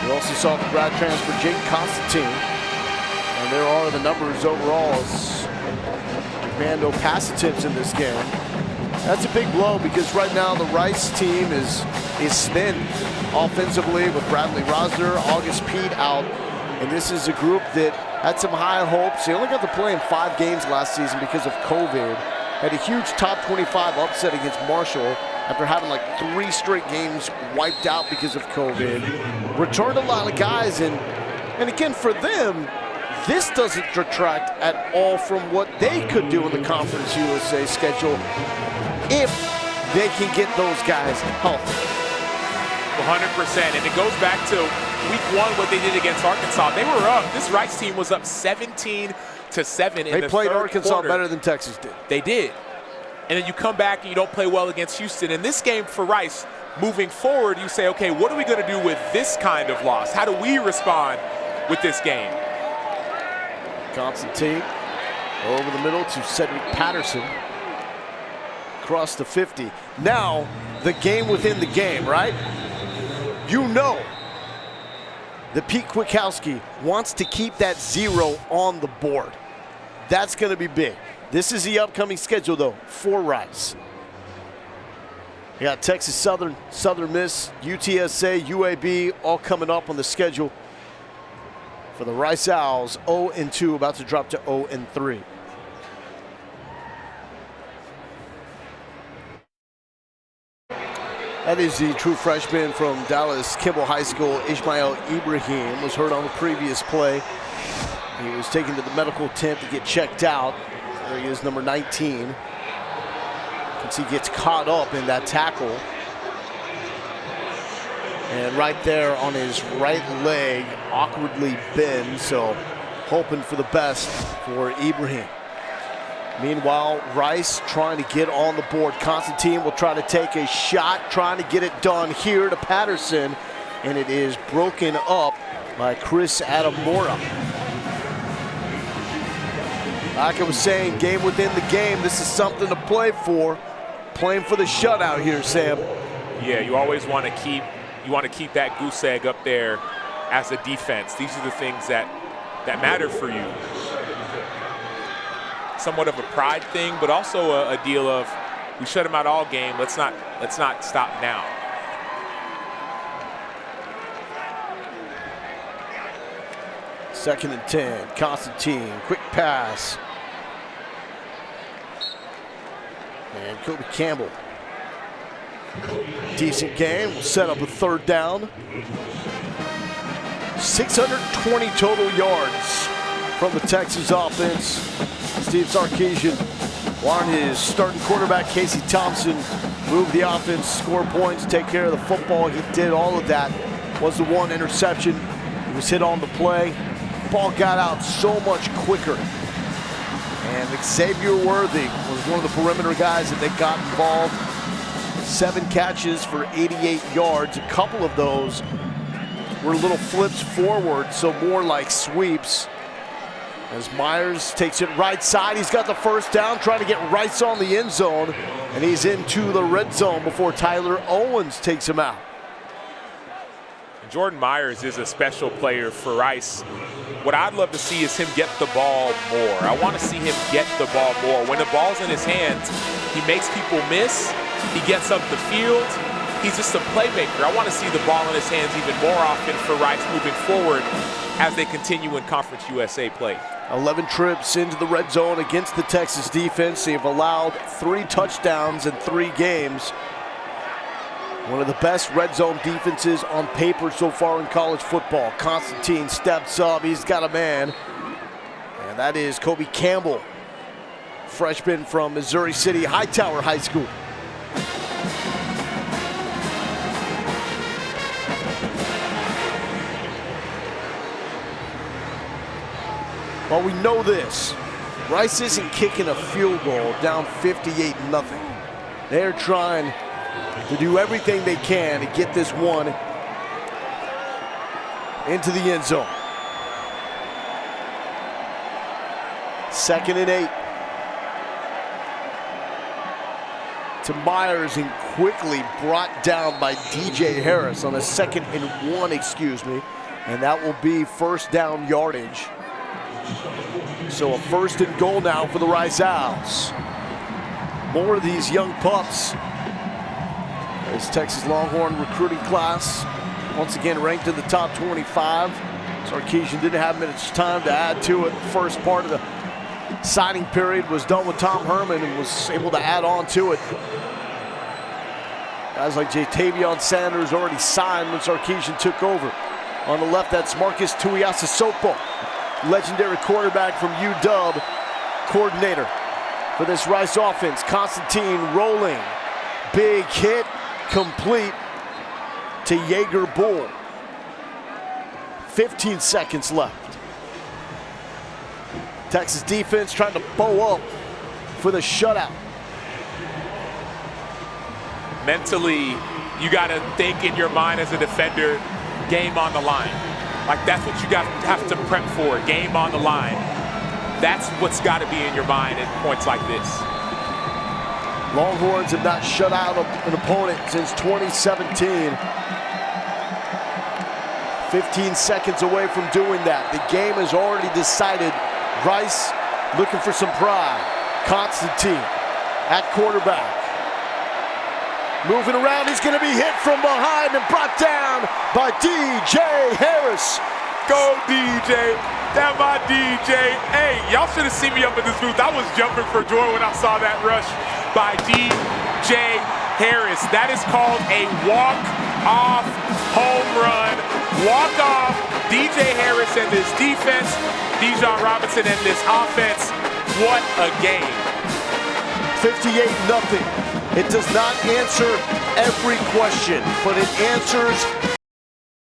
We also saw the grad transfer Jake Constantine, and there are the numbers overall as McMahon pass attempts in this game. That's a big blow because right now the Rice team is thin offensively with Bradley Rosner, August Pete out, and this is a group that had some high hopes. They only got to play in 5 games last season because of COVID. Had a huge top 25 upset against Marshall after having like 3 straight games wiped out because of COVID. Returned a lot of guys, and again for them, this doesn't detract at all from what they could do in the Conference USA schedule if they can get those guys healthy. 100%, and it goes back to week 1, what they did against Arkansas. They were up. This Rice team was up 17-7 in the third quarter. They played Arkansas better than Texas did. They did. And then you come back and you don't play well against Houston. In this game for Rice, moving forward, you say, okay, what are we going to do with this kind of loss? How do we respond with this game? Constantine over the middle to Cedric Patterson. Across the 50. Now, the game within the game, right? You know that Pete Kwiatkowski wants to keep that 0 on the board. That's going to be big. This is the upcoming schedule, though, for Rice. You got Texas Southern, Southern Miss, UTSA, UAB, all coming up on the schedule for the Rice Owls. 0-2, about to drop to 0-3. That is the true freshman from Dallas Kimball High School, Ismail Ibrahim, was hurt on the previous play. He was taken to the medical tent to get checked out. There he is, number 19. You can see he gets caught up in that tackle. And right there on his right leg, awkwardly bent, so hoping for the best for Ibrahim. Meanwhile, Rice trying to get on the board. Constantine will try to take a shot, trying to get it done here to Patterson, and it is broken up by Chris Adamora. Like I was saying, game within the game, this is something to play for. Playing for the shutout here, Sam. Yeah, you always want to keep that goose egg up there as a defense. These are the things that matter for you. Somewhat of a pride thing, but also a deal of we shut them out all game. Let's not stop now. Second and 10. Constantine, quick pass. And Kobe Campbell. Decent game. We'll set up a third down. 620 total yards from the Texas offense. Steve Sarkisian wanted his starting quarterback, Casey Thompson, move the offense, score points, take care of the football. He did all of that. Was the one interception. He was hit on the play. Ball got out so much quicker. And Xavier Worthy was one of the perimeter guys that they got involved. 7 catches for 88 yards. A couple of those were little flips forward, so more like sweeps. As Myers takes it right side, he's got the first down, trying to get Rice on the end zone, and he's into the red zone before Tyler Owens takes him out. Jordan Myers is a special player for Rice. What I'd love to see is him get the ball more. I want to see him get the ball more. When the ball's in his hands, he makes people miss. He gets up the field. He's just a playmaker. I want to see the ball in his hands even more often for Rice moving forward as they continue in Conference USA play. 11 trips into the red zone against the Texas defense. They've allowed 3 touchdowns in 3 games. One of the best red zone defenses on paper so far in college football. Constantine steps up, he's got a man. And that is Kobe Campbell, freshman from Missouri City Hightower High School. Well, we know this. Rice isn't kicking a field goal down 58-0. They're trying to do everything they can to get this one into the end zone. 2nd and 8. To Myers and quickly brought down by DJ Harris on a 2nd and 1, excuse me. And that will be first down yardage. So a 1st and goal now for the Rice Owls. More of these young pups. As Texas Longhorn recruiting class, once again ranked in the top 25. Sarkisian didn't have much time to add to it. The first part of the signing period was done with Tom Herman and was able to add on to it. Guys like Jatavion Sanders already signed when Sarkisian took over. On the left, that's Marcus Tuiasosopo, legendary quarterback from UW, coordinator for this Rice offense. Constantine rolling, big hit, complete to Jaeger Bull. 15 seconds left. Texas defense trying to bow up for the shutout. Mentally, you got to think in your mind as a defender, game on the line. Like that's what you have to prep for, game on the line. That's what's got to be in your mind at points like this. Longhorns have not shut out an opponent since 2017. 15 seconds away from doing that. The game is already decided. Rice looking for some pride. Constantine at quarterback. Moving around, he's going to be hit from behind and brought down by DJ Harris. Go DJ, that my DJ. Hey, y'all should have seen me up in this booth. I was jumping for joy when I saw that rush by DJ Harris. That is called a walk-off home run. Walk-off, DJ Harris and this defense, Dijon Robinson and this offense. What a game. 58-0. It does not answer every question, but it answers